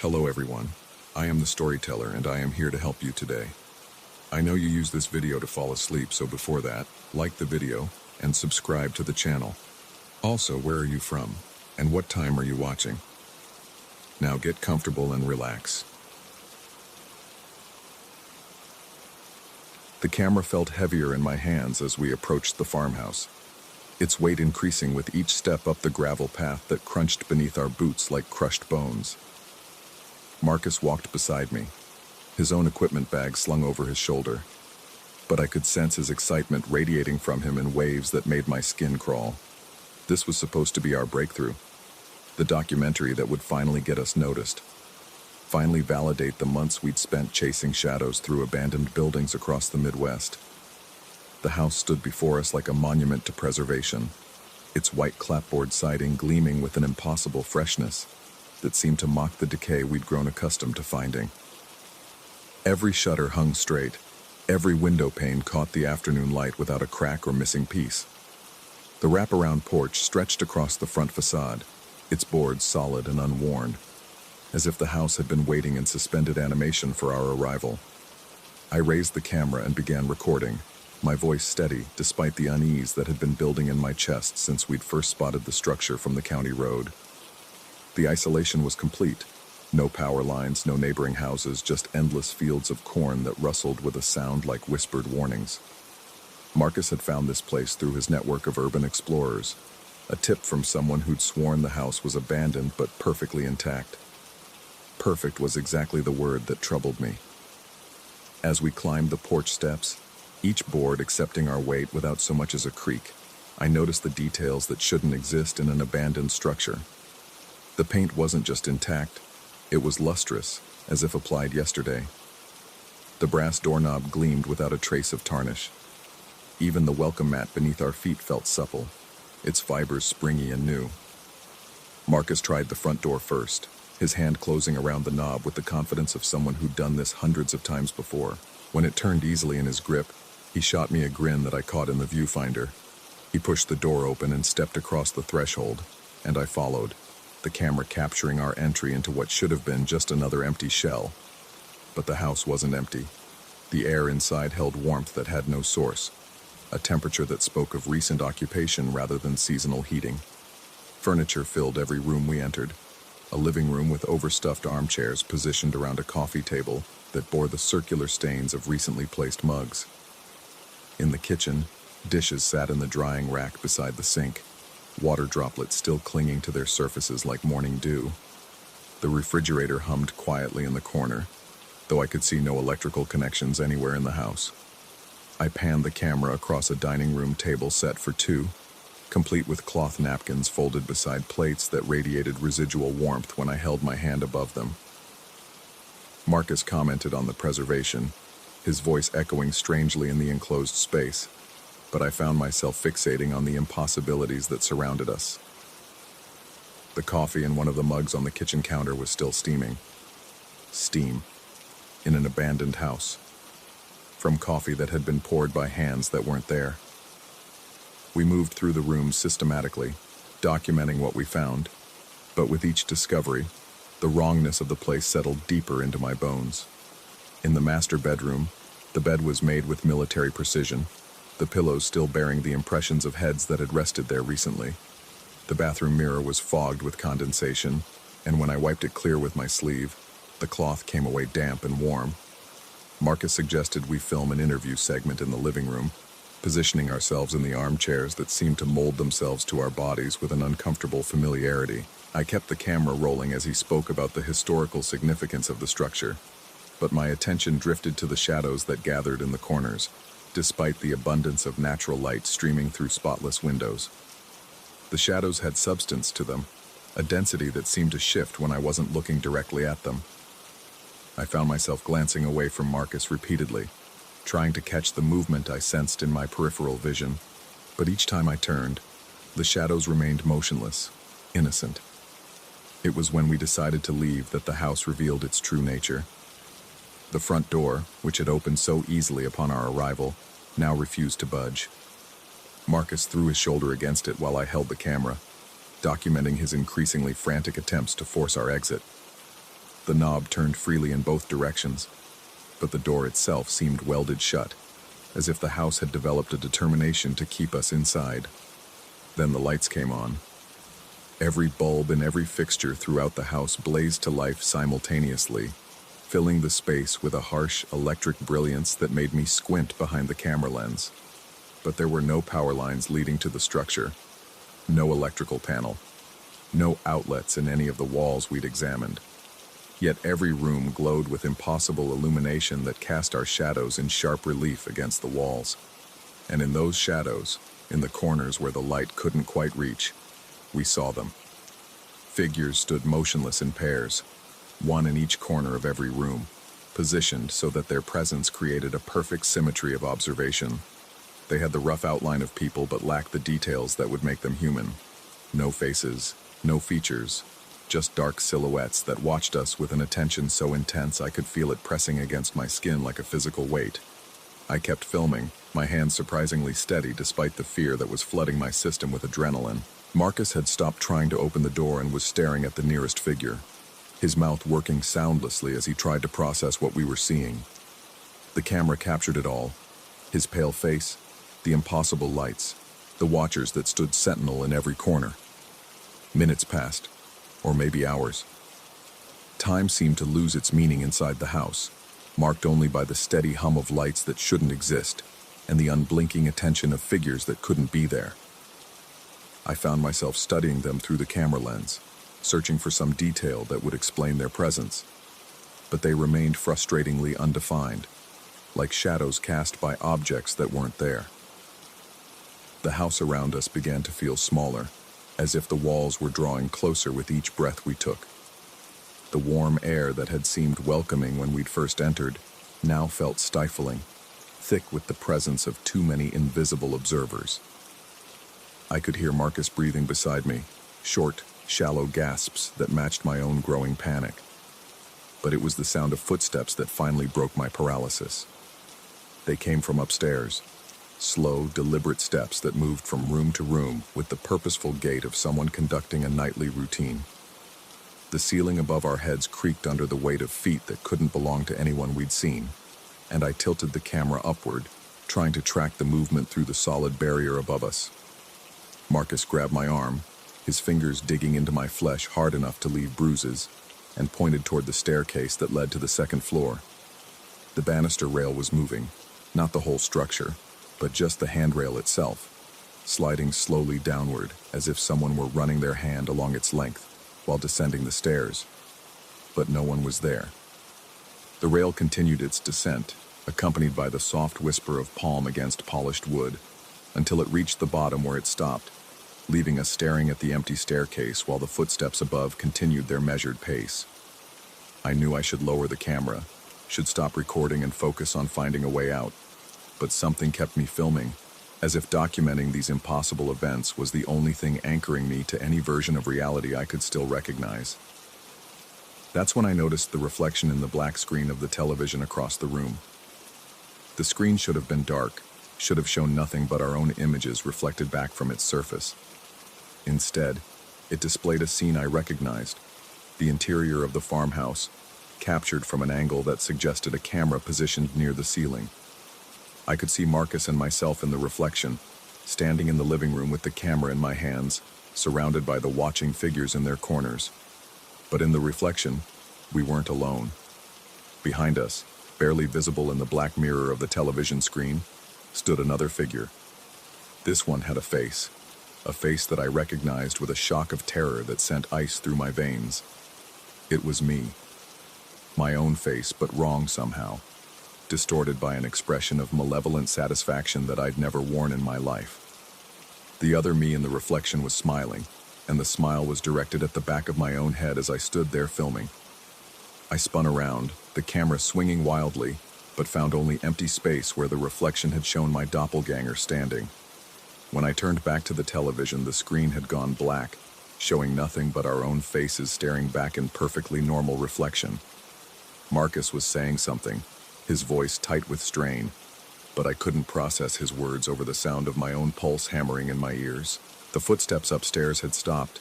Hello everyone, I am the storyteller and I am here to help you today. I know you use this video to fall asleep, so before that, like the video and subscribe to the channel. Also, where are you from and what time are you watching? Now get comfortable and relax. The camera felt heavier in my hands as we approached the farmhouse, its weight increasing with each step up the gravel path that crunched beneath our boots like crushed bones. Marcus walked beside me, his own equipment bag slung over his shoulder, but I could sense his excitement radiating from him in waves that made my skin crawl. This was supposed to be our breakthrough, the documentary that would finally get us noticed, finally validate the months we'd spent chasing shadows through abandoned buildings across the Midwest. The house stood before us like a monument to preservation, its white clapboard siding gleaming with an impossible freshness that seemed to mock the decay we'd grown accustomed to finding. Every shutter hung straight, every window pane caught the afternoon light without a crack or missing piece. The wraparound porch stretched across the front facade, its boards solid and unworn, as if the house had been waiting in suspended animation for our arrival. I raised the camera and began recording, my voice steady despite the unease that had been building in my chest since we'd first spotted the structure from the county road. The isolation was complete. No power lines, no neighboring houses, just endless fields of corn that rustled with a sound like whispered warnings. Marcus had found this place through his network of urban explorers, a tip from someone who'd sworn the house was abandoned but perfectly intact. Perfect was exactly the word that troubled me. As we climbed the porch steps, each board accepting our weight without so much as a creak, I noticed the details that shouldn't exist in an abandoned structure. The paint wasn't just intact, it was lustrous, as if applied yesterday. The brass doorknob gleamed without a trace of tarnish. Even the welcome mat beneath our feet felt supple, its fibers springy and new. Marcus tried the front door first, his hand closing around the knob with the confidence of someone who'd done this hundreds of times before. When it turned easily in his grip, he shot me a grin that I caught in the viewfinder. He pushed the door open and stepped across the threshold, and I followed, the camera capturing our entry into what should have been just another empty shell. But the house wasn't empty. The air inside held warmth that had no source, a temperature that spoke of recent occupation rather than seasonal heating. Furniture filled every room we entered, a living room with overstuffed armchairs positioned around a coffee table that bore the circular stains of recently placed mugs. In the kitchen, dishes sat in the drying rack beside the sink, water droplets still clinging to their surfaces like morning dew. The refrigerator hummed quietly in the corner, though I could see no electrical connections anywhere in the house. I panned the camera across a dining room table set for two, complete with cloth napkins folded beside plates that radiated residual warmth when I held my hand above them. Marcus commented on the preservation, his voice echoing strangely in the enclosed space, but I found myself fixating on the impossibilities that surrounded us. The coffee in one of the mugs on the kitchen counter was still steaming. Steam. In an abandoned house. From coffee that had been poured by hands that weren't there. We moved through the rooms systematically, documenting what we found, but with each discovery, the wrongness of the place settled deeper into my bones. In the master bedroom, the bed was made with military precision, the pillows still bearing the impressions of heads that had rested there recently. The bathroom mirror was fogged with condensation, and when I wiped it clear with my sleeve, the cloth came away damp and warm. Marcus suggested we film an interview segment in the living room, positioning ourselves in the armchairs that seemed to mold themselves to our bodies with an uncomfortable familiarity. I kept the camera rolling as he spoke about the historical significance of the structure, but my attention drifted to the shadows that gathered in the corners, despite the abundance of natural light streaming through spotless windows. The shadows had substance to them, a density that seemed to shift when I wasn't looking directly at them. I found myself glancing away from Marcus repeatedly, trying to catch the movement I sensed in my peripheral vision, but each time I turned, the shadows remained motionless, innocent. It was when we decided to leave that the house revealed its true nature. The front door, which had opened so easily upon our arrival, now refused to budge. Marcus threw his shoulder against it while I held the camera, documenting his increasingly frantic attempts to force our exit. The knob turned freely in both directions, but the door itself seemed welded shut, as if the house had developed a determination to keep us inside. Then the lights came on. Every bulb and every fixture throughout the house blazed to life simultaneously, filling the space with a harsh electric brilliance that made me squint behind the camera lens. But there were no power lines leading to the structure, no electrical panel, no outlets in any of the walls we'd examined. Yet every room glowed with impossible illumination that cast our shadows in sharp relief against the walls. And in those shadows, in the corners where the light couldn't quite reach, we saw them. Figures stood motionless in pairs, one in each corner of every room, positioned so that their presence created a perfect symmetry of observation. They had the rough outline of people but lacked the details that would make them human. No faces, no features, just dark silhouettes that watched us with an attention so intense I could feel it pressing against my skin like a physical weight. I kept filming, my hands surprisingly steady despite the fear that was flooding my system with adrenaline. Marcus had stopped trying to open the door and was staring at the nearest figure, his mouth working soundlessly as he tried to process what we were seeing. The camera captured it all, his pale face, the impossible lights, the watchers that stood sentinel in every corner. Minutes passed, or maybe hours. Time seemed to lose its meaning inside the house, marked only by the steady hum of lights that shouldn't exist, and the unblinking attention of figures that couldn't be there. I found myself studying them through the camera lens, searching for some detail that would explain their presence. But they remained frustratingly undefined, like shadows cast by objects that weren't there. The house around us began to feel smaller, as if the walls were drawing closer with each breath we took. The warm air that had seemed welcoming when we'd first entered now felt stifling, thick with the presence of too many invisible observers. I could hear Marcus breathing beside me, short, shallow gasps that matched my own growing panic. But it was the sound of footsteps that finally broke my paralysis. They came from upstairs, slow, deliberate steps that moved from room to room with the purposeful gait of someone conducting a nightly routine. The ceiling above our heads creaked under the weight of feet that couldn't belong to anyone we'd seen, and I tilted the camera upward, trying to track the movement through the solid barrier above us. Marcus grabbed my arm, his fingers digging into my flesh hard enough to leave bruises, and pointed toward the staircase that led to the second floor. The banister rail was moving, not the whole structure, but just the handrail itself, sliding slowly downward as if someone were running their hand along its length while descending the stairs. But no one was there. The rail continued its descent, accompanied by the soft whisper of palm against polished wood, until it reached the bottom where it stopped, leaving us staring at the empty staircase while the footsteps above continued their measured pace. I knew I should lower the camera, should stop recording and focus on finding a way out, but something kept me filming, as if documenting these impossible events was the only thing anchoring me to any version of reality I could still recognize. That's when I noticed the reflection in the black screen of the television across the room. The screen should have been dark, should have shown nothing but our own images reflected back from its surface. Instead, it displayed a scene I recognized, the interior of the farmhouse, captured from an angle that suggested a camera positioned near the ceiling. I could see Marcus and myself in the reflection, standing in the living room with the camera in my hands, surrounded by the watching figures in their corners. But in the reflection, we weren't alone. Behind us, barely visible in the black mirror of the television screen, stood another figure. This one had a face that I recognized with a shock of terror that sent ice through my veins. It was me. My own face, but wrong somehow, distorted by an expression of malevolent satisfaction that I'd never worn in my life. The other me in the reflection was smiling, and the smile was directed at the back of my own head as I stood there filming. I spun around, the camera swinging wildly, but found only empty space where the reflection had shown my doppelganger standing. When I turned back to the television, the screen had gone black, showing nothing but our own faces staring back in perfectly normal reflection. Marcus was saying something, his voice tight with strain, but I couldn't process his words over the sound of my own pulse hammering in my ears. The footsteps upstairs had stopped,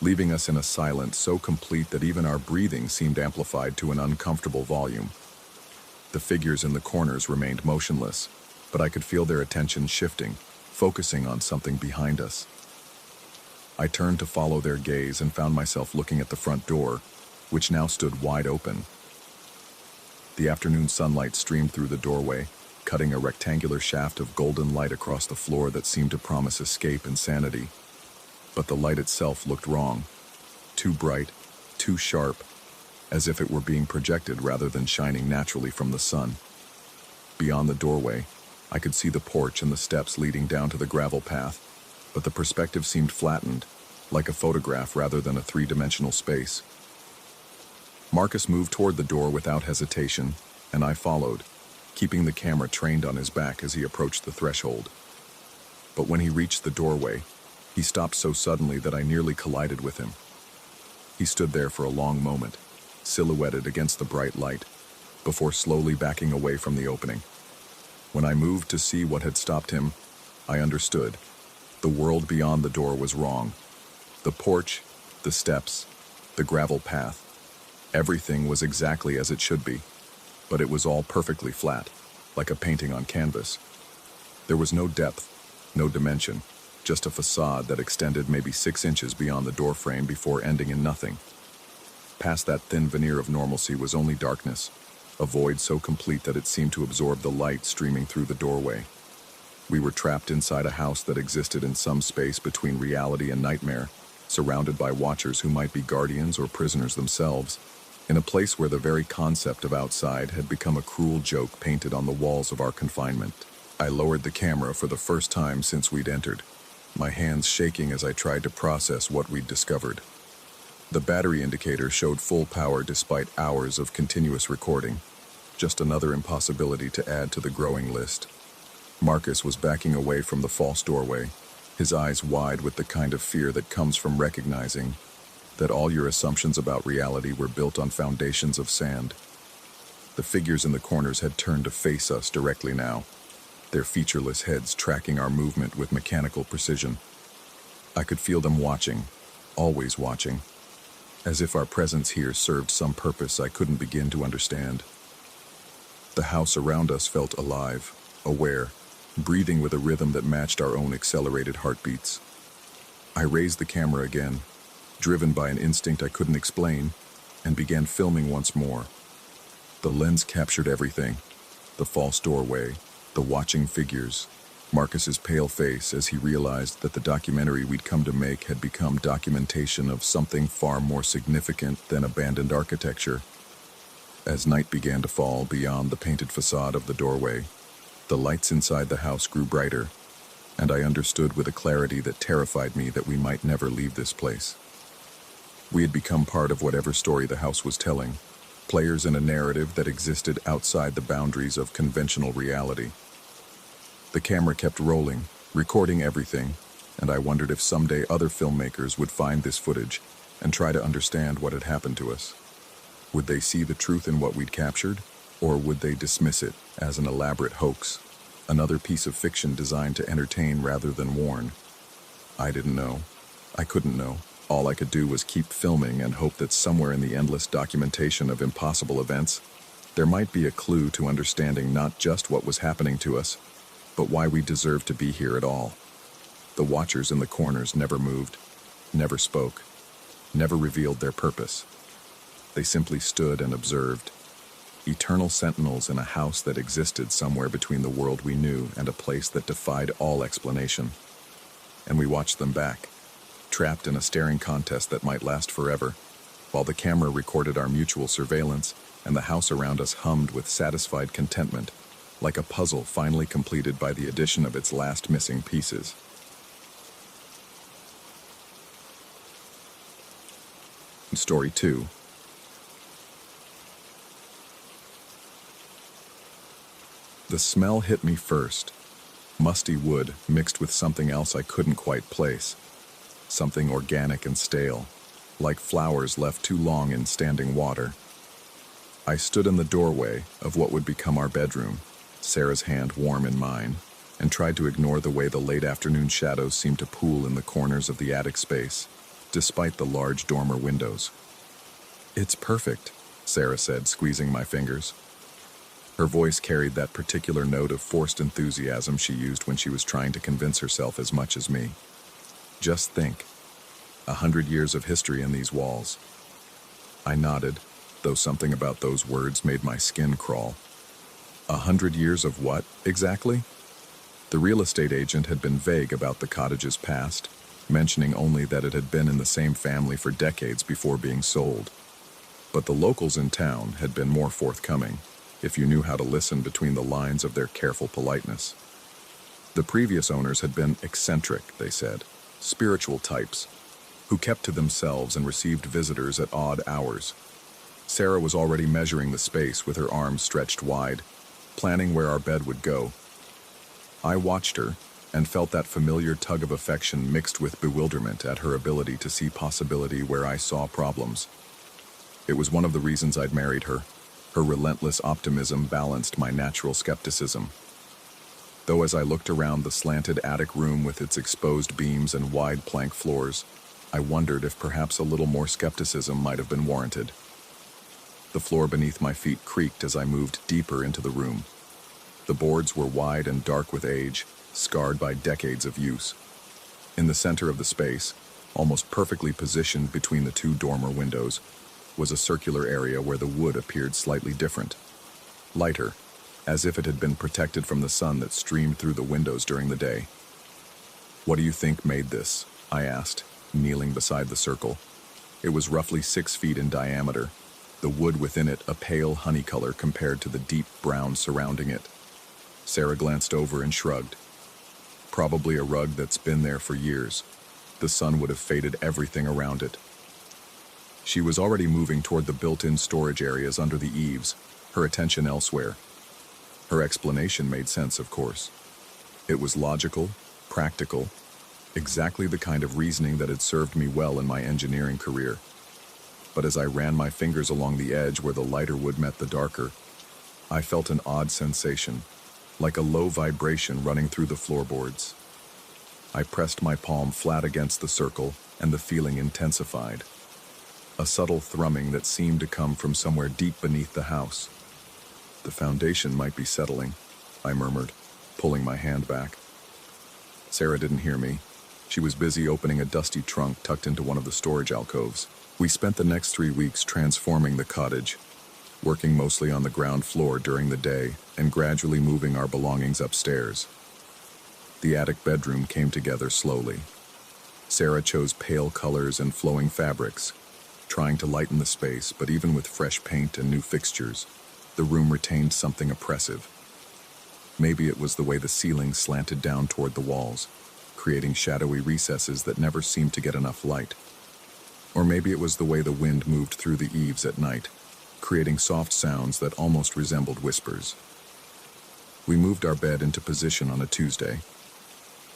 leaving us in a silence so complete that even our breathing seemed amplified to an uncomfortable volume. The figures in the corners remained motionless, but I could feel their attention shifting, focusing on something behind us. I turned to follow their gaze and found myself looking at the front door, which now stood wide open. The afternoon sunlight streamed through the doorway, cutting a rectangular shaft of golden light across the floor that seemed to promise escape and sanity. But the light itself looked wrong. Too bright, too sharp, as if it were being projected rather than shining naturally from the sun. Beyond the doorway, I could see the porch and the steps leading down to the gravel path, but the perspective seemed flattened, like a photograph rather than a three-dimensional space. Marcus moved toward the door without hesitation, and I followed, keeping the camera trained on his back as he approached the threshold. But when he reached the doorway, he stopped so suddenly that I nearly collided with him. He stood there for a long moment, silhouetted against the bright light, before slowly backing away from the opening. When I moved to see what had stopped him, I understood. The world beyond the door was wrong. The porch, the steps, the gravel path, everything was exactly as it should be, but it was all perfectly flat, like a painting on canvas. There was no depth, no dimension, just a facade that extended maybe 6 inches beyond the doorframe before ending in nothing. Past that thin veneer of normalcy was only darkness, a void so complete that it seemed to absorb the light streaming through the doorway. We were trapped inside a house that existed in some space between reality and nightmare, surrounded by watchers who might be guardians or prisoners themselves, in a place where the very concept of outside had become a cruel joke painted on the walls of our confinement. I lowered the camera for the first time since we'd entered, my hands shaking as I tried to process what we'd discovered. The battery indicator showed full power despite hours of continuous recording, just another impossibility to add to the growing list. Marcus was backing away from the false doorway, his eyes wide with the kind of fear that comes from recognizing that all your assumptions about reality were built on foundations of sand. The figures in the corners had turned to face us directly now, their featureless heads tracking our movement with mechanical precision. I could feel them watching, always watching, as if our presence here served some purpose I couldn't begin to understand. The house around us felt alive, aware, breathing with a rhythm that matched our own accelerated heartbeats. I raised the camera again, driven by an instinct I couldn't explain, and began filming once more. The lens captured everything: the false doorway, the watching figures, Marcus's pale face as he realized that the documentary we'd come to make had become documentation of something far more significant than abandoned architecture. As night began to fall beyond the painted facade of the doorway, the lights inside the house grew brighter, and I understood with a clarity that terrified me that we might never leave this place. We had become part of whatever story the house was telling, players in a narrative that existed outside the boundaries of conventional reality. The camera kept rolling, recording everything, and I wondered if someday other filmmakers would find this footage and try to understand what had happened to us. Would they see the truth in what we'd captured, or would they dismiss it as an elaborate hoax, another piece of fiction designed to entertain rather than warn? I didn't know. I couldn't know. All I could do was keep filming and hope that somewhere in the endless documentation of impossible events, there might be a clue to understanding not just what was happening to us, but why we deserved to be here at all. The watchers in the corners never moved, never spoke, never revealed their purpose. They simply stood and observed, eternal sentinels in a house that existed somewhere between the world we knew and a place that defied all explanation. And we watched them back, trapped in a staring contest that might last forever, while the camera recorded our mutual surveillance and the house around us hummed with satisfied contentment, like a puzzle finally completed by the addition of its last missing pieces. Story 2. The smell hit me first. Musty wood mixed with something else I couldn't quite place. Something organic and stale, like flowers left too long in standing water. I stood in the doorway of what would become our bedroom, Sarah's hand warm in mine, and tried to ignore the way the late afternoon shadows seemed to pool in the corners of the attic space. despite the large dormer windows. "It's perfect," Sarah said, squeezing my fingers. Her voice carried that particular note of forced enthusiasm she used when she was trying to convince herself as much as me. "Just think, 100 years of history in these walls." I nodded, though something about those words made my skin crawl. 100 years of what, exactly? The real estate agent had been vague about the cottage's past, mentioning only that it had been in the same family for decades before being sold. But the locals in town had been more forthcoming, if you knew how to listen between the lines of their careful politeness. The previous owners had been eccentric, they said, spiritual types, who kept to themselves and received visitors at odd hours. Sarah was already measuring the space with her arms stretched wide, planning where our bed would go. I watched her and felt that familiar tug of affection mixed with bewilderment at her ability to see possibility where I saw problems. It was one of the reasons I'd married her. Her relentless optimism balanced my natural skepticism. Though as I looked around the slanted attic room with its exposed beams and wide plank floors, I wondered if perhaps a little more skepticism might have been warranted. The floor beneath my feet creaked as I moved deeper into the room. The boards were wide and dark with age, scarred by decades of use. In the center of the space, almost perfectly positioned between the two dormer windows, was a circular area where the wood appeared slightly different. Lighter, as if it had been protected from the sun that streamed through the windows during the day. "What do you think made this?" I asked, kneeling beside the circle. It was roughly 6 feet in diameter, the wood within it a pale honey color compared to the deep brown surrounding it. Sarah glanced over and shrugged. "Probably a rug that's been there for years. The sun would have faded everything around it." She was already moving toward the built-in storage areas under the eaves, her attention elsewhere. Her explanation made sense, of course. It was logical, practical, exactly the kind of reasoning that had served me well in my engineering career. But as I ran my fingers along the edge where the lighter wood met the darker, I felt an odd sensation, like a low vibration running through the floorboards. I pressed my palm flat against the circle, and the feeling intensified. A subtle thrumming that seemed to come from somewhere deep beneath the house. "The foundation might be settling," I murmured, pulling my hand back. Sarah didn't hear me. She was busy opening a dusty trunk tucked into one of the storage alcoves. We spent the next 3 weeks transforming the cottage, working mostly on the ground floor during the day and gradually moving our belongings upstairs. The attic bedroom came together slowly. Sarah chose pale colors and flowing fabrics, trying to lighten the space, but even with fresh paint and new fixtures, the room retained something oppressive. Maybe it was the way the ceiling slanted down toward the walls, creating shadowy recesses that never seemed to get enough light. Or maybe it was the way the wind moved through the eaves at night, creating soft sounds that almost resembled whispers. We moved our bed into position on a Tuesday.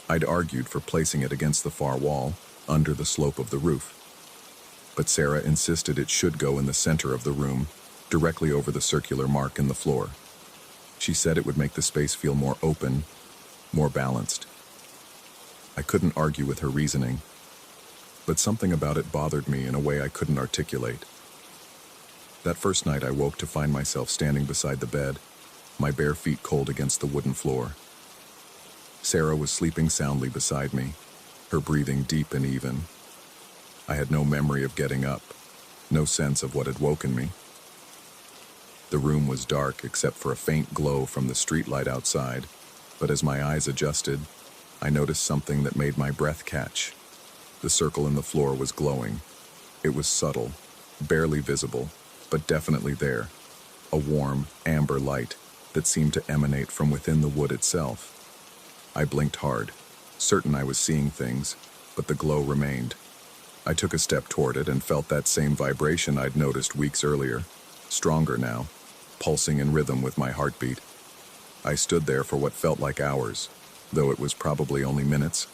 I'd argued for placing it against the far wall, under the slope of the roof. But Sarah insisted it should go in the center of the room, directly over the circular mark in the floor. She said it would make the space feel more open, more balanced. I couldn't argue with her reasoning, but something about it bothered me in a way I couldn't articulate. That first night I woke to find myself standing beside the bed, my bare feet cold against the wooden floor. Sarah was sleeping soundly beside me, her breathing deep and even. I had no memory of getting up, no sense of what had woken me. The room was dark except for a faint glow from the streetlight outside, but as my eyes adjusted, I noticed something that made my breath catch. The circle in the floor was glowing. It was subtle, barely visible, but definitely there. A warm, amber light that seemed to emanate from within the wood itself. I blinked hard, certain I was seeing things, but the glow remained. I took a step toward it and felt that same vibration I'd noticed weeks earlier, stronger now, pulsing in rhythm with my heartbeat. I stood there for what felt like hours, though it was probably only minutes,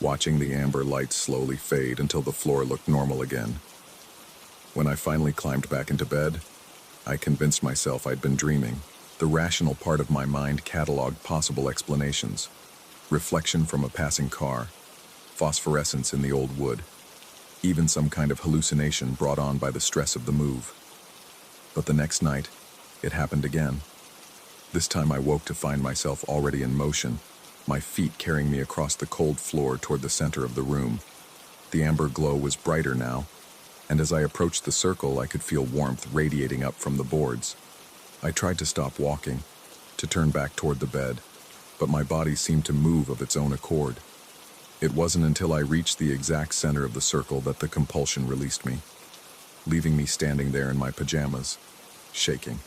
watching the amber light slowly fade until the floor looked normal again. When I finally climbed back into bed, I convinced myself I'd been dreaming. The rational part of my mind cataloged possible explanations. Reflection from a passing car, phosphorescence in the old wood. even some kind of hallucination brought on by the stress of the move. But the next night, it happened again. This time I woke to find myself already in motion, my feet carrying me across the cold floor toward the center of the room. The amber glow was brighter now, and as I approached the circle, I could feel warmth radiating up from the boards. I tried to stop walking, to turn back toward the bed, but my body seemed to move of its own accord. It wasn't until I reached the exact center of the circle that the compulsion released me, leaving me standing there in my pajamas, shaking.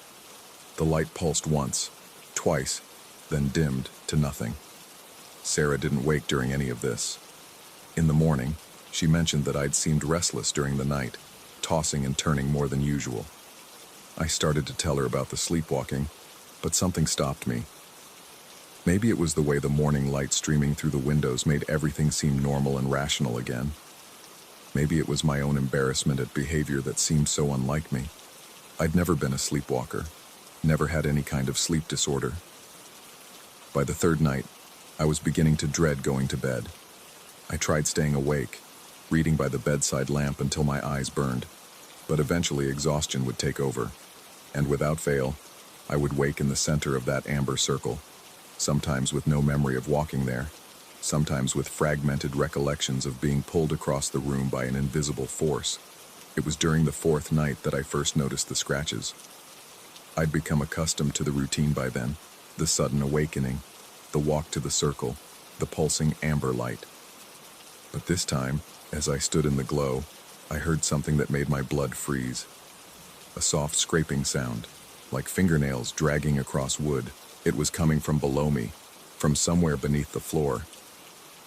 The light pulsed once, twice, then dimmed to nothing. Sarah didn't wake during any of this. In the morning, she mentioned that I'd seemed restless during the night, tossing and turning more than usual. I started to tell her about the sleepwalking, but something stopped me. Maybe it was the way the morning light streaming through the windows made everything seem normal and rational again. Maybe it was my own embarrassment at behavior that seemed so unlike me. I'd never been a sleepwalker, never had any kind of sleep disorder. By the third night, I was beginning to dread going to bed. I tried staying awake, reading by the bedside lamp until my eyes burned, but eventually exhaustion would take over, and without fail, I would wake in the center of that amber circle, sometimes with no memory of walking there, sometimes with fragmented recollections of being pulled across the room by an invisible force. It was during the fourth night that I first noticed the scratches. I'd become accustomed to the routine by then, the sudden awakening, the walk to the circle, the pulsing amber light. But this time, as I stood in the glow, I heard something that made my blood freeze. A soft scraping sound, like fingernails dragging across wood. It was coming from below me, from somewhere beneath the floor.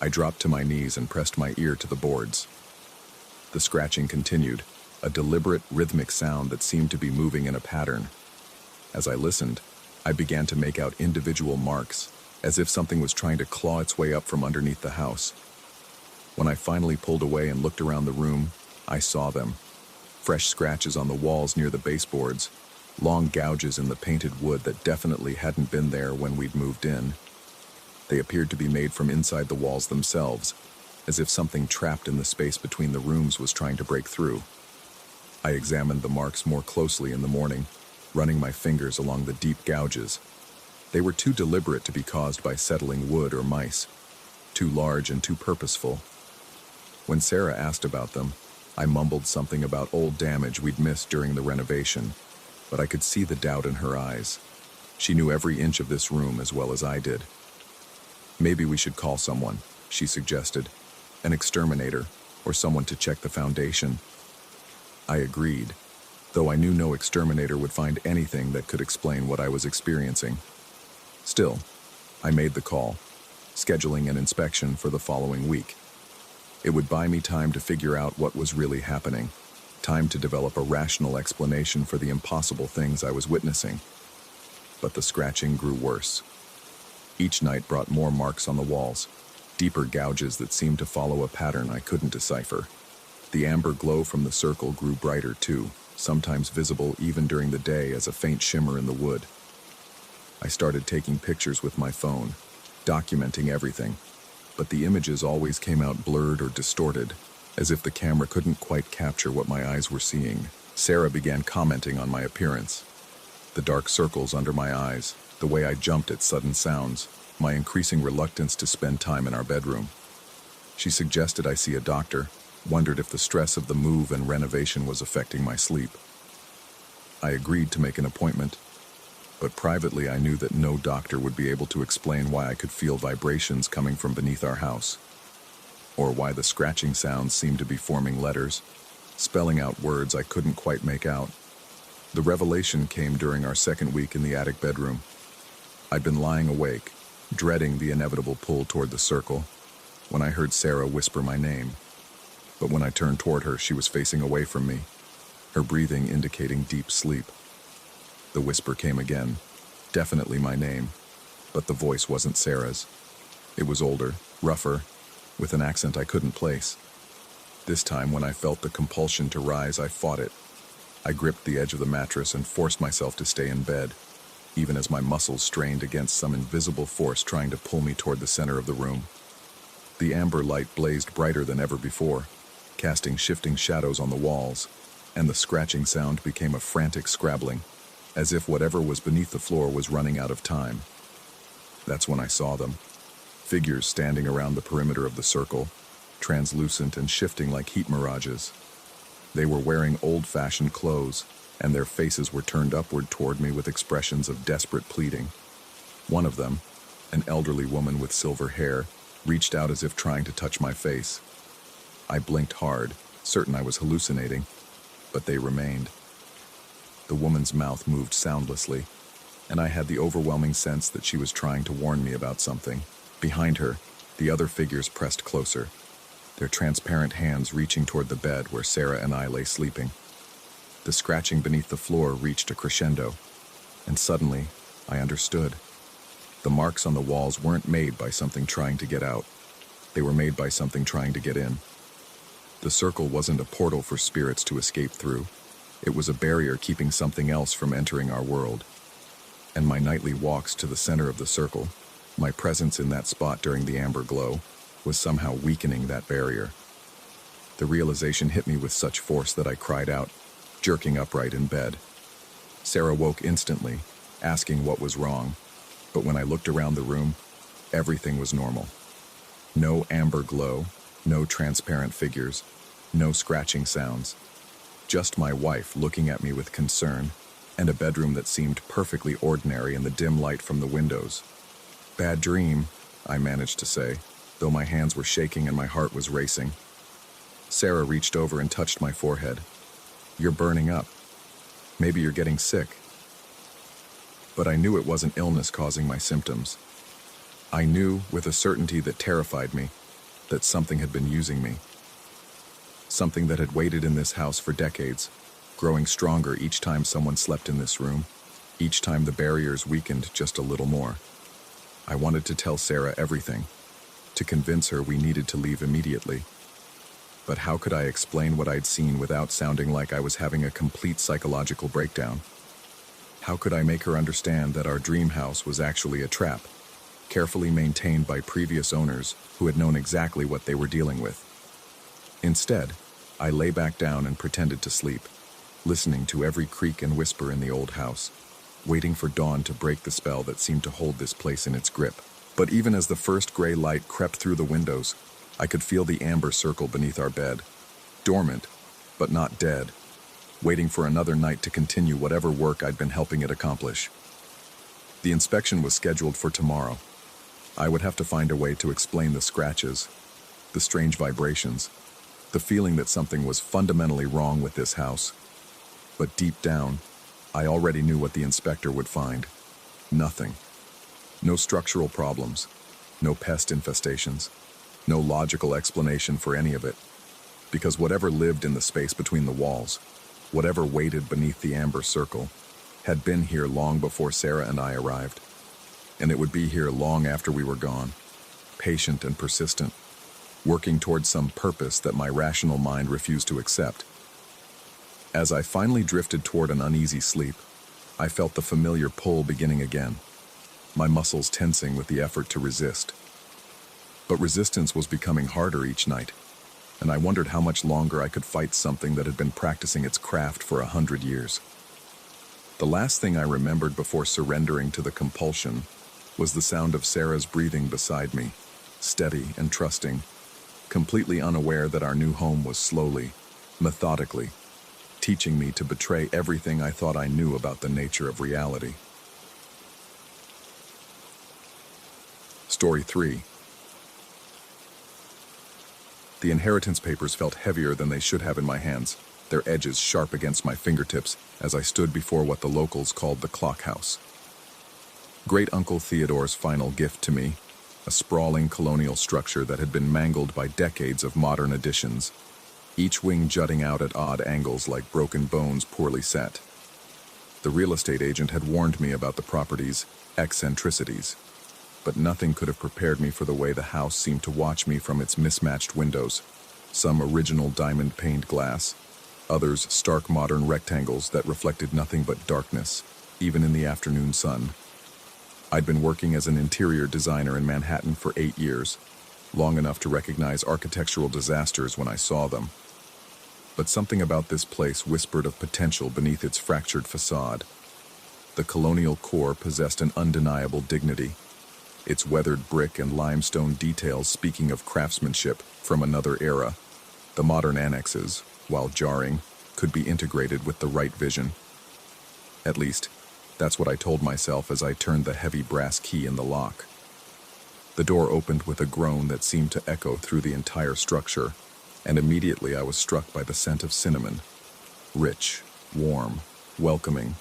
I dropped to my knees and pressed my ear to the boards. The scratching continued, a deliberate, rhythmic sound that seemed to be moving in a pattern. As I listened, I began to make out individual marks, as if something was trying to claw its way up from underneath the house. When I finally pulled away and looked around the room, I saw them. Fresh scratches on the walls near the baseboards, long gouges in the painted wood that definitely hadn't been there when we'd moved in. They appeared to be made from inside the walls themselves, as if something trapped in the space between the rooms was trying to break through. I examined the marks more closely in the morning, running my fingers along the deep gouges. They were too deliberate to be caused by settling wood or mice, too large and too purposeful. When Sarah asked about them, I mumbled something about old damage we'd missed during the renovation, but I could see the doubt in her eyes. She knew every inch of this room as well as I did. Maybe we should call someone, she suggested, an exterminator, or someone to check the foundation. I agreed, though I knew no exterminator would find anything that could explain what I was experiencing. Still, I made the call, scheduling an inspection for the following week. It would buy me time to figure out what was really happening, time to develop a rational explanation for the impossible things I was witnessing. But the scratching grew worse. Each night brought more marks on the walls, deeper gouges that seemed to follow a pattern I couldn't decipher. The amber glow from the circle grew brighter too, sometimes visible even during the day as a faint shimmer in the wood. I started taking pictures with my phone, documenting everything, but the images always came out blurred or distorted, as if the camera couldn't quite capture what my eyes were seeing. Sarah began commenting on my appearance. The dark circles under my eyes, the way I jumped at sudden sounds, my increasing reluctance to spend time in our bedroom. She suggested I see a doctor, wondered if the stress of the move and renovation was affecting my sleep. I agreed to make an appointment, but privately I knew that no doctor would be able to explain why I could feel vibrations coming from beneath our house, or why the scratching sounds seemed to be forming letters, spelling out words I couldn't quite make out. The revelation came during our second week in the attic bedroom. I'd been lying awake, dreading the inevitable pull toward the circle, when I heard Sarah whisper my name. But when I turned toward her, she was facing away from me, her breathing indicating deep sleep. The whisper came again, definitely my name, but the voice wasn't Sarah's. It was older, rougher, with an accent I couldn't place. This time, when I felt the compulsion to rise, I fought it. I gripped the edge of the mattress and forced myself to stay in bed, even as my muscles strained against some invisible force trying to pull me toward the center of the room. The amber light blazed brighter than ever before, casting shifting shadows on the walls, and the scratching sound became a frantic scrabbling, as if whatever was beneath the floor was running out of time. That's when I saw them. Figures standing around the perimeter of the circle, translucent and shifting like heat mirages. They were wearing old-fashioned clothes, and their faces were turned upward toward me with expressions of desperate pleading. One of them, an elderly woman with silver hair, reached out as if trying to touch my face. I blinked hard, certain I was hallucinating, but they remained. The woman's mouth moved soundlessly, and I had the overwhelming sense that she was trying to warn me about something. Behind her, the other figures pressed closer, their transparent hands reaching toward the bed where Sarah and I lay sleeping. The scratching beneath the floor reached a crescendo, and suddenly, I understood. The marks on the walls weren't made by something trying to get out. They were made by something trying to get in. The circle wasn't a portal for spirits to escape through. It was a barrier keeping something else from entering our world. And my nightly walks to the center of the circle, my presence in that spot during the amber glow, was somehow weakening that barrier. The realization hit me with such force that I cried out, jerking upright in bed. Sarah woke instantly, asking what was wrong, but when I looked around the room, everything was normal. No amber glow, no transparent figures, no scratching sounds. Just my wife looking at me with concern, and a bedroom that seemed perfectly ordinary in the dim light from the windows. "Bad dream," I managed to say, though my hands were shaking and my heart was racing. Sarah reached over and touched my forehead. "You're burning up. Maybe you're getting sick." But I knew it wasn't illness causing my symptoms. I knew, with a certainty that terrified me, that something had been using me. Something that had waited in this house for decades, growing stronger each time someone slept in this room, each time the barriers weakened just a little more. I wanted to tell Sarah everything, to convince her we needed to leave immediately. But how could I explain what I'd seen without sounding like I was having a complete psychological breakdown? How could I make her understand that our dream house was actually a trap, carefully maintained by previous owners who had known exactly what they were dealing with? Instead, I lay back down and pretended to sleep, listening to every creak and whisper in the old house, waiting for dawn to break the spell that seemed to hold this place in its grip. But even as the first gray light crept through the windows, I could feel the amber circle beneath our bed, dormant, but not dead, waiting for another night to continue whatever work I'd been helping it accomplish. The inspection was scheduled for tomorrow. I would have to find a way to explain the scratches, the strange vibrations, the feeling that something was fundamentally wrong with this house. But deep down, I already knew what the inspector would find. Nothing. No structural problems, no pest infestations, no logical explanation for any of it. Because whatever lived in the space between the walls, whatever waited beneath the amber circle, had been here long before Sarah and I arrived. And it would be here long after we were gone, patient and persistent, working towards some purpose that my rational mind refused to accept. As I finally drifted toward an uneasy sleep, I felt the familiar pull beginning again, my muscles tensing with the effort to resist. But resistance was becoming harder each night, and I wondered how much longer I could fight something that had been practicing its craft for 100 years. The last thing I remembered before surrendering to the compulsion was the sound of Sarah's breathing beside me, steady and trusting, completely unaware that our new home was slowly, methodically, teaching me to betray everything I thought I knew about the nature of reality. Story 3. The inheritance papers felt heavier than they should have in my hands, their edges sharp against my fingertips as I stood before what the locals called the clockhouse. Great-Uncle Theodore's final gift to me, a sprawling colonial structure that had been mangled by decades of modern additions, each wing jutting out at odd angles like broken bones poorly set. The real estate agent had warned me about the property's eccentricities, but nothing could have prepared me for the way the house seemed to watch me from its mismatched windows, some original diamond-paned glass, others stark modern rectangles that reflected nothing but darkness, even in the afternoon sun. I'd been working as an interior designer in Manhattan for 8 years, long enough to recognize architectural disasters when I saw them, But something about this place whispered of potential beneath its fractured facade. The colonial core possessed an undeniable dignity, its weathered brick and limestone details speaking of craftsmanship from another era. The modern annexes, while jarring, could be integrated with the right vision. At least, that's what I told myself as I turned the heavy brass key in the lock. The door opened with a groan that seemed to echo through the entire structure, and immediately I was struck by the scent of cinnamon. Rich, warm, welcoming,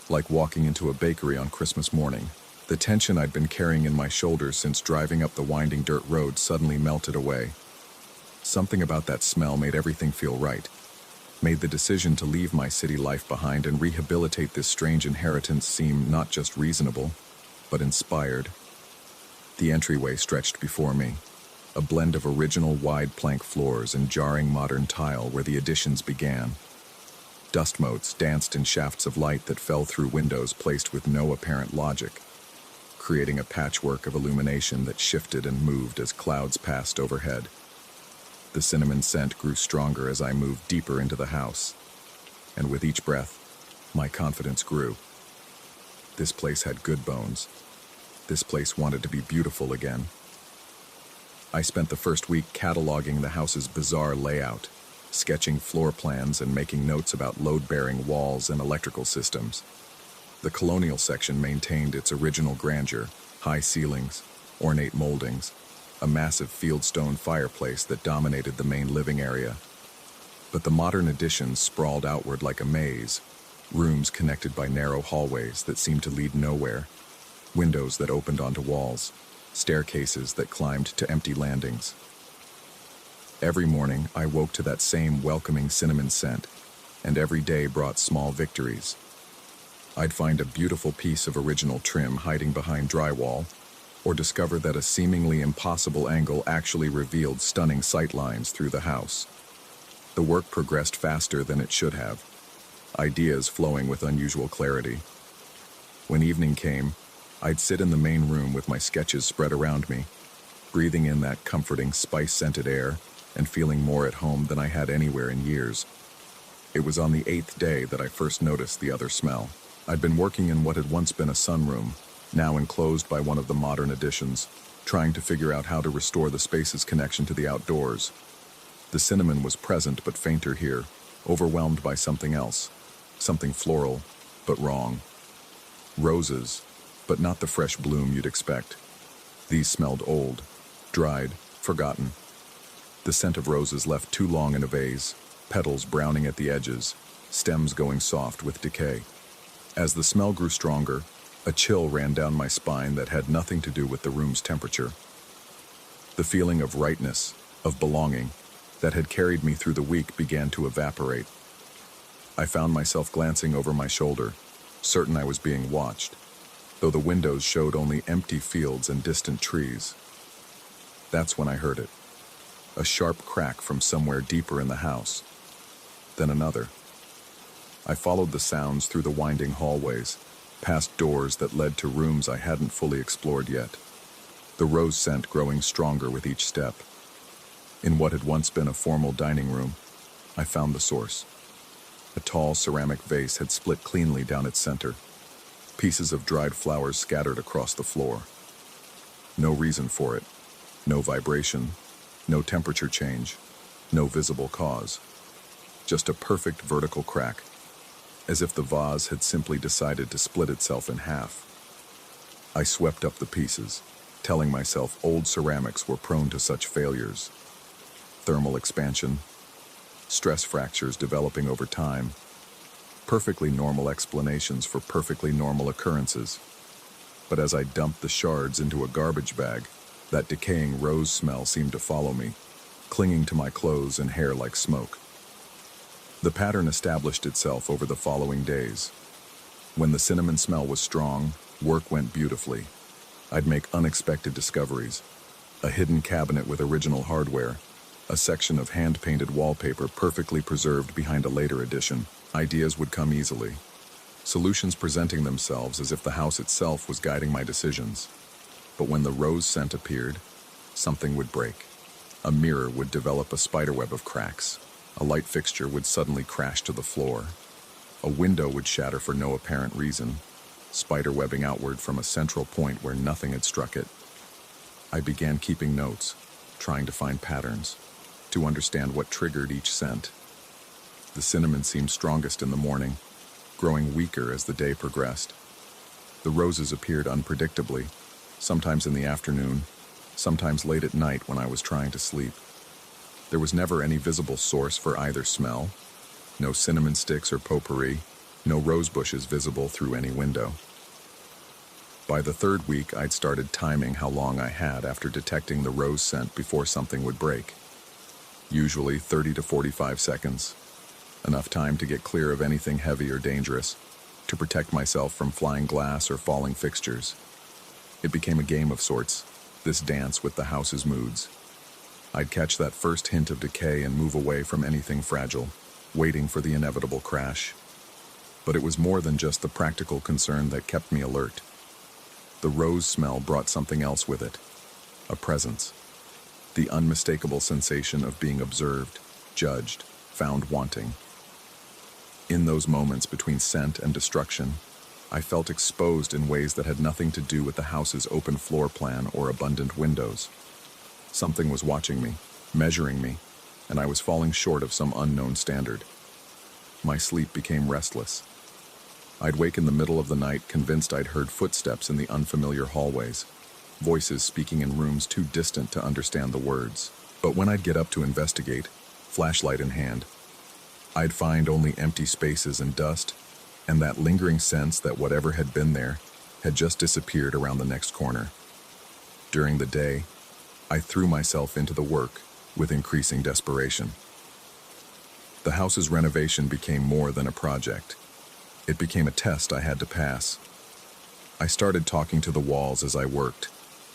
like walking into a bakery on Christmas morning. The tension I'd been carrying in my shoulders since driving up the winding dirt road suddenly melted away. Something about that smell made everything feel right, made the decision to leave my city life behind and rehabilitate this strange inheritance seem not just reasonable, but inspired. The entryway stretched before me, a blend of original wide plank floors and jarring modern tile where the additions began. Dust motes danced in shafts of light that fell through windows placed with no apparent logic, creating a patchwork of illumination that shifted and moved as clouds passed overhead. The cinnamon scent grew stronger as I moved deeper into the house, and with each breath, my confidence grew. This place had good bones. This place wanted to be beautiful again. I spent the first week cataloging the house's bizarre layout, sketching floor plans and making notes about load-bearing walls and electrical systems. The colonial section maintained its original grandeur, high ceilings, ornate moldings, a massive fieldstone fireplace that dominated the main living area. But the modern additions sprawled outward like a maze, rooms connected by narrow hallways that seemed to lead nowhere, windows that opened onto walls, staircases that climbed to empty landings. Every morning, I woke to that same welcoming cinnamon scent, and every day brought small victories. I'd find a beautiful piece of original trim hiding behind drywall, or discover that a seemingly impossible angle actually revealed stunning sightlines through the house. The work progressed faster than it should have, ideas flowing with unusual clarity. When evening came, I'd sit in the main room with my sketches spread around me, breathing in that comforting spice-scented air and feeling more at home than I had anywhere in years. It was on the 8th day that I first noticed the other smell. I'd been working in what had once been a sunroom, now enclosed by one of the modern additions, trying to figure out how to restore the space's connection to the outdoors. The cinnamon was present but fainter here, overwhelmed by something else, something floral, but wrong. Roses, but not the fresh bloom you'd expect. These smelled old, dried, forgotten. The scent of roses left too long in a vase, petals browning at the edges, stems going soft with decay. As the smell grew stronger, a chill ran down my spine that had nothing to do with the room's temperature. The feeling of rightness, of belonging, that had carried me through the week began to evaporate. I found myself glancing over my shoulder, certain I was being watched, though the windows showed only empty fields and distant trees. That's when I heard it. A sharp crack from somewhere deeper in the house. Then another. I followed the sounds through the winding hallways, past doors that led to rooms I hadn't fully explored yet, the rose scent growing stronger with each step. In what had once been a formal dining room, I found the source. A tall ceramic vase had split cleanly down its center, pieces of dried flowers scattered across the floor. No reason for it, no vibration, no temperature change, no visible cause. Just a perfect vertical crack, as if the vase had simply decided to split itself in half. I swept up the pieces, telling myself old ceramics were prone to such failures. Thermal expansion, stress fractures developing over time, perfectly normal explanations for perfectly normal occurrences. But as I dumped the shards into a garbage bag, that decaying rose smell seemed to follow me, clinging to my clothes and hair like smoke. The pattern established itself over the following days. When the cinnamon smell was strong, work went beautifully. I'd make unexpected discoveries. A hidden cabinet with original hardware, a section of hand-painted wallpaper perfectly preserved behind a later addition. Ideas would come easily, solutions presenting themselves as if the house itself was guiding my decisions. But when the rose scent appeared, something would break. A mirror would develop a spiderweb of cracks. A light fixture would suddenly crash to the floor. A window would shatter for no apparent reason, spiderwebbing outward from a central point where nothing had struck it. I began keeping notes, trying to find patterns, to understand what triggered each scent. The cinnamon seemed strongest in the morning, growing weaker as the day progressed. The roses appeared unpredictably, sometimes in the afternoon, sometimes late at night when I was trying to sleep. There was never any visible source for either smell. No cinnamon sticks or potpourri, no rose bushes visible through any window. By the third week, I'd started timing how long I had after detecting the rose scent before something would break. Usually 30 to 45 seconds. Enough time to get clear of anything heavy or dangerous, to protect myself from flying glass or falling fixtures. It became a game of sorts, this dance with the house's moods. I'd catch that first hint of decay and move away from anything fragile, waiting for the inevitable crash. But it was more than just the practical concern that kept me alert. The rose smell brought something else with it, a presence. The unmistakable sensation of being observed, judged, found wanting. In those moments between scent and destruction, I felt exposed in ways that had nothing to do with the house's open floor plan or abundant windows. Something was watching me, measuring me, and I was falling short of some unknown standard. My sleep became restless. I'd wake in the middle of the night convinced I'd heard footsteps in the unfamiliar hallways, voices speaking in rooms too distant to understand the words. But when I'd get up to investigate, flashlight in hand, I'd find only empty spaces and dust, and that lingering sense that whatever had been there had just disappeared around the next corner. During the day, I threw myself into the work with increasing desperation. The house's renovation became more than a project. It became a test I had to pass. I started talking to the walls as I worked,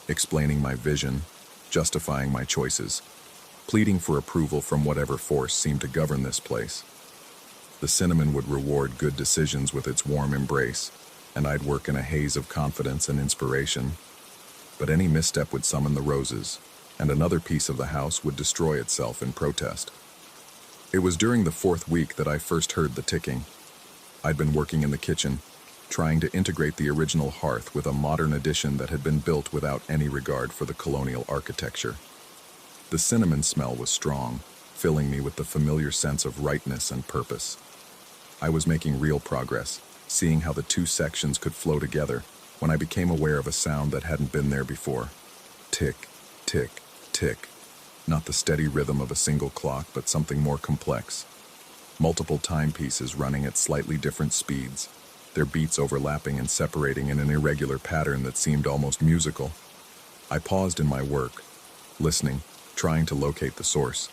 explaining my vision, justifying my choices, pleading for approval from whatever force seemed to govern this place. The cinnamon would reward good decisions with its warm embrace, and I'd work in a haze of confidence and inspiration. But any misstep would summon the roses, and another piece of the house would destroy itself in protest. It was during the fourth week that I first heard the ticking. I'd been working in the kitchen, trying to integrate the original hearth with a modern addition that had been built without any regard for the colonial architecture. The cinnamon smell was strong, filling me with the familiar sense of rightness and purpose. I was making real progress, seeing how the two sections could flow together, when I became aware of a sound that hadn't been there before. Tick, tick, tick. Not the steady rhythm of a single clock, but something more complex. Multiple timepieces running at slightly different speeds, their beats overlapping and separating in an irregular pattern that seemed almost musical. I paused in my work, listening, trying to locate the source.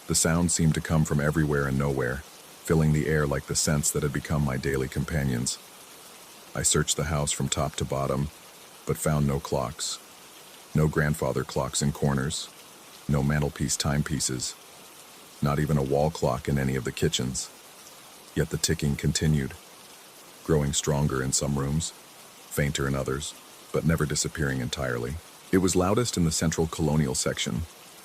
The sound seemed to come from everywhere and nowhere, filling the air like the scents that had become my daily companions. I searched the house from top to bottom, but found no clocks. No grandfather clocks in corners, no mantelpiece timepieces, not even a wall clock in any of the kitchens. Yet the ticking continued, growing stronger in some rooms, fainter in others, but never disappearing entirely. It was loudest in the central colonial section,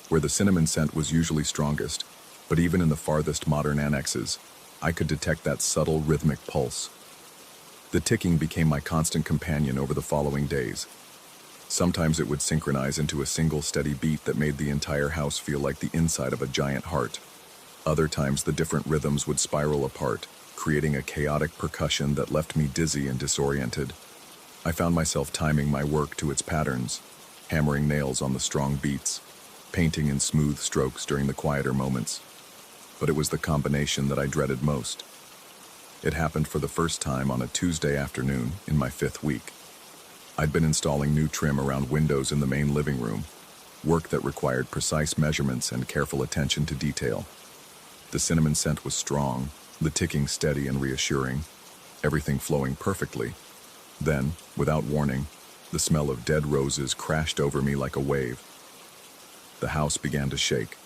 where the cinnamon scent was usually strongest, but even in the farthest modern annexes, I could detect that subtle rhythmic pulse. The ticking became my constant companion over the following days. Sometimes it would synchronize into a single steady beat that made the entire house feel like the inside of a giant heart. Other times the different rhythms would spiral apart, creating a chaotic percussion that left me dizzy and disoriented. I found myself timing my work to its patterns, hammering nails on the strong beats, painting in smooth strokes during the quieter moments. But it was the combination that I dreaded most. It happened for the first time on a Tuesday afternoon in my 5th week. I'd been installing new trim around windows in the main living room, work that required precise measurements and careful attention to detail. The cinnamon scent was strong, the ticking steady and reassuring, everything flowing perfectly. Then, without warning, the smell of dead roses crashed over me like a wave. The house began to shake,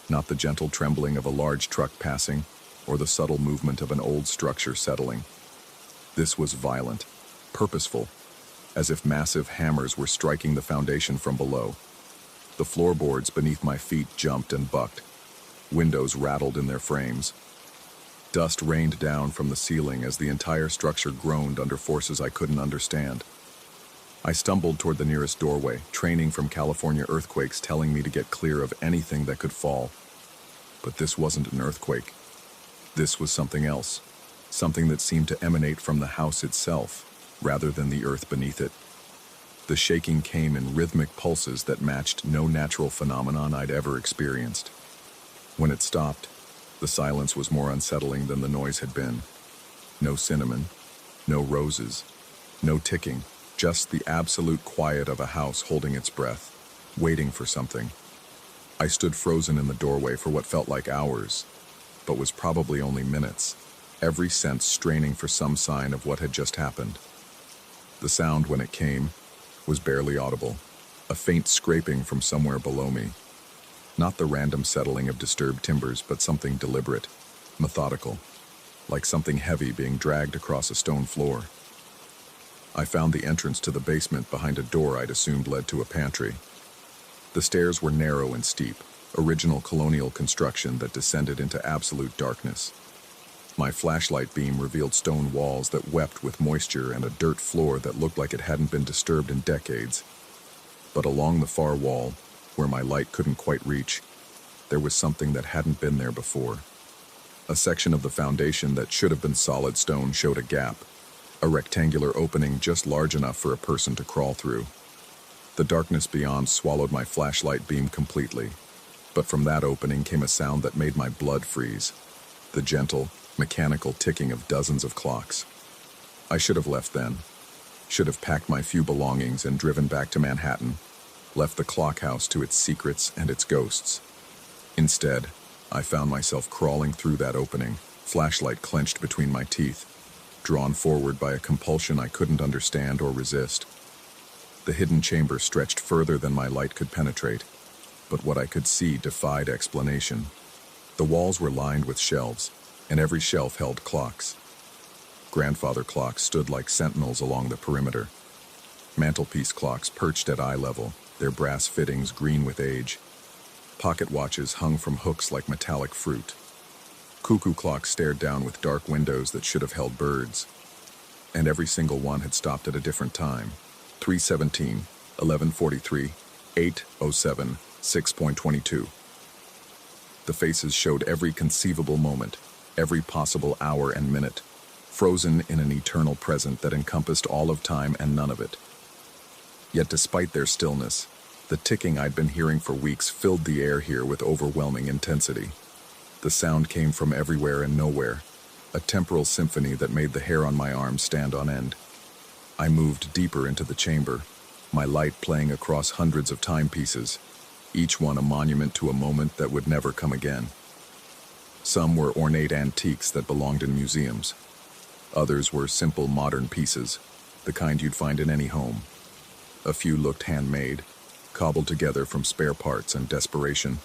not the gentle trembling of a large truck passing, or the subtle movement of an old structure settling. This was violent, purposeful, as if massive hammers were striking the foundation from below. The floorboards beneath my feet jumped and bucked. Windows rattled in their frames. Dust rained down from the ceiling as the entire structure groaned under forces I couldn't understand. I stumbled toward the nearest doorway, training from California earthquakes telling me to get clear of anything that could fall. But this wasn't an earthquake. This was something else, something that seemed to emanate from the house itself, rather than the earth beneath it. The shaking came in rhythmic pulses that matched no natural phenomenon I'd ever experienced. When it stopped, the silence was more unsettling than the noise had been. No cinnamon, no roses, no ticking, just the absolute quiet of a house holding its breath, waiting for something. I stood frozen in the doorway for what felt like hours, but was probably only minutes, every sense straining for some sign of what had just happened. The sound, when it came, was barely audible, a faint scraping from somewhere below me. Not the random settling of disturbed timbers, but something deliberate, methodical, like something heavy being dragged across a stone floor. I found the entrance to the basement behind a door I'd assumed led to a pantry. The stairs were narrow and steep, original colonial construction that descended into absolute darkness. My flashlight beam revealed stone walls that wept with moisture and a dirt floor that looked like it hadn't been disturbed in decades. But along the far wall, where my light couldn't quite reach, there was something that hadn't been there before. A section of the foundation that should have been solid stone showed a gap, a rectangular opening just large enough for a person to crawl through. The darkness beyond swallowed my flashlight beam completely, but from that opening came a sound that made my blood freeze, the gentle, mechanical ticking of dozens of clocks. I should have left then, should have packed my few belongings and driven back to Manhattan, left the clockhouse to its secrets and its ghosts. Instead, I found myself crawling through that opening, flashlight clenched between my teeth, drawn forward by a compulsion I couldn't understand or resist. The hidden chamber stretched further than my light could penetrate, but what I could see defied explanation. The walls were lined with shelves, and every shelf held clocks. Grandfather clocks stood like sentinels along the perimeter. Mantelpiece clocks perched at eye level, their brass fittings green with age. Pocket watches hung from hooks like metallic fruit. Cuckoo clocks stared down with dark windows that should have held birds. And every single one had stopped at a different time. 3:17, 11:43, 8:07, 6:22. The faces showed every conceivable moment, every possible hour and minute, frozen in an eternal present that encompassed all of time and none of it. Yet despite their stillness, the ticking I'd been hearing for weeks filled the air here with overwhelming intensity. The sound came from everywhere and nowhere, a temporal symphony that made the hair on my arms stand on end. I moved deeper into the chamber, my light playing across hundreds of timepieces, each one a monument to a moment that would never come again. Some were ornate antiques that belonged in museums. Others were simple modern pieces, the kind you'd find in any home. A few looked handmade, cobbled together from spare parts and desperation,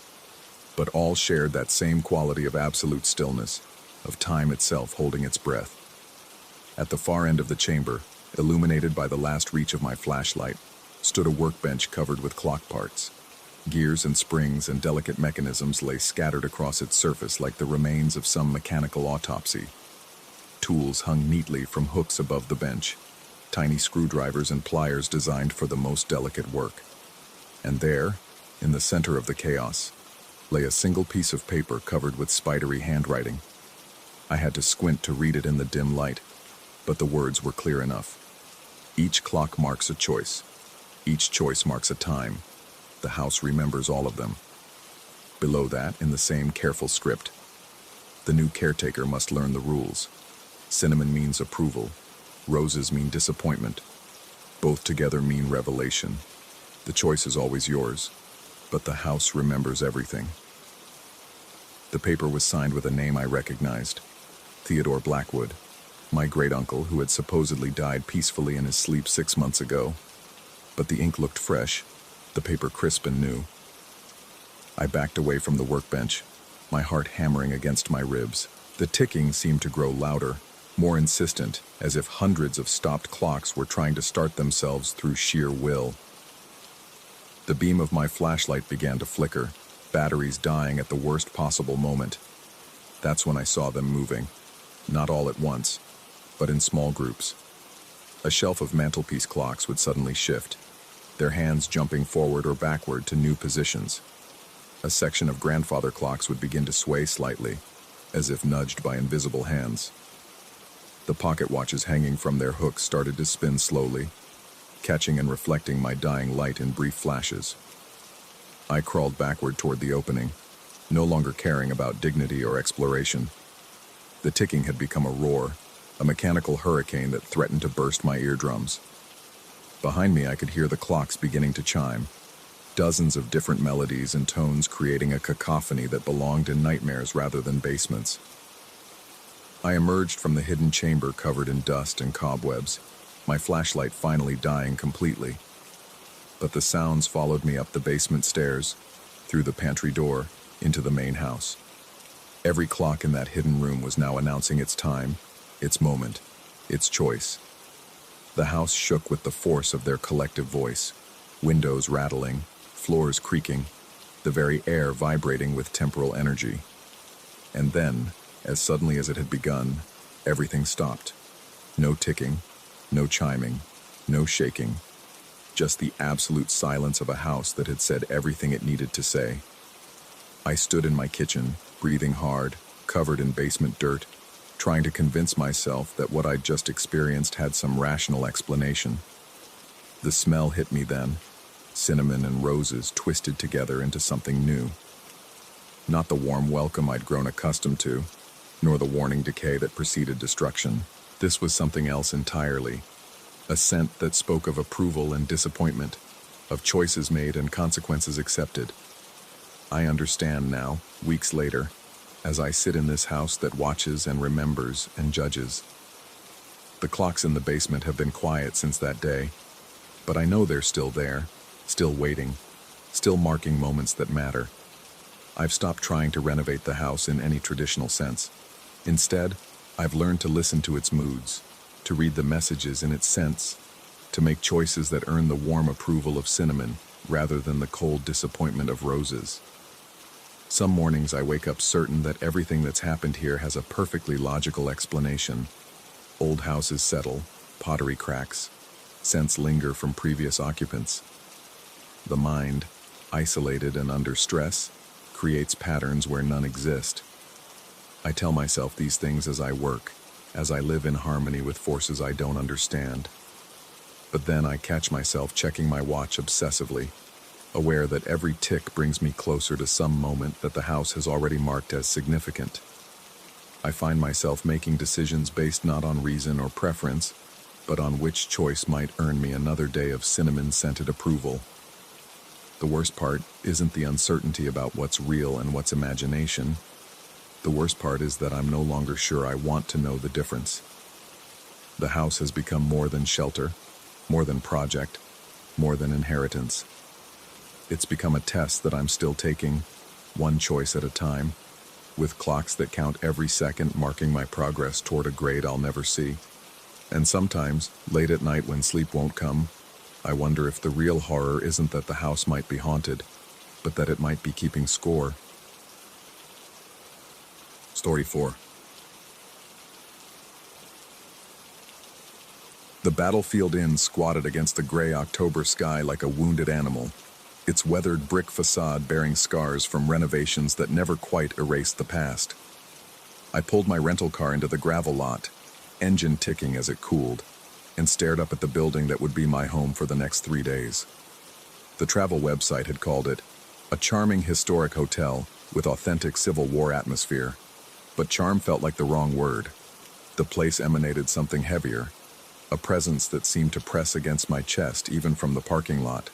but all shared that same quality of absolute stillness, of time itself holding its breath. At the far end of the chamber, illuminated by the last reach of my flashlight, stood a workbench covered with clock parts. Gears and springs and delicate mechanisms lay scattered across its surface like the remains of some mechanical autopsy. Tools hung neatly from hooks above the bench, tiny screwdrivers and pliers designed for the most delicate work. And there, in the center of the chaos, lay a single piece of paper covered with spidery handwriting. I had to squint to read it in the dim light, but the words were clear enough. Each clock marks a choice. Each choice marks a time. The house remembers all of them. Below that, in the same careful script, the new caretaker must learn the rules. Cinnamon means approval. Roses mean disappointment. Both together mean revelation. The choice is always yours, but the house remembers everything. The paper was signed with a name I recognized, Theodore Blackwood, my great-uncle who had supposedly died peacefully in his sleep 6 months ago. But the ink looked fresh, the paper crisp and new. I backed away from the workbench, my heart hammering against my ribs. The ticking seemed to grow louder, more insistent, as if hundreds of stopped clocks were trying to start themselves through sheer will. The beam of my flashlight began to flicker, batteries dying at the worst possible moment. That's when I saw them moving, not all at once, but in small groups. A shelf of mantelpiece clocks would suddenly shift, their hands jumping forward or backward to new positions. A section of grandfather clocks would begin to sway slightly, as if nudged by invisible hands. The pocket watches hanging from their hooks started to spin slowly, catching and reflecting my dying light in brief flashes. I crawled backward toward the opening, no longer caring about dignity or exploration. The ticking had become a roar, a mechanical hurricane that threatened to burst my eardrums. Behind me, I could hear the clocks beginning to chime, dozens of different melodies and tones creating a cacophony that belonged in nightmares rather than basements. I emerged from the hidden chamber covered in dust and cobwebs, my flashlight finally dying completely. But the sounds followed me up the basement stairs, through the pantry door, into the main house. Every clock in that hidden room was now announcing its time, its moment, its choice. The house shook with the force of their collective voice, windows rattling, floors creaking, the very air vibrating with temporal energy. And then, as suddenly as it had begun, everything stopped. No ticking, no chiming, no shaking. Just the absolute silence of a house that had said everything it needed to say. I stood in my kitchen, breathing hard, covered in basement dirt, trying to convince myself that what I'd just experienced had some rational explanation. The smell hit me then, cinnamon and roses twisted together into something new. Not the warm welcome I'd grown accustomed to, nor the warning decay that preceded destruction. This was something else entirely. A scent that spoke of approval and disappointment, of choices made and consequences accepted. I understand now, weeks later, as I sit in this house that watches and remembers and judges. The clocks in the basement have been quiet since that day, but I know they're still there, still waiting, still marking moments that matter. I've stopped trying to renovate the house in any traditional sense. Instead, I've learned to listen to its moods, to read the messages in its scents, to make choices that earn the warm approval of cinnamon rather than the cold disappointment of roses. Some mornings I wake up certain that everything that's happened here has a perfectly logical explanation. Old houses settle, pottery cracks, scents linger from previous occupants. The mind, isolated and under stress, creates patterns where none exist. I tell myself these things as I work, as I live in harmony with forces I don't understand. But then I catch myself checking my watch obsessively, aware that every tick brings me closer to some moment that the house has already marked as significant. I find myself making decisions based not on reason or preference, but on which choice might earn me another day of cinnamon-scented approval. The worst part isn't the uncertainty about what's real and what's imagination. The worst part is that I'm no longer sure I want to know the difference. The house has become more than shelter, more than project, more than inheritance. It's become a test that I'm still taking, one choice at a time, with clocks that count every second marking my progress toward a grade I'll never see. And sometimes, late at night when sleep won't come, I wonder if the real horror isn't that the house might be haunted, but that it might be keeping score. Story 4. The Battlefield Inn squatted against the gray October sky like a wounded animal, its weathered brick facade bearing scars from renovations that never quite erased the past. I pulled my rental car into the gravel lot, engine ticking as it cooled, and stared up at the building that would be my home for the next 3 days. The travel website had called it a charming historic hotel with authentic Civil War atmosphere. But charm felt like the wrong word. The place emanated something heavier, a presence that seemed to press against my chest even from the parking lot.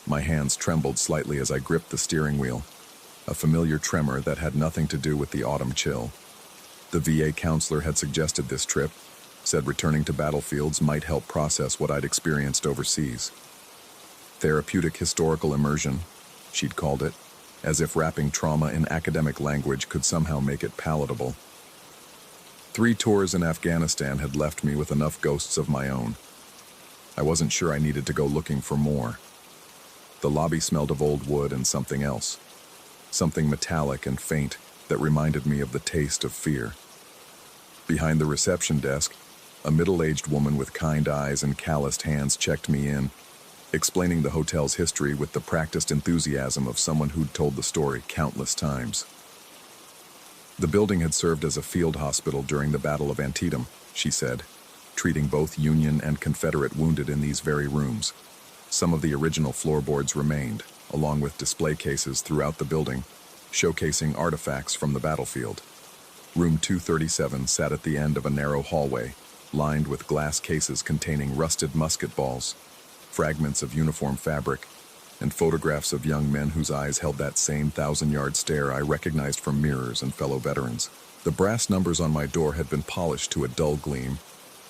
My hands trembled slightly as I gripped the steering wheel, a familiar tremor that had nothing to do with the autumn chill. The VA counselor had suggested this trip, said returning to battlefields might help process what I'd experienced overseas. Therapeutic historical immersion, she'd called it, as if wrapping trauma in academic language could somehow make it palatable. 3 tours in Afghanistan had left me with enough ghosts of my own. I wasn't sure I needed to go looking for more. The lobby smelled of old wood and something else, something metallic and faint that reminded me of the taste of fear. Behind the reception desk, a middle-aged woman with kind eyes and calloused hands checked me in, explaining the hotel's history with the practiced enthusiasm of someone who'd told the story countless times. The building had served as a field hospital during the Battle of Antietam, she said, treating both Union and Confederate wounded in these very rooms. Some of the original floorboards remained, along with display cases throughout the building, showcasing artifacts from the battlefield. Room 237 sat at the end of a narrow hallway, lined with glass cases containing rusted musket balls, fragments of uniform fabric, and photographs of young men whose eyes held that same thousand-yard stare I recognized from mirrors and fellow veterans. The brass numbers on my door had been polished to a dull gleam,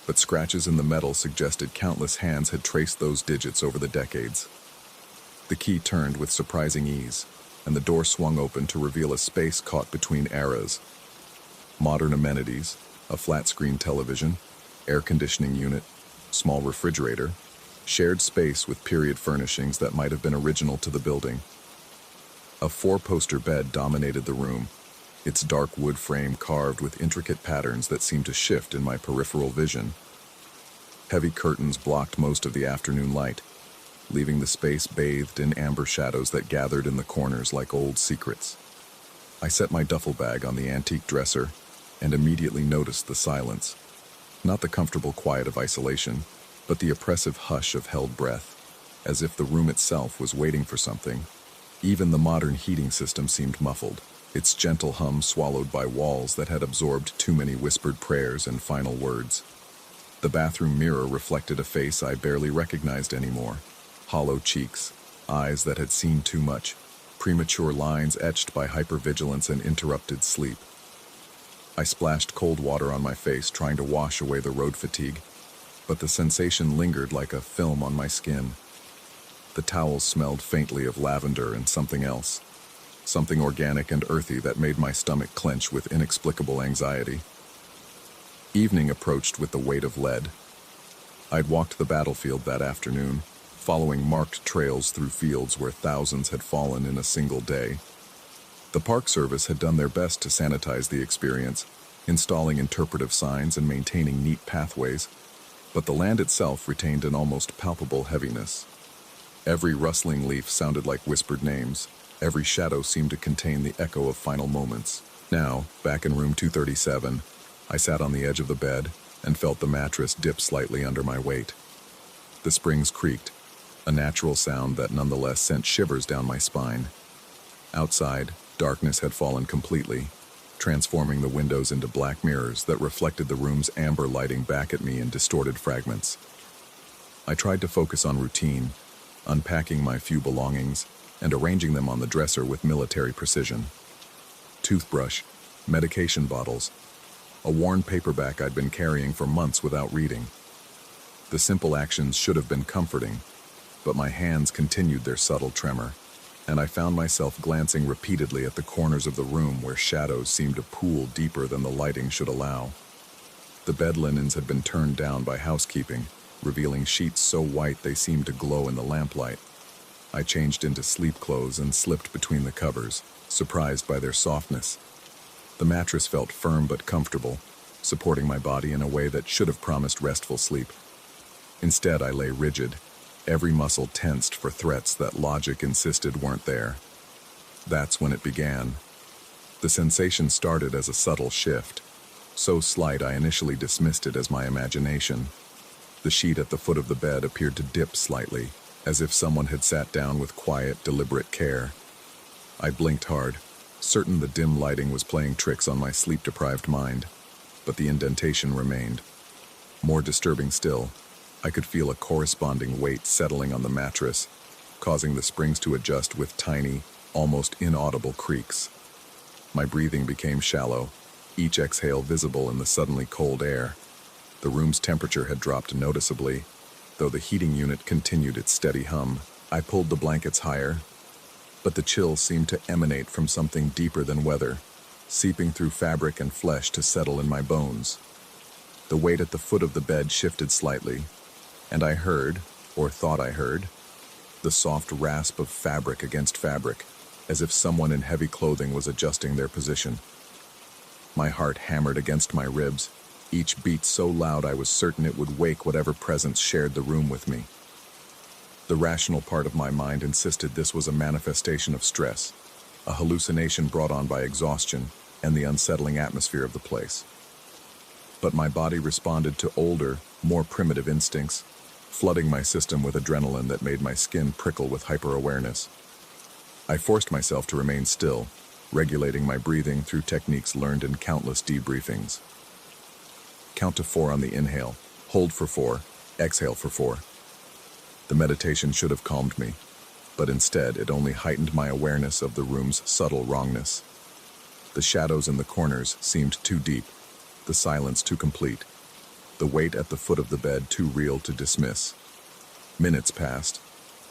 but scratches in the metal suggested countless hands had traced those digits over the decades. The key turned with surprising ease, and the door swung open to reveal a space caught between eras. Modern amenities, a flat-screen television, air conditioning unit, small refrigerator, shared space with period furnishings that might have been original to the building. A 4-poster bed dominated the room, its dark wood frame carved with intricate patterns that seemed to shift in my peripheral vision. Heavy curtains blocked most of the afternoon light, leaving the space bathed in amber shadows that gathered in the corners like old secrets. I set my duffel bag on the antique dresser and immediately noticed the silence. Not the comfortable quiet of isolation, but the oppressive hush of held breath, as if the room itself was waiting for something. Even the modern heating system seemed muffled, its gentle hum swallowed by walls that had absorbed too many whispered prayers and final words. The bathroom mirror reflected a face I barely recognized anymore. Hollow cheeks, eyes that had seen too much, premature lines etched by hypervigilance and interrupted sleep. I splashed cold water on my face, trying to wash away the road fatigue, but the sensation lingered like a film on my skin. The towels smelled faintly of lavender and something else, something organic and earthy that made my stomach clench with inexplicable anxiety. Evening approached with the weight of lead. I'd walked the battlefield that afternoon, following marked trails through fields where thousands had fallen in a single day. The Park Service had done their best to sanitize the experience, installing interpretive signs and maintaining neat pathways, but the land itself retained an almost palpable heaviness. Every rustling leaf sounded like whispered names. Every shadow seemed to contain the echo of final moments. Now, back in room 237, I sat on the edge of the bed and felt the mattress dip slightly under my weight. The springs creaked, a natural sound that nonetheless sent shivers down my spine. Outside, darkness had fallen completely, transforming the windows into black mirrors that reflected the room's amber lighting back at me in distorted fragments. I tried to focus on routine, unpacking my few belongings and arranging them on the dresser with military precision. Toothbrush, medication bottles, a worn paperback I'd been carrying for months without reading. The simple actions should have been comforting, but my hands continued their subtle tremor, and I found myself glancing repeatedly at the corners of the room where shadows seemed to pool deeper than the lighting should allow. The bed linens had been turned down by housekeeping, revealing sheets so white they seemed to glow in the lamplight. I changed into sleep clothes and slipped between the covers, surprised by their softness. The mattress felt firm but comfortable, supporting my body in a way that should have promised restful sleep. Instead, I lay rigid, every muscle tensed for threats that logic insisted weren't there. That's when it began. The sensation started as a subtle shift, so slight I initially dismissed it as my imagination. The sheet at the foot of the bed appeared to dip slightly, as if someone had sat down with quiet, deliberate care. I blinked hard, certain the dim lighting was playing tricks on my sleep-deprived mind, but the indentation remained. More disturbing still, I could feel a corresponding weight settling on the mattress, causing the springs to adjust with tiny, almost inaudible creaks. My breathing became shallow, each exhale visible in the suddenly cold air. The room's temperature had dropped noticeably, though the heating unit continued its steady hum. I pulled the blankets higher, but the chill seemed to emanate from something deeper than weather, seeping through fabric and flesh to settle in my bones. The weight at the foot of the bed shifted slightly, and I heard, or thought I heard, the soft rasp of fabric against fabric, as if someone in heavy clothing was adjusting their position. My heart hammered against my ribs, each beat so loud I was certain it would wake whatever presence shared the room with me. The rational part of my mind insisted this was a manifestation of stress, a hallucination brought on by exhaustion and the unsettling atmosphere of the place. But my body responded to older, more primitive instincts, flooding my system with adrenaline that made my skin prickle with hyper-awareness. I forced myself to remain still, regulating my breathing through techniques learned in countless debriefings. Count to 4 on the inhale, hold for 4, exhale for 4. The meditation should have calmed me, but instead it only heightened my awareness of the room's subtle wrongness. The shadows in the corners seemed too deep, the silence too complete, the weight at the foot of the bed too real to dismiss. Minutes passed,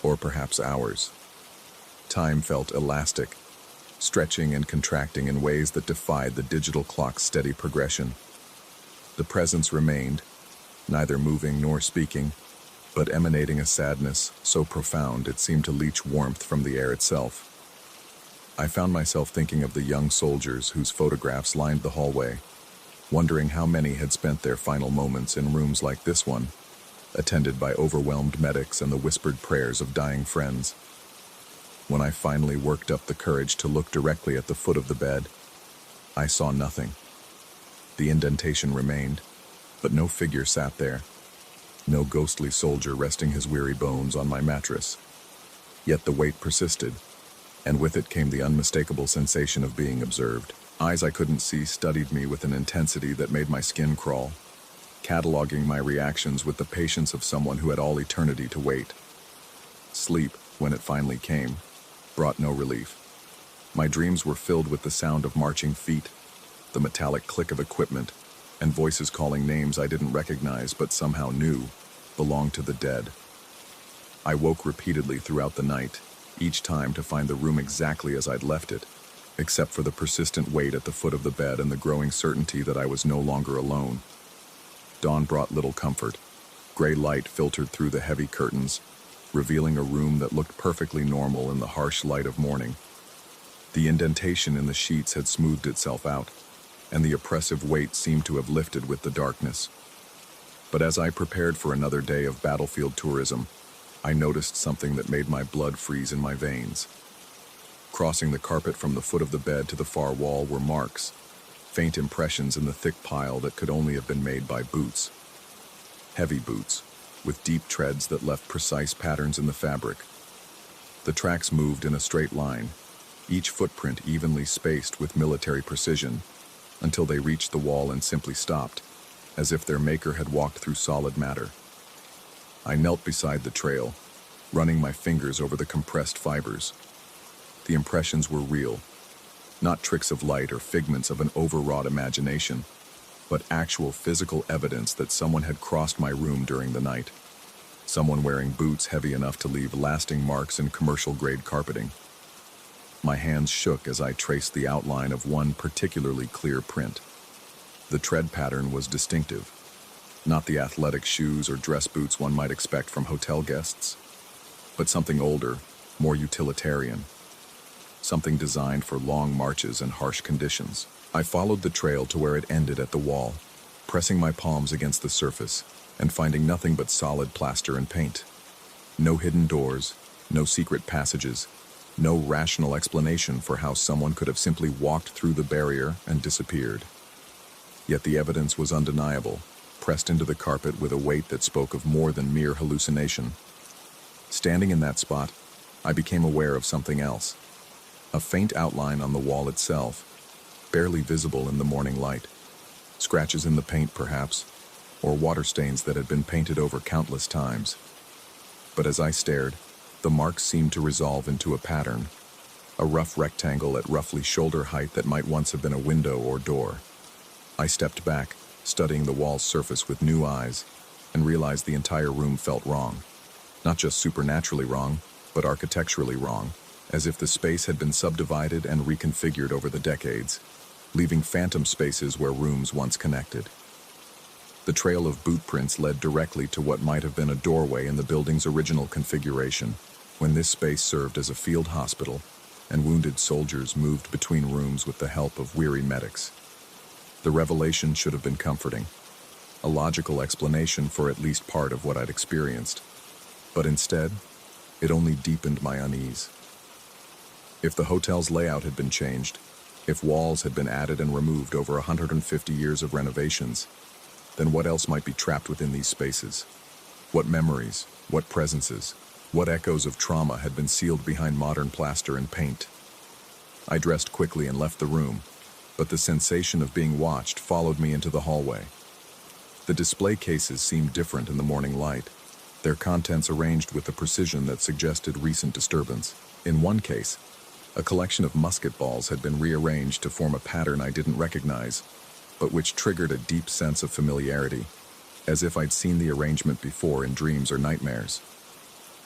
or perhaps hours. Time felt elastic, stretching and contracting in ways that defied the digital clock's steady progression. The presence remained, neither moving nor speaking, but emanating a sadness so profound it seemed to leach warmth from the air itself. I found myself thinking of the young soldiers whose photographs lined the hallway, wondering how many had spent their final moments in rooms like this one, attended by overwhelmed medics and the whispered prayers of dying friends. When I finally worked up the courage to look directly at the foot of the bed, I saw nothing. The indentation remained, but no figure sat there, no ghostly soldier resting his weary bones on my mattress. Yet the weight persisted, and with it came the unmistakable sensation of being observed. Eyes I couldn't see studied me with an intensity that made my skin crawl, cataloging my reactions with the patience of someone who had all eternity to wait. Sleep, when it finally came, brought no relief. My dreams were filled with the sound of marching feet, the metallic click of equipment, and voices calling names I didn't recognize but somehow knew belonged to the dead. I woke repeatedly throughout the night, each time to find the room exactly as I'd left it, except for the persistent weight at the foot of the bed and the growing certainty that I was no longer alone. Dawn brought little comfort. Gray light filtered through the heavy curtains, revealing a room that looked perfectly normal in the harsh light of morning. The indentation in the sheets had smoothed itself out, and the oppressive weight seemed to have lifted with the darkness. But as I prepared for another day of battlefield tourism, I noticed something that made my blood freeze in my veins. Crossing the carpet from the foot of the bed to the far wall were marks, faint impressions in the thick pile that could only have been made by boots. Heavy boots, with deep treads that left precise patterns in the fabric. The tracks moved in a straight line, each footprint evenly spaced with military precision, until they reached the wall and simply stopped, as if their maker had walked through solid matter. I knelt beside the trail, running my fingers over the compressed fibers. The impressions were real, not tricks of light or figments of an overwrought imagination, but actual physical evidence that someone had crossed my room during the night. Someone wearing boots heavy enough to leave lasting marks in commercial-grade carpeting. My hands shook as I traced the outline of one particularly clear print. The tread pattern was distinctive, not the athletic shoes or dress boots one might expect from hotel guests, but something older, more utilitarian. Something designed for long marches and harsh conditions. I followed the trail to where it ended at the wall, pressing my palms against the surface and finding nothing but solid plaster and paint. No hidden doors, no secret passages, no rational explanation for how someone could have simply walked through the barrier and disappeared. Yet the evidence was undeniable, pressed into the carpet with a weight that spoke of more than mere hallucination. Standing in that spot, I became aware of something else. A faint outline on the wall itself, barely visible in the morning light. Scratches in the paint, perhaps, or water stains that had been painted over countless times. But as I stared, the marks seemed to resolve into a pattern, a rough rectangle at roughly shoulder height that might once have been a window or door. I stepped back, studying the wall's surface with new eyes, and realized the entire room felt wrong. Not just supernaturally wrong, but architecturally wrong, as if the space had been subdivided and reconfigured over the decades, leaving phantom spaces where rooms once connected. The trail of boot prints led directly to what might have been a doorway in the building's original configuration, when this space served as a field hospital, and wounded soldiers moved between rooms with the help of weary medics. The revelation should have been comforting, a logical explanation for at least part of what I'd experienced. But instead, it only deepened my unease. If the hotel's layout had been changed, if walls had been added and removed over 150 years of renovations, then what else might be trapped within these spaces? What memories, what presences, what echoes of trauma had been sealed behind modern plaster and paint? I dressed quickly and left the room, but the sensation of being watched followed me into the hallway. The display cases seemed different in the morning light, their contents arranged with the precision that suggested recent disturbance. In one case, a collection of musket balls had been rearranged to form a pattern I didn't recognize, but which triggered a deep sense of familiarity, as if I'd seen the arrangement before in dreams or nightmares.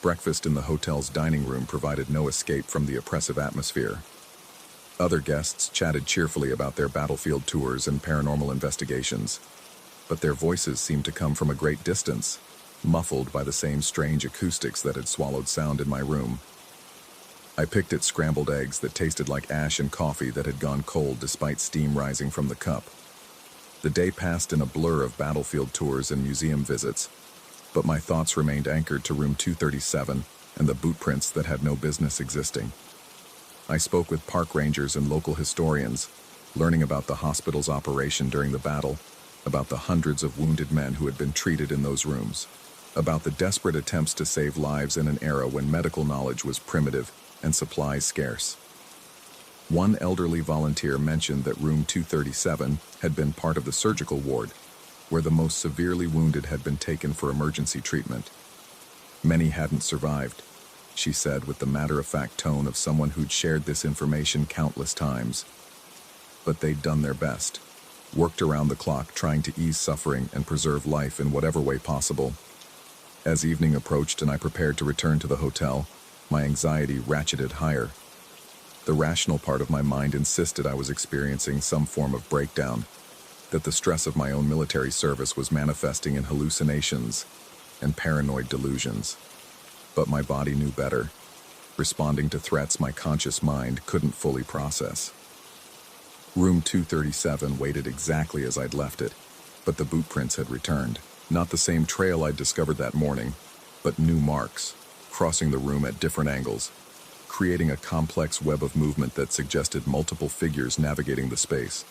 Breakfast in the hotel's dining room provided no escape from the oppressive atmosphere. Other guests chatted cheerfully about their battlefield tours and paranormal investigations, but their voices seemed to come from a great distance, muffled by the same strange acoustics that had swallowed sound in my room. I picked at scrambled eggs that tasted like ash and coffee that had gone cold despite steam rising from the cup. The day passed in a blur of battlefield tours and museum visits, but my thoughts remained anchored to room 237 and the boot prints that had no business existing. I spoke with park rangers and local historians, learning about the hospital's operation during the battle, about the hundreds of wounded men who had been treated in those rooms, about the desperate attempts to save lives in an era when medical knowledge was primitive and supplies scarce. One elderly volunteer mentioned that room 237 had been part of the surgical ward, where the most severely wounded had been taken for emergency treatment. Many hadn't survived, she said with the matter-of-fact tone of someone who'd shared this information countless times. But they'd done their best, worked around the clock trying to ease suffering and preserve life in whatever way possible. As evening approached and I prepared to return to the hotel, my anxiety ratcheted higher. The rational part of my mind insisted I was experiencing some form of breakdown, that the stress of my own military service was manifesting in hallucinations and paranoid delusions. But my body knew better, responding to threats my conscious mind couldn't fully process. Room 237 waited exactly as I'd left it, but the boot prints had returned. Not the same trail I'd discovered that morning, but new marks, crossing the room at different angles, creating a complex web of movement that suggested multiple figures navigating the space.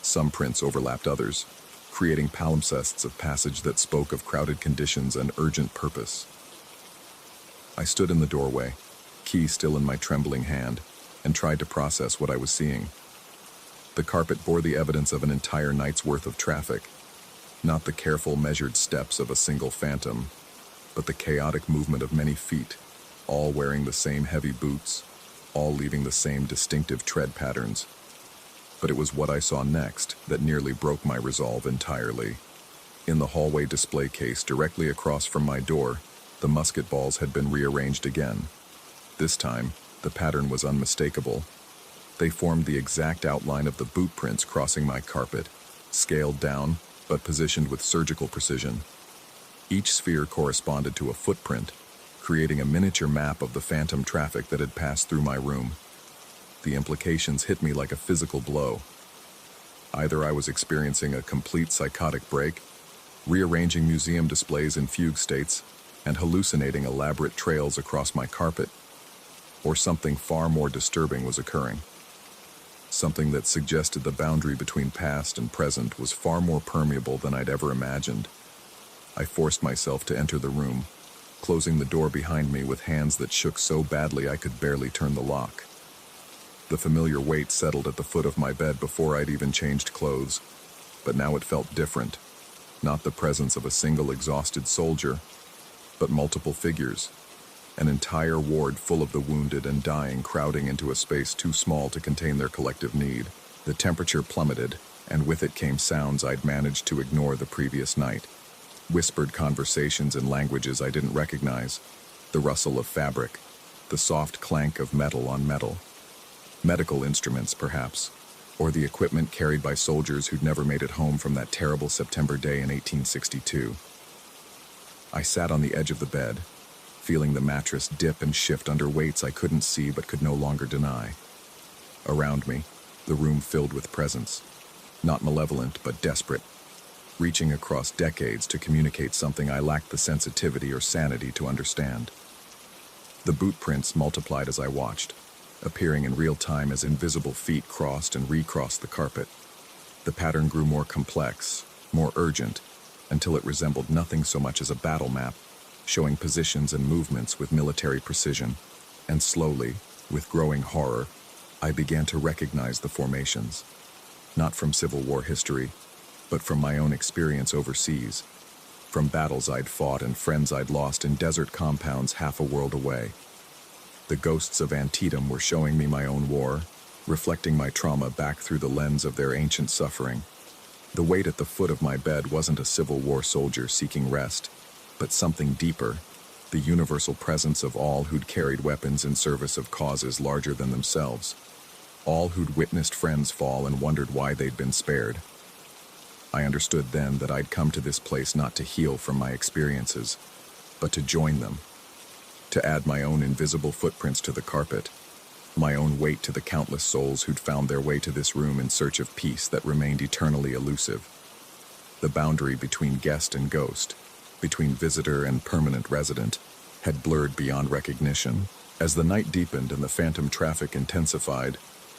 Some prints overlapped others, creating palimpsests of passage that spoke of crowded conditions and urgent purpose. I stood in the doorway, key still in my trembling hand, and tried to process what I was seeing. The carpet bore the evidence of an entire night's worth of traffic, not the careful, measured steps of a single phantom, but the chaotic movement of many feet, all wearing the same heavy boots, all leaving the same distinctive tread patterns. But it was what I saw next that nearly broke my resolve entirely. In the hallway display case directly across from my door, the musket balls had been rearranged again. This time, the pattern was unmistakable. They formed the exact outline of the boot prints crossing my carpet, scaled down, but positioned with surgical precision. Each sphere corresponded to a footprint, creating a miniature map of the phantom traffic that had passed through my room. The implications hit me like a physical blow. Either I was experiencing a complete psychotic break, rearranging museum displays in fugue states, and hallucinating elaborate trails across my carpet, or something far more disturbing was occurring. Something that suggested the boundary between past and present was far more permeable than I'd ever imagined. I forced myself to enter the room, closing the door behind me with hands that shook so badly I could barely turn the lock. The familiar weight settled at the foot of my bed before I'd even changed clothes, but now it felt different. Not the presence of a single exhausted soldier, but multiple figures. An entire ward full of the wounded and dying crowding into a space too small to contain their collective need. The temperature plummeted, and with it came sounds I'd managed to ignore the previous night. Whispered conversations in languages I didn't recognize, the rustle of fabric, the soft clank of metal on metal. Medical instruments, perhaps, or the equipment carried by soldiers who'd never made it home from that terrible September day in 1862. I sat on the edge of the bed, feeling the mattress dip and shift under weights I couldn't see but could no longer deny. Around me, the room filled with presence, not malevolent but desperate, reaching across decades to communicate something I lacked the sensitivity or sanity to understand. The boot prints multiplied as I watched, appearing in real time as invisible feet crossed and recrossed the carpet. The pattern grew more complex, more urgent, until it resembled nothing so much as a battle map, showing positions and movements with military precision. And slowly, with growing horror, I began to recognize the formations, not from Civil War history, but from my own experience overseas, from battles I'd fought and friends I'd lost in desert compounds half a world away. The ghosts of Antietam were showing me my own war, reflecting my trauma back through the lens of their ancient suffering. The weight at the foot of my bed wasn't a Civil War soldier seeking rest, but something deeper, the universal presence of all who'd carried weapons in service of causes larger than themselves, all who'd witnessed friends fall and wondered why they'd been spared. I understood then that I'd come to this place not to heal from my experiences, but to join them, to add my own invisible footprints to the carpet, my own weight to the countless souls who'd found their way to this room in search of peace that remained eternally elusive. The boundary between guest and ghost, between visitor and permanent resident, had blurred beyond recognition. As the night deepened and the phantom traffic intensified,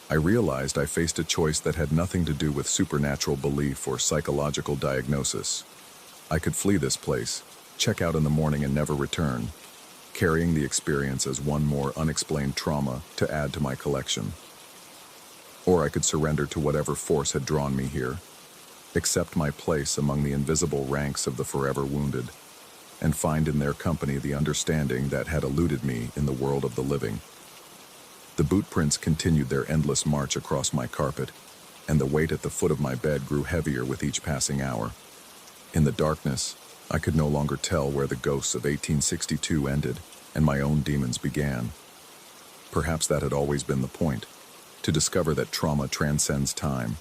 I realized I faced a choice that had nothing to do with supernatural belief or psychological diagnosis. I could flee this place, check out in the morning and never return, carrying the experience as one more unexplained trauma to add to my collection. Or I could surrender to whatever force had drawn me here, accept my place among the invisible ranks of the forever wounded, and find in their company the understanding that had eluded me in the world of the living. The boot prints continued their endless march across my carpet, and the weight at the foot of my bed grew heavier with each passing hour. In the darkness, I could no longer tell where the ghosts of 1862 ended and my own demons began. Perhaps that had always been the point, to discover that trauma transcends time,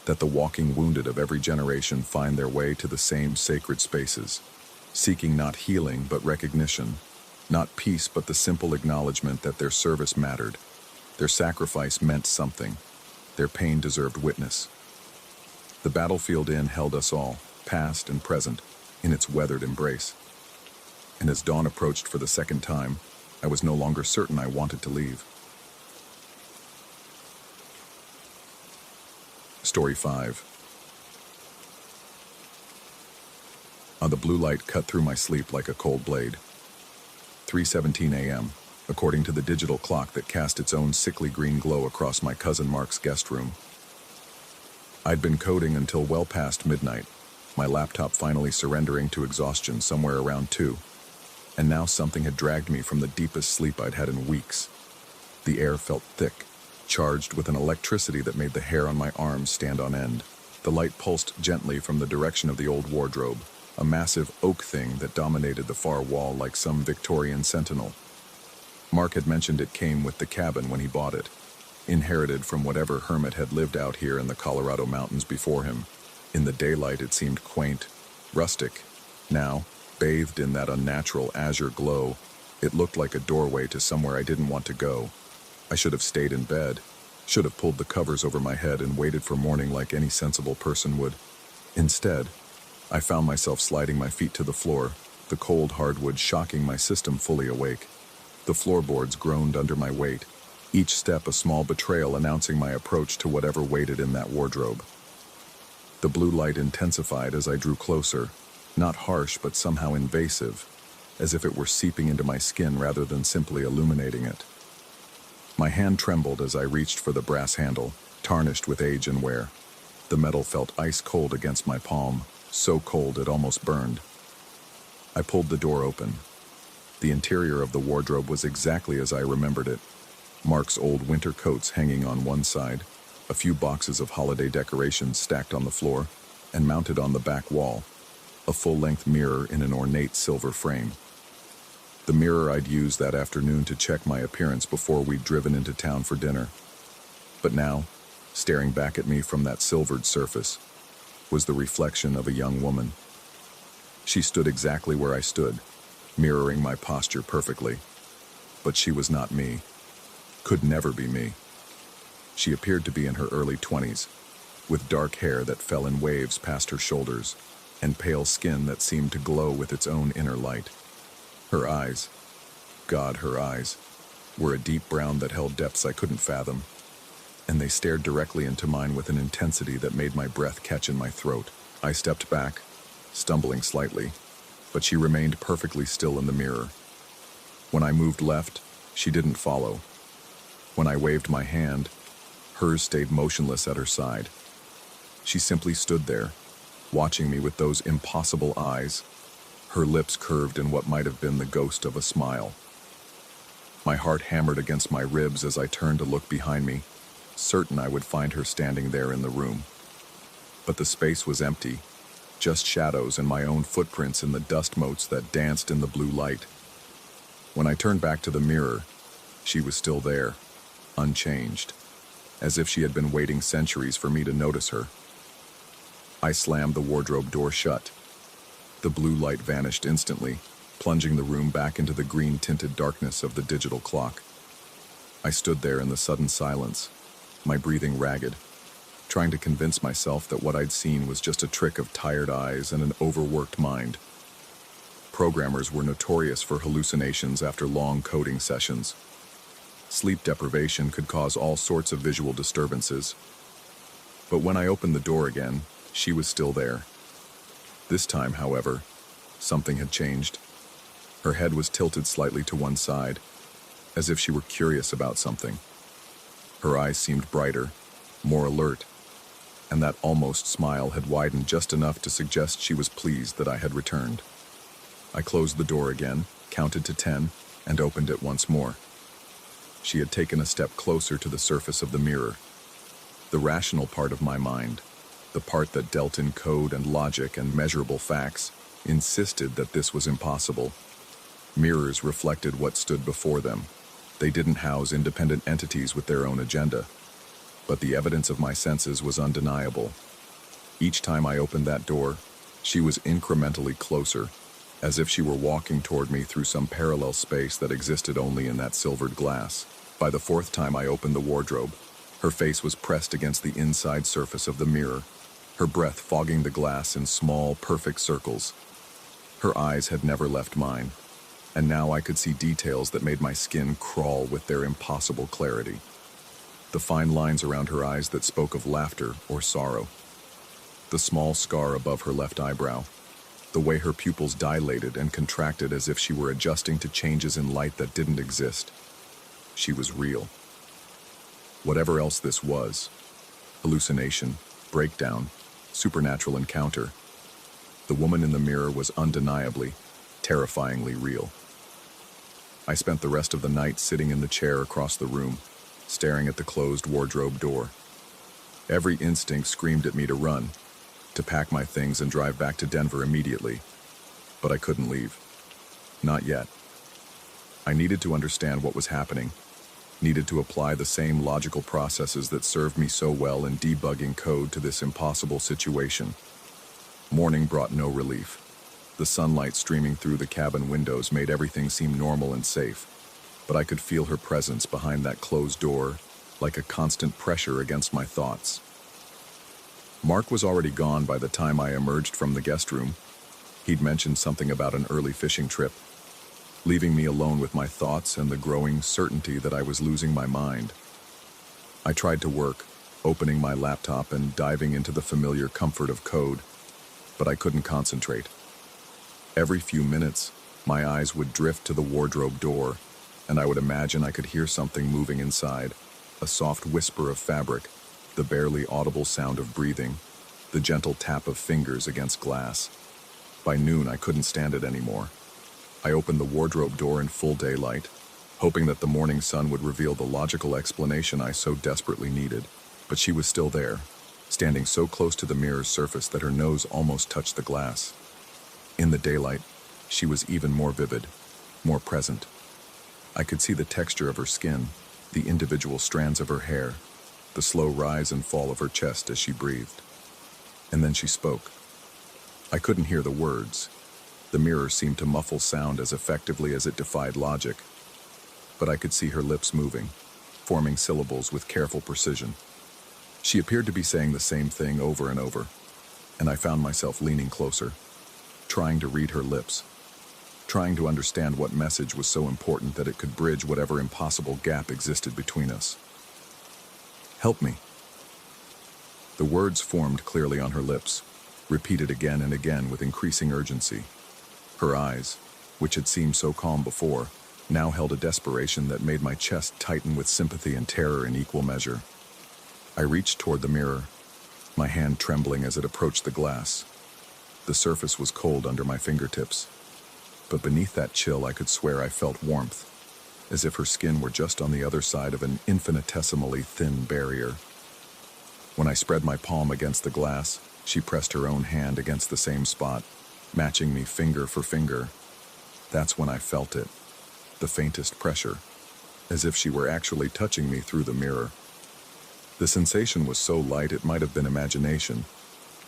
that the walking wounded of every generation find their way to the same sacred spaces, seeking not healing but recognition, not peace but the simple acknowledgement that their service mattered, their sacrifice meant something, their pain deserved witness. The battlefield inn held us all, past and present, in its weathered embrace. And as dawn approached for the second time, I was no longer certain I wanted to leave. Story 5. The blue light cut through my sleep like a cold blade. 3:17 a.m., according to the digital clock that cast its own sickly green glow across my cousin Mark's guest room. I'd been coding until well past midnight, my laptop finally surrendering to exhaustion somewhere around 2, and now something had dragged me from the deepest sleep I'd had in weeks. The air felt thick, charged with an electricity that made the hair on my arms stand on end. The light pulsed gently from the direction of the old wardrobe, a massive oak thing that dominated the far wall like some Victorian sentinel. Mark had mentioned it came with the cabin when he bought it, inherited from whatever hermit had lived out here in the Colorado mountains before him. In the daylight it seemed quaint, rustic. Now, bathed in that unnatural azure glow, it looked like a doorway to somewhere I didn't want to go. I should have stayed in bed, should have pulled the covers over my head and waited for morning like any sensible person would. Instead, I found myself sliding my feet to the floor, the cold hardwood shocking my system fully awake. The floorboards groaned under my weight, each step a small betrayal announcing my approach to whatever waited in that wardrobe. The blue light intensified as I drew closer, not harsh but somehow invasive, as if it were seeping into my skin rather than simply illuminating it. My hand trembled as I reached for the brass handle, tarnished with age and wear. The metal felt ice cold against my palm, so cold it almost burned. I pulled the door open. The interior of the wardrobe was exactly as I remembered it. Mark's old winter coats hanging on one side, a few boxes of holiday decorations stacked on the floor, and mounted on the back wall, a full-length mirror in an ornate silver frame. The mirror I'd used that afternoon to check my appearance before we'd driven into town for dinner. But now, staring back at me from that silvered surface, was the reflection of a young woman. She stood exactly where I stood, mirroring my posture perfectly. But she was not me. Could never be me. She appeared to be in her early 20s, with dark hair that fell in waves past her shoulders, and pale skin that seemed to glow with its own inner light. Her eyes, God, her eyes, were a deep brown that held depths I couldn't fathom, and they stared directly into mine with an intensity that made my breath catch in my throat. I stepped back, stumbling slightly, but she remained perfectly still in the mirror. When I moved left, she didn't follow. When I waved my hand, hers stayed motionless at her side. She simply stood there, watching me with those impossible eyes, her lips curved in what might have been the ghost of a smile. My heart hammered against my ribs as I turned to look behind me, certain I would find her standing there in the room. But the space was empty, just shadows and my own footprints in the dust motes that danced in the blue light. When I turned back to the mirror, she was still there, unchanged, as if she had been waiting centuries for me to notice her. I slammed the wardrobe door shut. The blue light vanished instantly, plunging the room back into the green-tinted darkness of the digital clock. I stood there in the sudden silence, my breathing ragged, trying to convince myself that what I'd seen was just a trick of tired eyes and an overworked mind. Programmers were notorious for hallucinations after long coding sessions. Sleep deprivation could cause all sorts of visual disturbances. But when I opened the door again, she was still there. This time, however, something had changed. Her head was tilted slightly to one side, as if she were curious about something. Her eyes seemed brighter, more alert, and that almost smile had widened just enough to suggest she was pleased that I had returned. I closed the door again, counted to 10, and opened it once more. She had taken a step closer to the surface of the mirror. The rational part of my mind, the part that dealt in code and logic and measurable facts, insisted that this was impossible. Mirrors reflected what stood before them. They didn't house independent entities with their own agenda. But the evidence of my senses was undeniable. Each time I opened that door, she was incrementally closer, as if she were walking toward me through some parallel space that existed only in that silvered glass. By the fourth time I opened the wardrobe, her face was pressed against the inside surface of the mirror, her breath fogging the glass in small, perfect circles. Her eyes had never left mine, and now I could see details that made my skin crawl with their impossible clarity. The fine lines around her eyes that spoke of laughter or sorrow. The small scar above her left eyebrow. The way her pupils dilated and contracted as if she were adjusting to changes in light that didn't exist. She was real. Whatever else this was, hallucination, breakdown, supernatural encounter, the woman in the mirror was undeniably, terrifyingly real. I spent the rest of the night sitting in the chair across the room, staring at the closed wardrobe door. Every instinct screamed at me to run, to pack my things and drive back to Denver immediately. But I couldn't leave. Not yet. I needed to understand what was happening, needed to apply the same logical processes that served me so well in debugging code to this impossible situation. Morning brought no relief. The sunlight streaming through the cabin windows made everything seem normal and safe, but I could feel her presence behind that closed door, like a constant pressure against my thoughts. Mark was already gone by the time I emerged from the guest room. He'd mentioned something about an early fishing trip, leaving me alone with my thoughts and the growing certainty that I was losing my mind. I tried to work, opening my laptop and diving into the familiar comfort of code, but I couldn't concentrate. Every few minutes, my eyes would drift to the wardrobe door, and I would imagine I could hear something moving inside, a soft whisper of fabric, the barely audible sound of breathing, the gentle tap of fingers against glass. By noon, I couldn't stand it anymore. I opened the wardrobe door in full daylight, hoping that the morning sun would reveal the logical explanation I so desperately needed. But she was still there, standing so close to the mirror's surface that her nose almost touched the glass. In the daylight, she was even more vivid, more present. I could see the texture of her skin, the individual strands of her hair, the slow rise and fall of her chest as she breathed. And then she spoke. I couldn't hear the words, The mirror seemed to muffle sound as effectively as it defied logic, but I could see her lips moving, forming syllables with careful precision. She appeared to be saying the same thing over and over, and I found myself leaning closer, trying to read her lips, trying to understand what message was so important that it could bridge whatever impossible gap existed between us. "Help me." The words formed clearly on her lips, repeated again and again with increasing urgency. Her eyes, which had seemed so calm before, now held a desperation that made my chest tighten with sympathy and terror in equal measure. I reached toward the mirror, my hand trembling as it approached the glass. The surface was cold under my fingertips, but beneath that chill I could swear I felt warmth, as if her skin were just on the other side of an infinitesimally thin barrier. When I spread my palm against the glass, she pressed her own hand against the same spot, matching me finger for finger. That's when I felt it, the faintest pressure, as if she were actually touching me through the mirror. The sensation was so light it might have been imagination,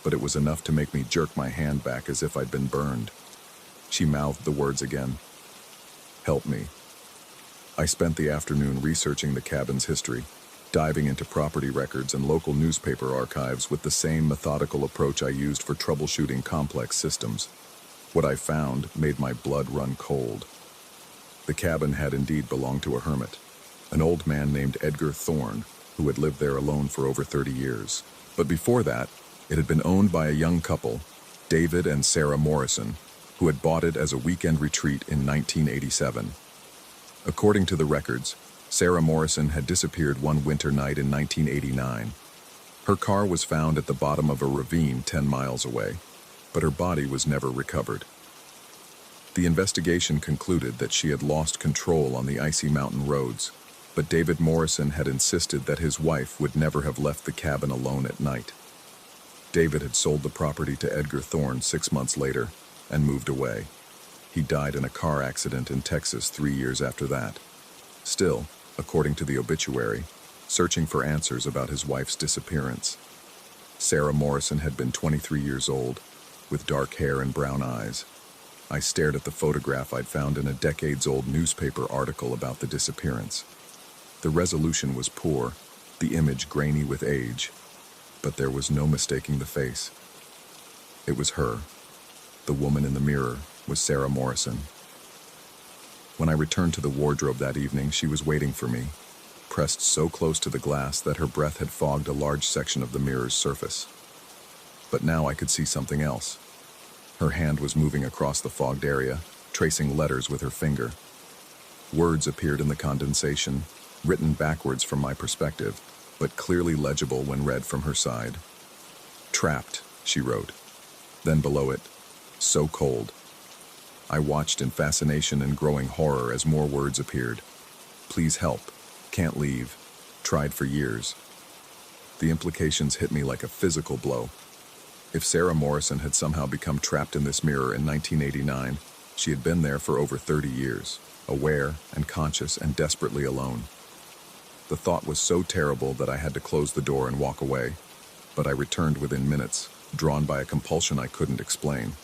but it was enough to make me jerk my hand back as if I'd been burned. She mouthed the words again. "Help me." I spent the afternoon researching the cabin's history, diving into property records and local newspaper archives with the same methodical approach I used for troubleshooting complex systems. What I found made my blood run cold. The cabin had indeed belonged to a hermit, an old man named Edgar Thorne, who had lived there alone for over 30 years. But before that, it had been owned by a young couple, David and Sarah Morrison, who had bought it as a weekend retreat in 1987. According to the records, Sarah Morrison had disappeared one winter night in 1989. Her car was found at the bottom of a ravine 10 miles away, but her body was never recovered. The investigation concluded that she had lost control on the icy mountain roads, but David Morrison had insisted that his wife would never have left the cabin alone at night. David had sold the property to Edgar Thorne 6 months later and moved away. He died in a car accident in Texas 3 years after that. Still, according to the obituary, searching for answers about his wife's disappearance. Sarah Morrison had been 23 years old, with dark hair and brown eyes. I stared at the photograph I'd found in a decades-old newspaper article about the disappearance. The resolution was poor, the image grainy with age, but there was no mistaking the face. It was her. The woman in the mirror was Sarah Morrison. When I returned to the wardrobe that evening, she was waiting for me, pressed so close to the glass that her breath had fogged a large section of the mirror's surface. But now I could see something else. Her hand was moving across the fogged area, tracing letters with her finger. Words appeared in the condensation, written backwards from my perspective, but clearly legible when read from her side. "Trapped," she wrote. Then below it, "So cold." I watched in fascination and growing horror as more words appeared. "Please help. Can't leave. Tried for years." The implications hit me like a physical blow. If Sarah Morrison had somehow become trapped in this mirror in 1989, she had been there for over 30 years, aware and conscious and desperately alone. The thought was so terrible that I had to close the door and walk away, but I returned within minutes, drawn by a compulsion I couldn't explain.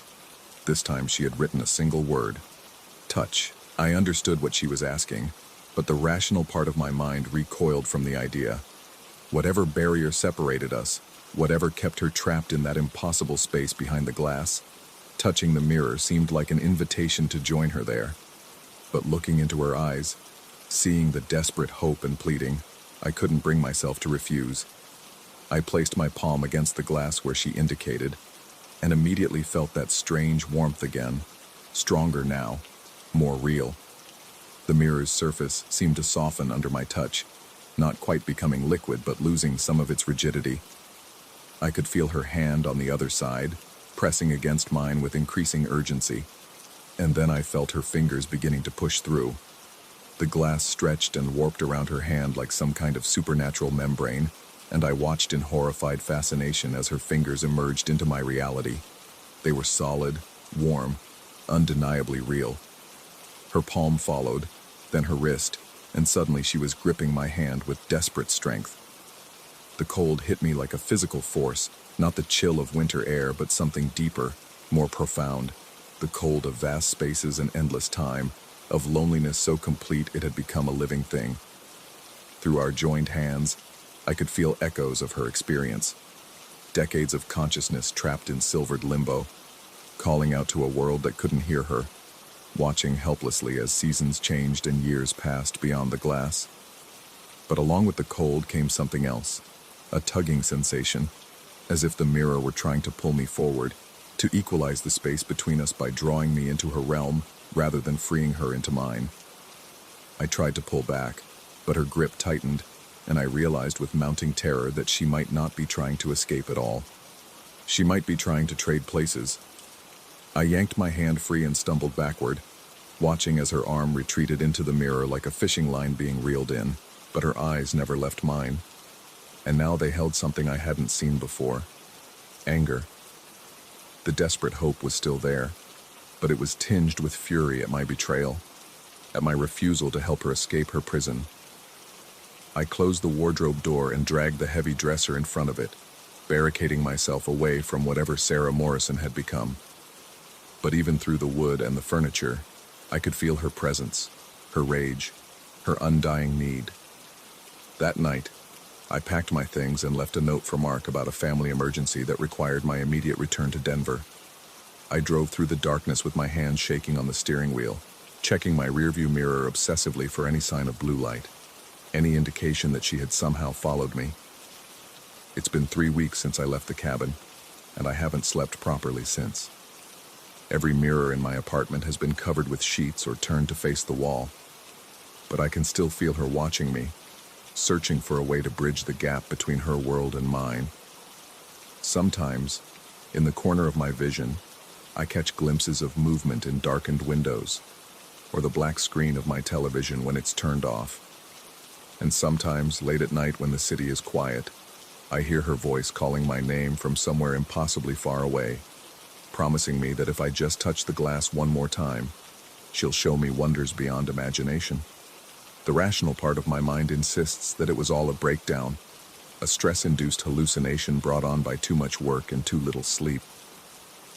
This time she had written a single word: touch. I understood what she was asking, but the rational part of my mind recoiled from the idea. Whatever barrier separated us, whatever kept her trapped in that impossible space behind the glass, touching the mirror seemed like an invitation to join her there. But looking into her eyes, seeing the desperate hope and pleading, I couldn't bring myself to refuse. I placed my palm against the glass where she indicated, and immediately felt that strange warmth again, stronger now, more real. The mirror's surface seemed to soften under my touch, not quite becoming liquid but losing some of its rigidity. I could feel her hand on the other side, pressing against mine with increasing urgency, and then I felt her fingers beginning to push through. The glass stretched and warped around her hand like some kind of supernatural membrane, and I watched in horrified fascination as her fingers emerged into my reality. They were solid, warm, undeniably real. Her palm followed, then her wrist, and suddenly she was gripping my hand with desperate strength. The cold hit me like a physical force, not the chill of winter air, but something deeper, more profound. the cold of vast spaces and endless time, of loneliness so complete it had become a living thing. Through our joined hands, I could feel echoes of her experience. Decades of consciousness trapped in silvered limbo, calling out to a world that couldn't hear her, watching helplessly as seasons changed and years passed beyond the glass. But along with the cold came something else, a tugging sensation, as if the mirror were trying to pull me forward, to equalize the space between us by drawing me into her realm rather than freeing her into mine. I tried to pull back, but her grip tightened, and I realized with mounting terror that she might not be trying to escape at all. She might be trying to trade places. I yanked my hand free and stumbled backward, watching as her arm retreated into the mirror like a fishing line being reeled in, but her eyes never left mine. And now they held something I hadn't seen before. Anger. The desperate hope was still there, but it was tinged with fury at my betrayal, at my refusal to help her escape her prison. I closed the wardrobe door and dragged the heavy dresser in front of it, barricading myself away from whatever Sarah Morrison had become. But even through the wood and the furniture, I could feel her presence, her rage, her undying need. That night, I packed my things and left a note for Mark about a family emergency that required my immediate return to Denver. I drove through the darkness with my hands shaking on the steering wheel, checking my rearview mirror obsessively for any sign of blue light, any indication that she had somehow followed me. It's been 3 weeks since I left the cabin, and I haven't slept properly since. Every mirror in my apartment has been covered with sheets or turned to face the wall, but I can still feel her watching me, searching for a way to bridge the gap between her world and mine. Sometimes, in the corner of my vision, I catch glimpses of movement in darkened windows, or the black screen of my television when it's turned off. And sometimes, late at night when the city is quiet, I hear her voice calling my name from somewhere impossibly far away, promising me that if I just touch the glass one more time, she'll show me wonders beyond imagination. The rational part of my mind insists that it was all a breakdown, a stress-induced hallucination brought on by too much work and too little sleep.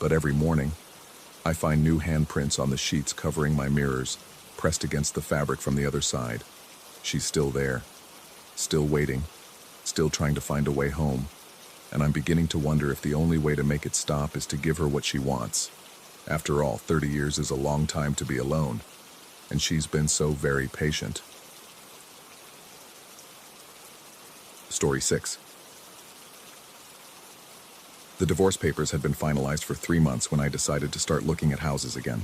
But every morning, I find new handprints on the sheets covering my mirrors, pressed against the fabric from the other side. She's still there, still waiting, still trying to find a way home, and I'm beginning to wonder if the only way to make it stop is to give her what she wants. After all, 30 years is a long time to be alone, and she's been so very patient. Story 6. The divorce papers had been finalized for 3 months when I decided to start looking at houses again.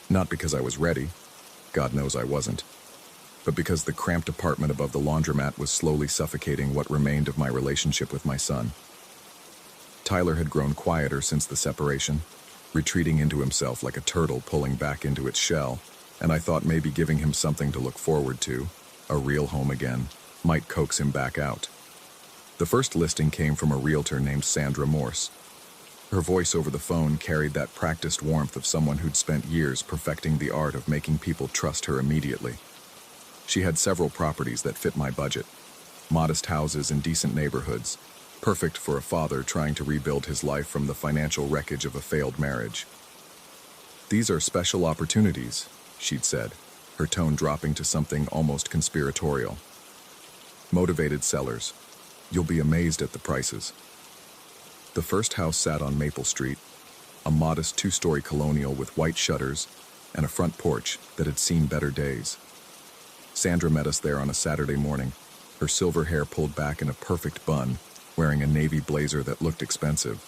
Not because I was ready, God knows I wasn't, but because the cramped apartment above the laundromat was slowly suffocating what remained of my relationship with my son. Tyler had grown quieter since the separation, retreating into himself like a turtle pulling back into its shell, and I thought maybe giving him something to look forward to, a real home again, might coax him back out. The first listing came from a realtor named Sandra Morse. Her voice over the phone carried that practiced warmth of someone who'd spent years perfecting the art of making people trust her immediately. She had several properties that fit my budget, modest houses in decent neighborhoods, perfect for a father trying to rebuild his life from the financial wreckage of a failed marriage. "These are special opportunities," she'd said, her tone dropping to something almost conspiratorial. "Motivated sellers. You'll be amazed at the prices." The first house sat on Maple Street, a modest 2-story colonial with white shutters and a front porch that had seen better days. Sandra met us there on a Saturday morning, her silver hair pulled back in a perfect bun, wearing a navy blazer that looked expensive.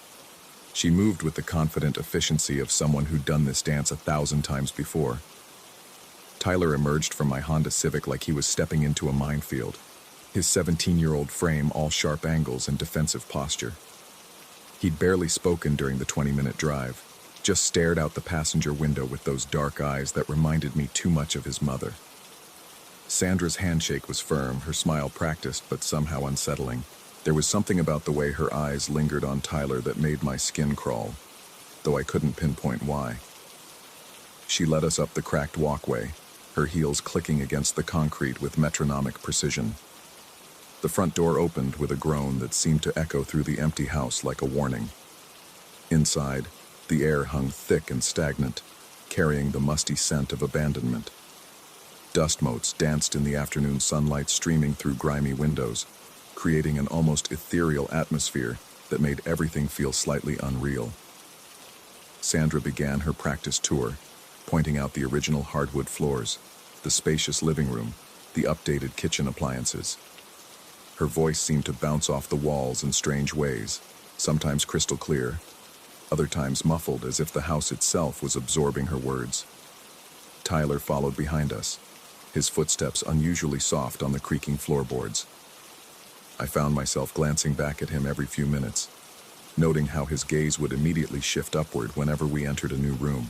She moved with the confident efficiency of someone who'd done this dance 1,000 times before. Tyler emerged from my Honda Civic like he was stepping into a minefield, his 17-year-old frame all sharp angles and defensive posture. He'd barely spoken during the 20-minute drive, just stared out the passenger window with those dark eyes that reminded me too much of his mother. Sandra's handshake was firm, her smile practiced but somehow unsettling. There was something about the way her eyes lingered on Tyler that made my skin crawl, though I couldn't pinpoint why. She led us up the cracked walkway, her heels clicking against the concrete with metronomic precision. The front door opened with a groan that seemed to echo through the empty house like a warning. Inside, The air hung thick and stagnant, carrying the musty scent of abandonment. Dust motes danced in the afternoon sunlight streaming through grimy windows, creating an almost ethereal atmosphere that made everything feel slightly unreal. Sandra began her practice tour, pointing out the original hardwood floors, the spacious living room, the updated kitchen appliances. Her voice seemed to bounce off the walls in strange ways, sometimes crystal clear, other times muffled as if the house itself was absorbing her words. Tyler followed behind us, his footsteps unusually soft on the creaking floorboards. I found myself glancing back at him every few minutes, noting how his gaze would immediately shift upward whenever we entered a new room.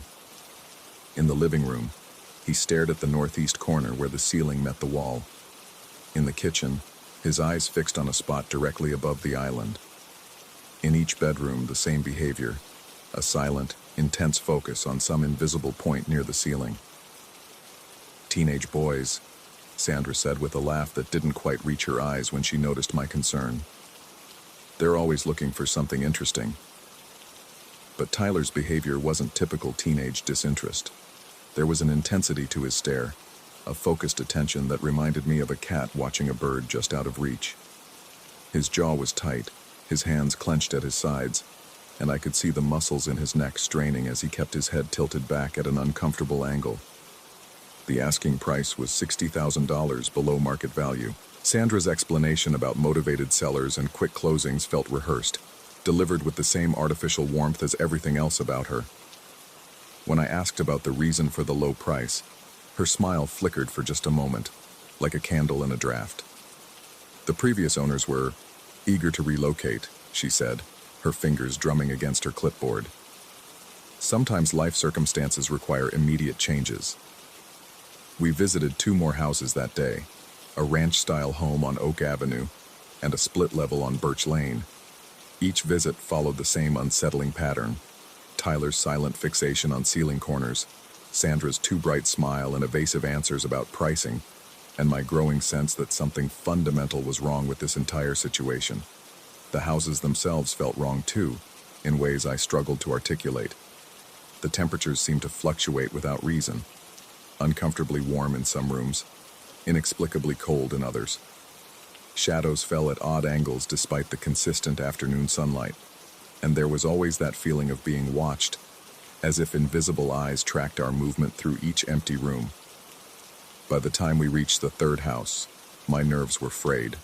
In the living room, he stared at the northeast corner where the ceiling met the wall. In the kitchen, his eyes fixed on a spot directly above the island. In each bedroom, the same behavior, a silent, intense focus on some invisible point near the ceiling. "Teenage boys," Sandra said with a laugh that didn't quite reach her eyes when she noticed my concern. "They're always looking for something interesting." But Tyler's behavior wasn't typical teenage disinterest. There was an intensity to his stare, a focused attention that reminded me of a cat watching a bird just out of reach. His jaw was tight, his hands clenched at his sides, and I could see the muscles in his neck straining as he kept his head tilted back at an uncomfortable angle. The asking price was $60,000 below market value. Sandra's explanation about motivated sellers and quick closings felt rehearsed, delivered with the same artificial warmth as everything else about her. When I asked about the reason for the low price, her smile flickered for just a moment, like a candle in a draft. "The previous owners were eager to relocate," she said, her fingers drumming against her clipboard. "Sometimes life circumstances require immediate changes." We visited 2 more houses that day, a ranch-style home on Oak Avenue and a split level on Birch Lane. Each visit followed the same unsettling pattern: Tyler's silent fixation on ceiling corners, Sandra's too bright smile and evasive answers about pricing, and my growing sense that something fundamental was wrong with this entire situation. The houses themselves felt wrong too, in ways I struggled to articulate. The temperatures seemed to fluctuate without reason, uncomfortably warm in some rooms, inexplicably cold in others. Shadows fell at odd angles despite the consistent afternoon sunlight, and there was always that feeling of being watched, as if invisible eyes tracked our movement through each empty room. By the time we reached the 3rd house, my nerves were frayed.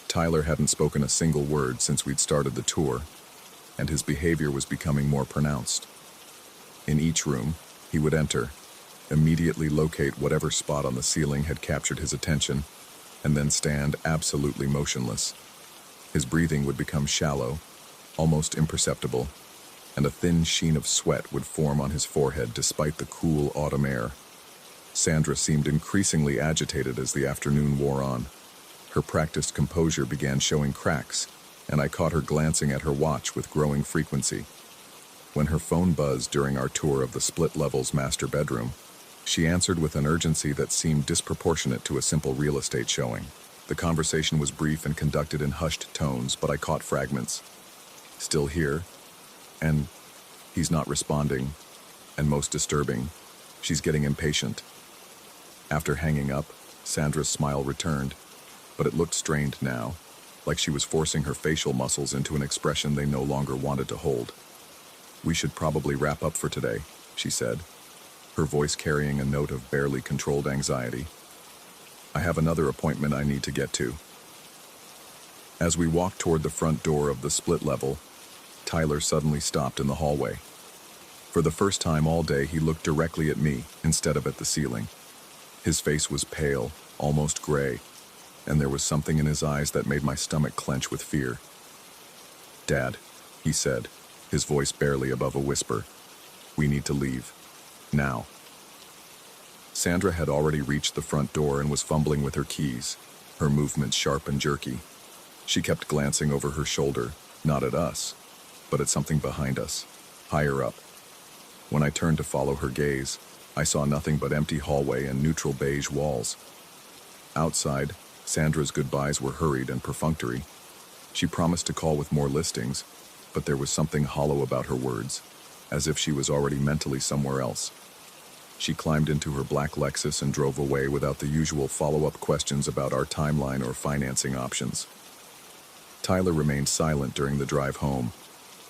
Tyler hadn't spoken a single word since we'd started the tour, and his behavior was becoming more pronounced. In each room, he would enter, immediately locate whatever spot on the ceiling had captured his attention, and then stand absolutely motionless. His breathing would become shallow, almost imperceptible, and a thin sheen of sweat would form on his forehead despite the cool autumn air. Sandra seemed increasingly agitated as the afternoon wore on. Her practiced composure began showing cracks, and I caught her glancing at her watch with growing frequency. When her phone buzzed during our tour of the split-levels master bedroom, she answered with an urgency that seemed disproportionate to a simple real estate showing. The conversation was brief and conducted in hushed tones, but I caught fragments. "Still here?" And "He's not responding." And most disturbing, "She's getting impatient." After hanging up, Sandra's smile returned, but it looked strained now, like she was forcing her facial muscles into an expression they no longer wanted to hold. "We should probably wrap up for today," she said, her voice carrying a note of barely controlled anxiety. "I have another appointment I need to get to." As we walked toward the front door of the split level, Tyler suddenly stopped in the hallway. For the first time all day, he looked directly at me instead of at the ceiling. His face was pale, almost gray, and there was something in his eyes that made my stomach clench with fear. "Dad," he said, his voice barely above a whisper, "we need to leave. Now." Sandra had already reached the front door and was fumbling with her keys, her movements sharp and jerky. She kept glancing over her shoulder, not at us, but at something behind us, higher up. When I turned to follow her gaze, I saw nothing but empty hallway and neutral beige walls. Outside, Sandra's goodbyes were hurried and perfunctory. She promised to call with more listings, but there was something hollow about her words, as if she was already mentally somewhere else. She climbed into her black Lexus and drove away without the usual follow-up questions about our timeline or financing options. Tyler remained silent during the drive home,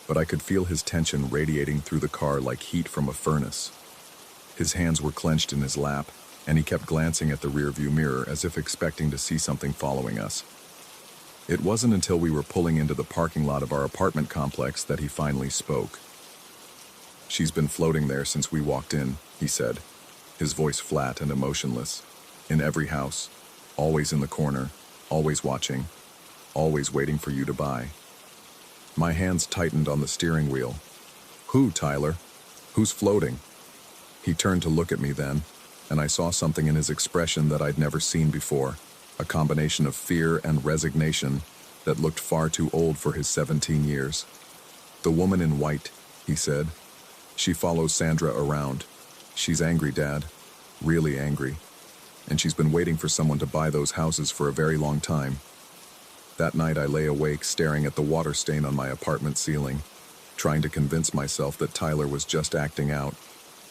but I could feel his tension radiating through the car like heat from a furnace. His hands were clenched in his lap, and he kept glancing at the rearview mirror as if expecting to see something following us. It wasn't until we were pulling into the parking lot of our apartment complex that he finally spoke. "She's been floating there since we walked in," he said, his voice flat and emotionless. "In every house, always in the corner, always watching, always waiting for you to buy." My hands tightened on the steering wheel. "Who, Tyler? Who's floating?" He turned to look at me then, and I saw something in his expression that I'd never seen before, a combination of fear and resignation that looked far too old for his 17 years. "The woman in white," he said. "She follows Sandra around. She's angry, Dad. Really angry. And she's been waiting for someone to buy those houses for a very long time." That night I lay awake staring at the water stain on my apartment ceiling, trying to convince myself that Tyler was just acting out,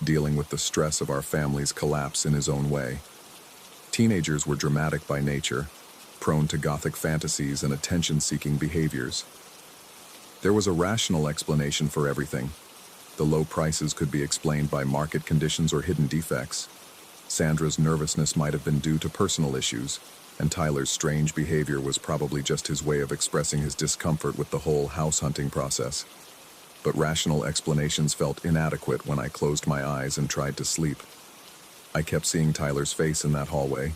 dealing with the stress of our family's collapse in his own way. Teenagers were dramatic by nature, prone to gothic fantasies and attention-seeking behaviors. There was a rational explanation for everything. The low prices could be explained by market conditions or hidden defects. Sandra's nervousness might have been due to personal issues, and Tyler's strange behavior was probably just his way of expressing his discomfort with the whole house hunting process. But rational explanations felt inadequate when I closed my eyes and tried to sleep. I kept seeing Tyler's face in that hallway,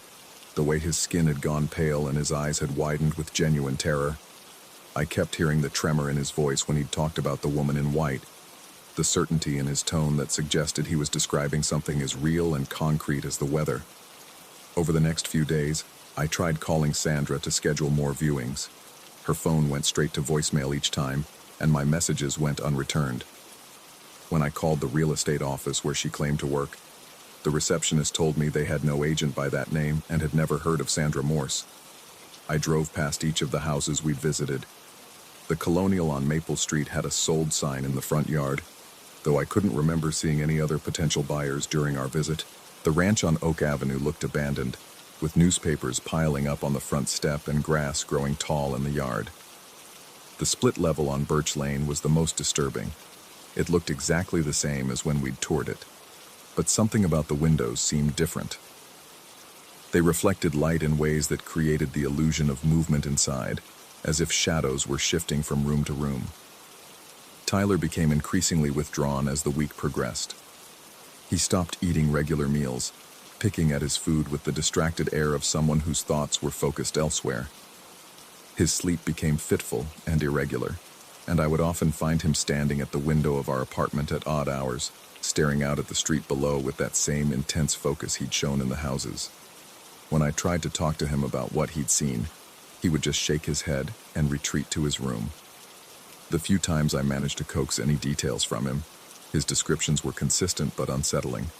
the way his skin had gone pale and his eyes had widened with genuine terror. I kept hearing the tremor in his voice when he'd talked about the woman in white, the certainty in his tone that suggested he was describing something as real and concrete as the weather. Over the next few days, I tried calling Sandra to schedule more viewings. Her phone went straight to voicemail each time, and my messages went unreturned. When I called the real estate office where she claimed to work, the receptionist told me they had no agent by that name and had never heard of Sandra Morse. I drove past each of the houses we'd visited. The Colonial on Maple Street had a sold sign in the front yard, though I couldn't remember seeing any other potential buyers during our visit. The ranch on Oak Avenue looked abandoned, with newspapers piling up on the front step and grass growing tall in the yard. The split level on Birch Lane was the most disturbing. It looked exactly the same as when we'd toured it, but something about the windows seemed different. They reflected light in ways that created the illusion of movement inside, as if shadows were shifting from room to room. Tyler became increasingly withdrawn as the week progressed. He stopped eating regular meals, picking at his food with the distracted air of someone whose thoughts were focused elsewhere. His sleep became fitful and irregular, and I would often find him standing at the window of our apartment at odd hours, staring out at the street below with that same intense focus he'd shown in the houses. When I tried to talk to him about what he'd seen, he would just shake his head and retreat to his room. The few times I managed to coax any details from him, his descriptions were consistent but unsettling.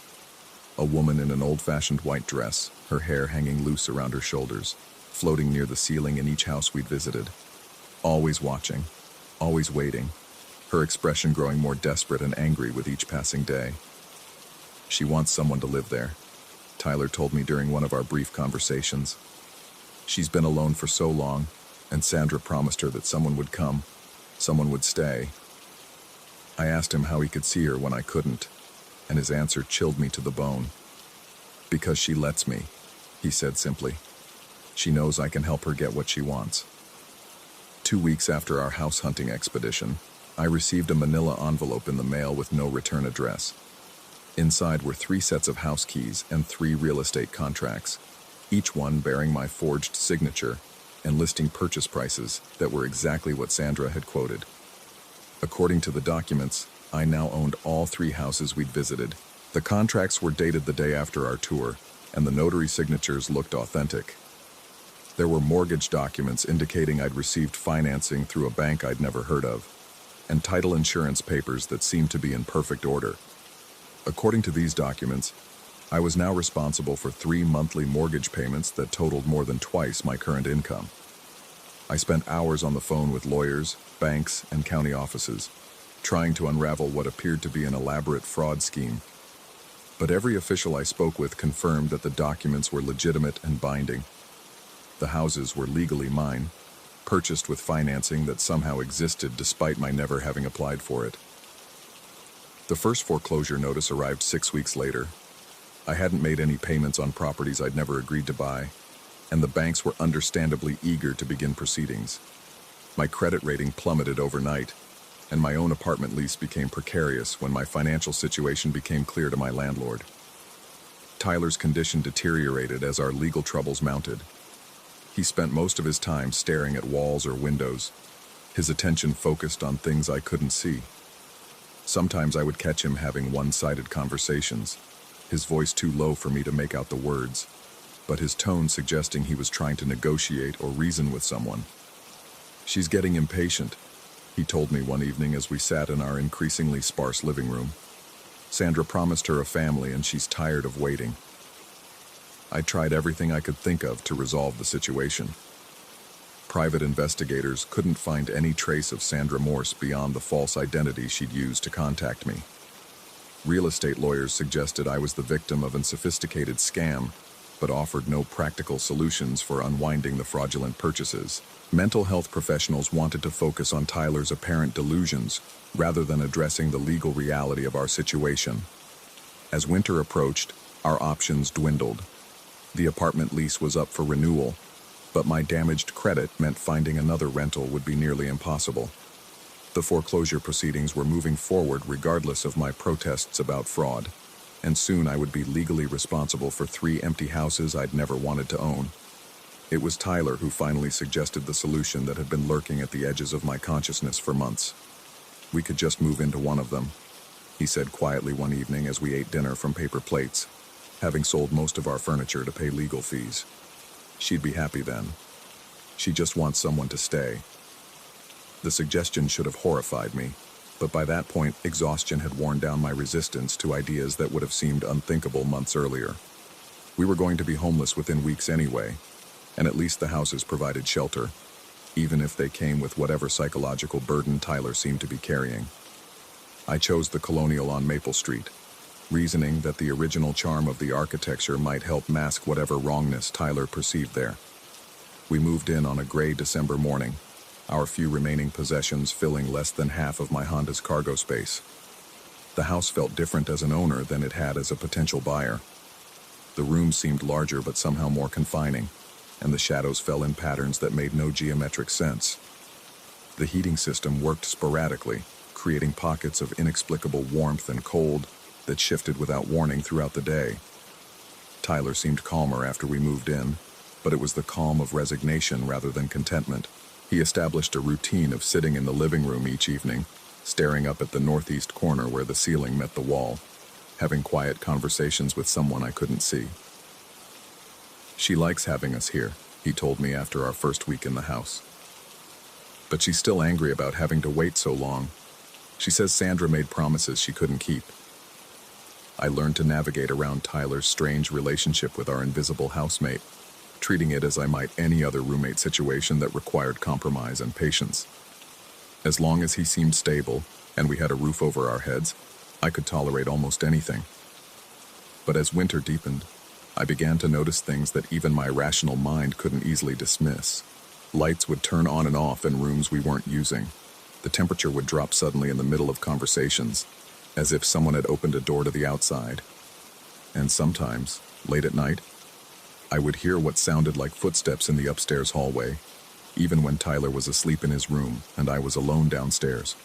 A woman in an old-fashioned white dress, her hair hanging loose around her shoulders, floating near the ceiling in each house we'd visited. Always watching, always waiting, her expression growing more desperate and angry with each passing day. "She wants someone to live there," Tyler told me during one of our brief conversations. "She's been alone for so long, and Sandra promised her that someone would come, someone would stay." I asked him how he could see her when I couldn't, and his answer chilled me to the bone. "Because she lets me," he said simply. "She knows I can help her get what she wants." 2 weeks after our house hunting expedition, I received a manila envelope in the mail with no return address. Inside were 3 sets of house keys and 3 real estate contracts, each one bearing my forged signature and listing purchase prices that were exactly what Sandra had quoted. According to the documents, I now owned all 3 houses we'd visited. The contracts were dated the day after our tour, and the notary signatures looked authentic. There were mortgage documents indicating I'd received financing through a bank I'd never heard of, and title insurance papers that seemed to be in perfect order. According to these documents, I was now responsible for 3 monthly mortgage payments that totaled more than twice my current income. I spent hours on the phone with lawyers, banks, and county offices, trying to unravel what appeared to be an elaborate fraud scheme. But every official I spoke with confirmed that the documents were legitimate and binding. The houses were legally mine, purchased with financing that somehow existed despite my never having applied for it. The first foreclosure notice arrived 6 weeks later. I hadn't made any payments on properties I'd never agreed to buy, and the banks were understandably eager to begin proceedings. My credit rating plummeted overnight, and my own apartment lease became precarious when my financial situation became clear to my landlord. Tyler's condition deteriorated as our legal troubles mounted. He spent most of his time staring at walls or windows, his attention focused on things I couldn't see. Sometimes I would catch him having one-sided conversations, his voice too low for me to make out the words, but his tone suggesting he was trying to negotiate or reason with someone. "She's getting impatient," he told me one evening as we sat in our increasingly sparse living room. "Sandra promised her a family and she's tired of waiting." I tried everything I could think of to resolve the situation. Private investigators couldn't find any trace of Sandra Morse beyond the false identity she'd used to contact me. Real estate lawyers suggested I was the victim of a sophisticated scam, but offered no practical solutions for unwinding the fraudulent purchases. Mental health professionals wanted to focus on Tyler's apparent delusions rather than addressing the legal reality of our situation. As winter approached, our options dwindled. The apartment lease was up for renewal, but my damaged credit meant finding another rental would be nearly impossible. The foreclosure proceedings were moving forward regardless of my protests about fraud, and soon I would be legally responsible for 3 empty houses I'd never wanted to own. It was Tyler who finally suggested the solution that had been lurking at the edges of my consciousness for months. "We could just move into one of them," he said quietly one evening as we ate dinner from paper plates, having sold most of our furniture to pay legal fees. "She'd be happy then. She just wants someone to stay." The suggestion should have horrified me, but by that point, exhaustion had worn down my resistance to ideas that would have seemed unthinkable months earlier. We were going to be homeless within weeks anyway, and at least the houses provided shelter, even if they came with whatever psychological burden Tyler seemed to be carrying. I chose the Colonial on Maple Street, reasoning that the original charm of the architecture might help mask whatever wrongness Tyler perceived there. We moved in on a gray December morning, our few remaining possessions filling less than half of my Honda's cargo space. The house felt different as an owner than it had as a potential buyer. The rooms seemed larger but somehow more confining, and the shadows fell in patterns that made no geometric sense. The heating system worked sporadically, creating pockets of inexplicable warmth and cold that shifted without warning throughout the day. Tyler seemed calmer after we moved in, but it was the calm of resignation rather than contentment. He established a routine of sitting in the living room each evening, staring up at the northeast corner where the ceiling met the wall, having quiet conversations with someone I couldn't see. "She likes having us here," he told me after our first week in the house. "But she's still angry about having to wait so long. She says Sandra made promises she couldn't keep." I learned to navigate around Tyler's strange relationship with our invisible housemate, treating it as I might any other roommate situation that required compromise and patience. As long as he seemed stable and we had a roof over our heads, I could tolerate almost anything. But as winter deepened, I began to notice things that even my rational mind couldn't easily dismiss. Lights would turn on and off in rooms we weren't using. The temperature would drop suddenly in the middle of conversations, as if someone had opened a door to the outside. And sometimes, late at night, I would hear what sounded like footsteps in the upstairs hallway, even when Tyler was asleep in his room and I was alone downstairs.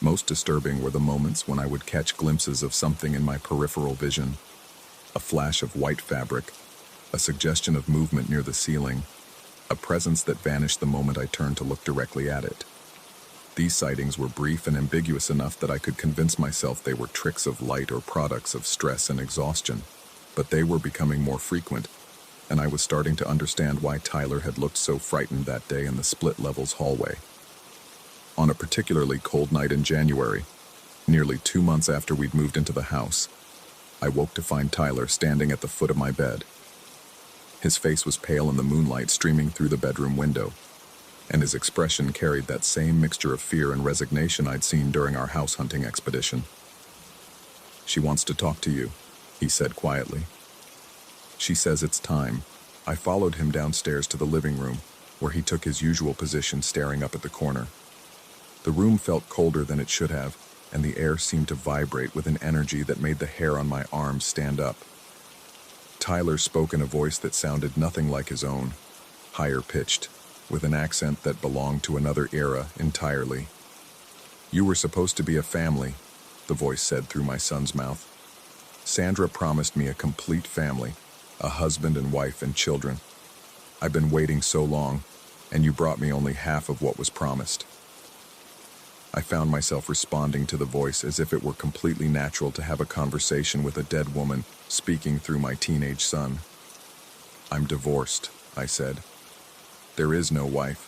Most disturbing were the moments when I would catch glimpses of something in my peripheral vision. A flash of white fabric, a suggestion of movement near the ceiling, a presence that vanished the moment I turned to look directly at it. These sightings were brief and ambiguous enough that I could convince myself they were tricks of light or products of stress and exhaustion, but they were becoming more frequent, and I was starting to understand why Tyler had looked so frightened that day in the split-levels hallway. On a particularly cold night in January, nearly 2 months after we'd moved into the house, I woke to find Tyler standing at the foot of my bed. His face was pale in the moonlight streaming through the bedroom window. and his expression carried that same mixture of fear and resignation I'd seen during our house hunting expedition. "She wants to talk to you," he said quietly. "She says it's time." I followed him downstairs to the living room, where he took his usual position staring up at the corner. The room felt colder than it should have, and the air seemed to vibrate with an energy that made the hair on my arms stand up. Tyler spoke in a voice that sounded nothing like his own, higher pitched, with an accent that belonged to another era entirely. "You were supposed to be a family," the voice said through my son's mouth. "Sandra promised me a complete family, a husband and wife and children. I've been waiting so long, and you brought me only half of what was promised." I found myself responding to the voice as if it were completely natural to have a conversation with a dead woman speaking through my teenage son. "I'm divorced," I said. "There is no wife.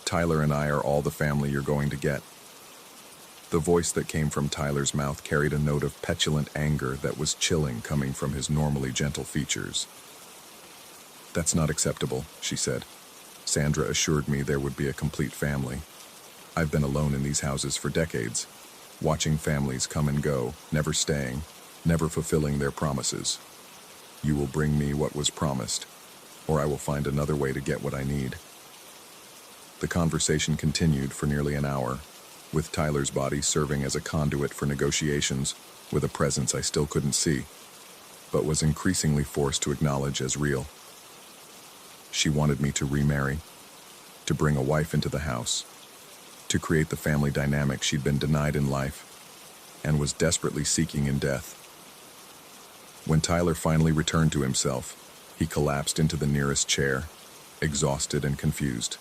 Tyler and I are all the family you're going to get." The voice that came from Tyler's mouth carried a note of petulant anger that was chilling coming from his normally gentle features. "That's not acceptable," she said. "Sandra assured me there would be a complete family. I've been alone in these houses for decades, watching families come and go, never staying, never fulfilling their promises. You will bring me what was promised, or I will find another way to get what I need." The conversation continued for nearly an hour, with Tyler's body serving as a conduit for negotiations with a presence I still couldn't see, but was increasingly forced to acknowledge as real. She wanted me to remarry, to bring a wife into the house, to create the family dynamic she'd been denied in life, and was desperately seeking in death. When Tyler finally returned to himself, he collapsed into the nearest chair, exhausted and confused.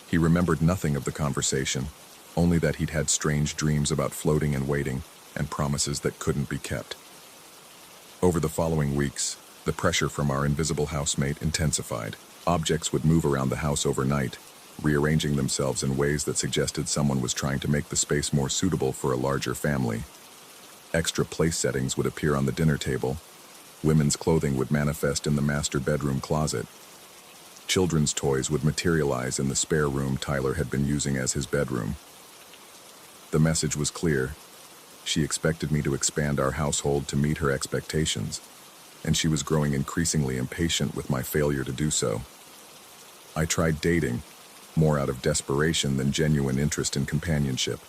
He remembered nothing of the conversation, only that he'd had strange dreams about floating and waiting, and promises that couldn't be kept. Over the following weeks, the pressure from our invisible housemate intensified. Objects would move around the house overnight, rearranging themselves in ways that suggested someone was trying to make the space more suitable for a larger family. Extra place settings would appear on the dinner table. Women's clothing would manifest in the master bedroom closet. Children's toys would materialize in the spare room Tyler had been using as his bedroom. The message was clear. She expected me to expand our household to meet her expectations, and she was growing increasingly impatient with my failure to do so. I tried dating, more out of desperation than genuine interest in companionship.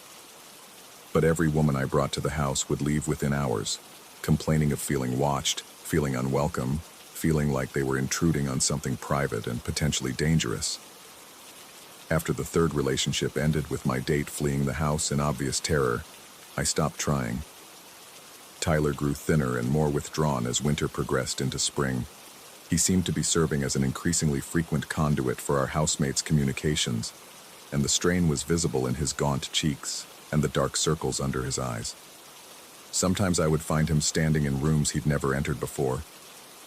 But every woman I brought to the house would leave within hours, complaining of feeling watched, feeling unwelcome, feeling like they were intruding on something private and potentially dangerous. After the third relationship ended with my date fleeing the house in obvious terror, I stopped trying. Tyler grew thinner and more withdrawn as winter progressed into spring. He seemed to be serving as an increasingly frequent conduit for our housemates' communications, and the strain was visible in his gaunt cheeks and the dark circles under his eyes. Sometimes I would find him standing in rooms he'd never entered before,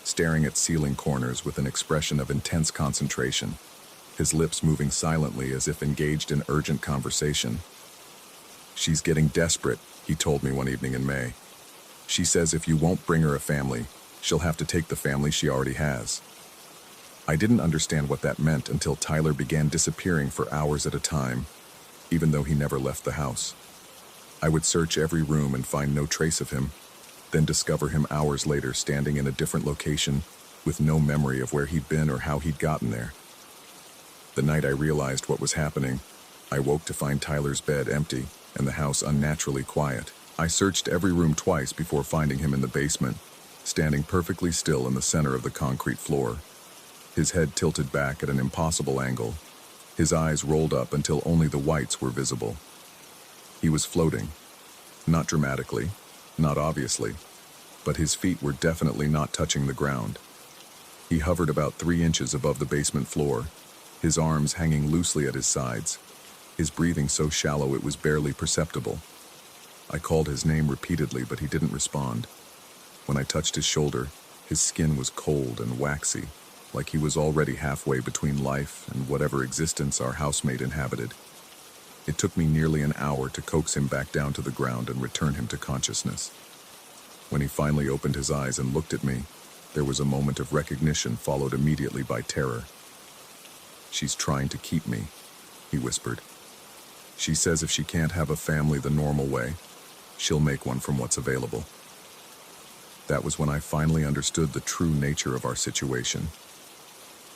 staring at ceiling corners with an expression of intense concentration, his lips moving silently as if engaged in urgent conversation. "She's getting desperate," he told me one evening in May. "She says if you won't bring her a family, she'll have to take the family she already has." I didn't understand what that meant until Tyler began disappearing for hours at a time, even though he never left the house. I would search every room and find no trace of him, then discover him hours later standing in a different location with no memory of where he'd been or how he'd gotten there. The night I realized what was happening, I woke to find Tyler's bed empty and the house unnaturally quiet. I searched every room twice before finding him in the basement, standing perfectly still in the center of the concrete floor. His head tilted back at an impossible angle, his eyes rolled up until only the whites were visible. He was floating, not dramatically, not obviously, but his feet were definitely not touching the ground. He hovered about 3 inches above the basement floor, his arms hanging loosely at his sides, his breathing so shallow it was barely perceptible. I called his name repeatedly, but he didn't respond. When I touched his shoulder, his skin was cold and waxy, like he was already halfway between life and whatever existence our housemate inhabited. It took me nearly an hour to coax him back down to the ground and return him to consciousness. When he finally opened his eyes and looked at me, there was a moment of recognition followed immediately by terror. "She's trying to keep me," he whispered. She says if she can't have a family the normal way, she'll make one from what's available. That was when I finally understood the true nature of our situation.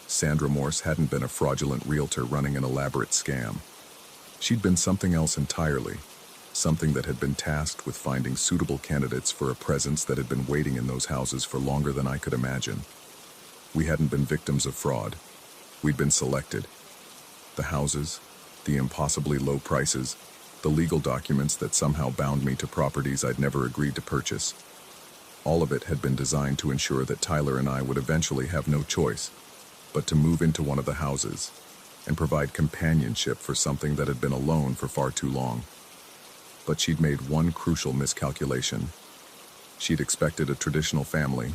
Sandra Morse hadn't been a fraudulent realtor running an elaborate scam. She'd been something else entirely, something that had been tasked with finding suitable candidates for a presence that had been waiting in those houses for longer than I could imagine. We hadn't been victims of fraud. We'd been selected. The houses, the impossibly low prices, the legal documents that somehow bound me to properties I'd never agreed to purchase. All of it had been designed to ensure that Tyler and I would eventually have no choice but to move into one of the houses and provide companionship for something that had been alone for far too long. But she'd made one crucial miscalculation. She'd expected a traditional family,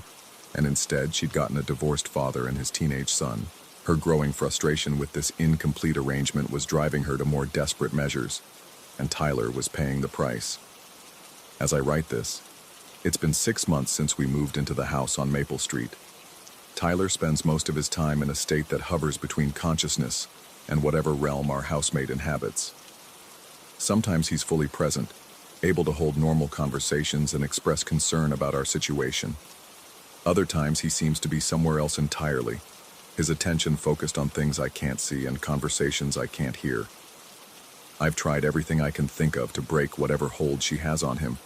and instead she'd gotten a divorced father and his teenage son. Her growing frustration with this incomplete arrangement was driving her to more desperate measures, and Tyler was paying the price. As I write this, it's been 6 months since we moved into the house on Maple Street. Tyler spends most of his time in a state that hovers between consciousness and whatever realm our housemate inhabits. Sometimes he's fully present, able to hold normal conversations and express concern about our situation. Other times he seems to be somewhere else entirely, his attention focused on things I can't see and conversations I can't hear. I've tried everything I can think of to break whatever hold she has on him,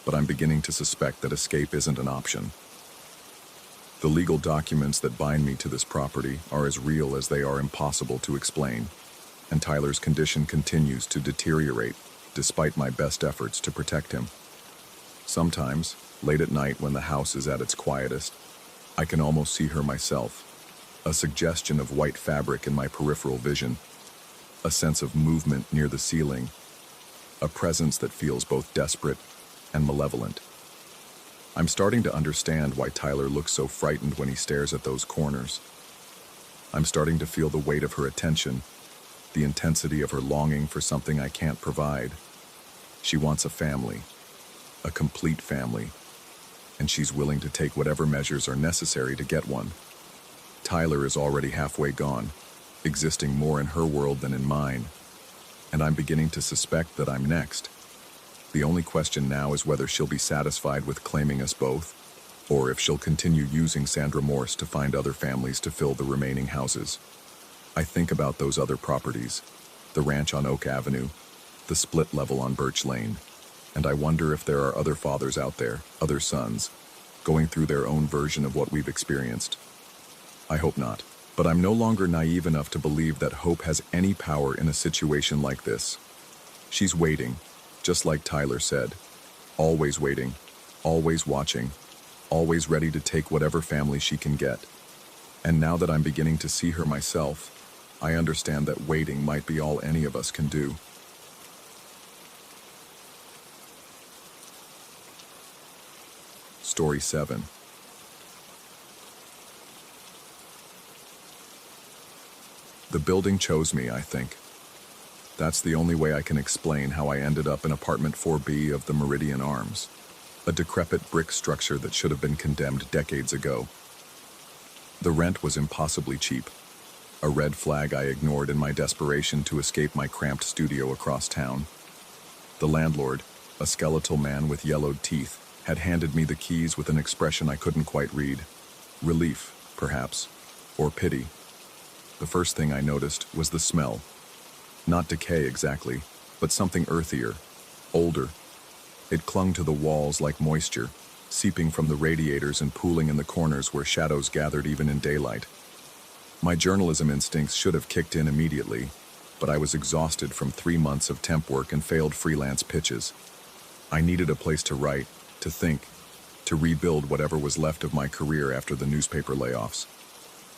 but I'm beginning to suspect that escape isn't an option. The legal documents that bind me to this property are as real as they are impossible to explain, and Tyler's condition continues to deteriorate despite my best efforts to protect him. Sometimes, late at night when the house is at its quietest, I can almost see her myself, a suggestion of white fabric in my peripheral vision, a sense of movement near the ceiling, a presence that feels both desperate and malevolent. I'm starting to understand why Tyler looks so frightened when he stares at those corners. I'm starting to feel the weight of her attention, the intensity of her longing for something I can't provide. She wants a family, a complete family, and she's willing to take whatever measures are necessary to get one. Tyler is already halfway gone, existing more in her world than in mine, and I'm beginning to suspect that I'm next. The only question now is whether she'll be satisfied with claiming us both, or if she'll continue using Sandra Morse to find other families to fill the remaining houses. I think about those other properties, the ranch on Oak Avenue, the split level on Birch Lane, and I wonder if there are other fathers out there, other sons, going through their own version of what we've experienced. I hope not, but I'm no longer naive enough to believe that hope has any power in a situation like this. She's waiting, just like Tyler said, always waiting, always watching, always ready to take whatever family she can get. And now that I'm beginning to see her myself, I understand that waiting might be all any of us can do. Story 7. The building chose me, I think. That's the only way I can explain how I ended up in apartment 4B of the Meridian Arms, a decrepit brick structure that should have been condemned decades ago. The rent was impossibly cheap, a red flag I ignored in my desperation to escape my cramped studio across town. The landlord, a skeletal man with yellowed teeth, had handed me the keys with an expression I couldn't quite read. Relief, perhaps, or pity. The first thing I noticed was the smell. Not decay exactly, but something earthier, older. It clung to the walls like moisture, seeping from the radiators and pooling in the corners where shadows gathered even in daylight. My journalism instincts should have kicked in immediately, but I was exhausted from 3 months of temp work and failed freelance pitches. I needed a place to write, to think, to rebuild whatever was left of my career after the newspaper layoffs.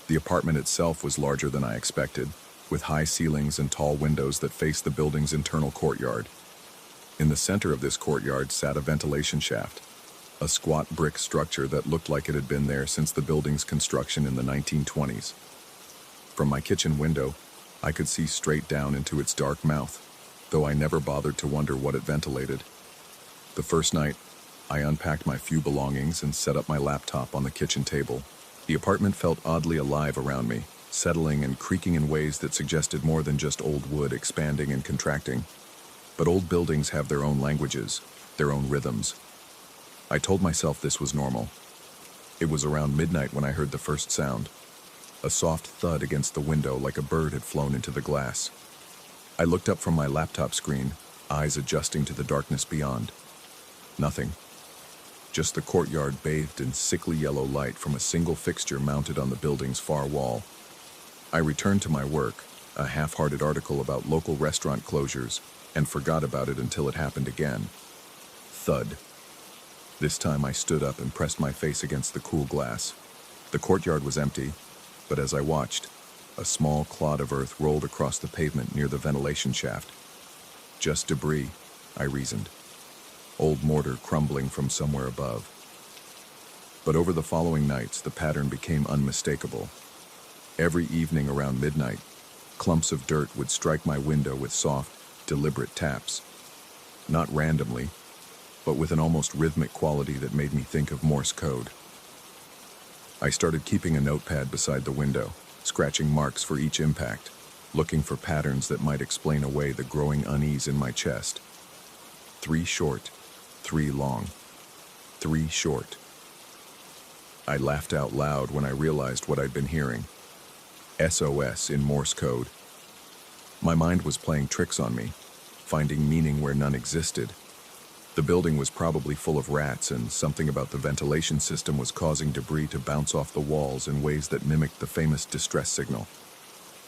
The apartment itself was larger than I expected, with high ceilings and tall windows that faced the building's internal courtyard. In the center of this courtyard sat a ventilation shaft, a squat brick structure that looked like it had been there since the building's construction in the 1920s. From my kitchen window, I could see straight down into its dark mouth, though I never bothered to wonder what it ventilated. The first night, I unpacked my few belongings and set up my laptop on the kitchen table. The apartment felt oddly alive around me, settling and creaking in ways that suggested more than just old wood expanding and contracting. But old buildings have their own languages, their own rhythms. I told myself this was normal. It was around midnight when I heard the first sound, a soft thud against the window like a bird had flown into the glass. I looked up from my laptop screen, eyes adjusting to the darkness beyond. Nothing. Just the courtyard bathed in sickly yellow light from a single fixture mounted on the building's far wall. I returned to my work, a half-hearted article about local restaurant closures, and forgot about it until it happened again. Thud. This time I stood up and pressed my face against the cool glass. The courtyard was empty, but as I watched, a small clod of earth rolled across the pavement near the ventilation shaft. Just debris, I reasoned. Old mortar crumbling from somewhere above. But over the following nights, the pattern became unmistakable. Every evening around midnight, clumps of dirt would strike my window with soft, deliberate taps. Not randomly, but with an almost rhythmic quality that made me think of Morse code. I started keeping a notepad beside the window, scratching marks for each impact, looking for patterns that might explain away the growing unease in my chest. 3 short, 3 long, 3 short. I laughed out loud when I realized what I'd been hearing. SOS in Morse code. My mind was playing tricks on me, finding meaning where none existed. The building was probably full of rats, and something about the ventilation system was causing debris to bounce off the walls in ways that mimicked the famous distress signal.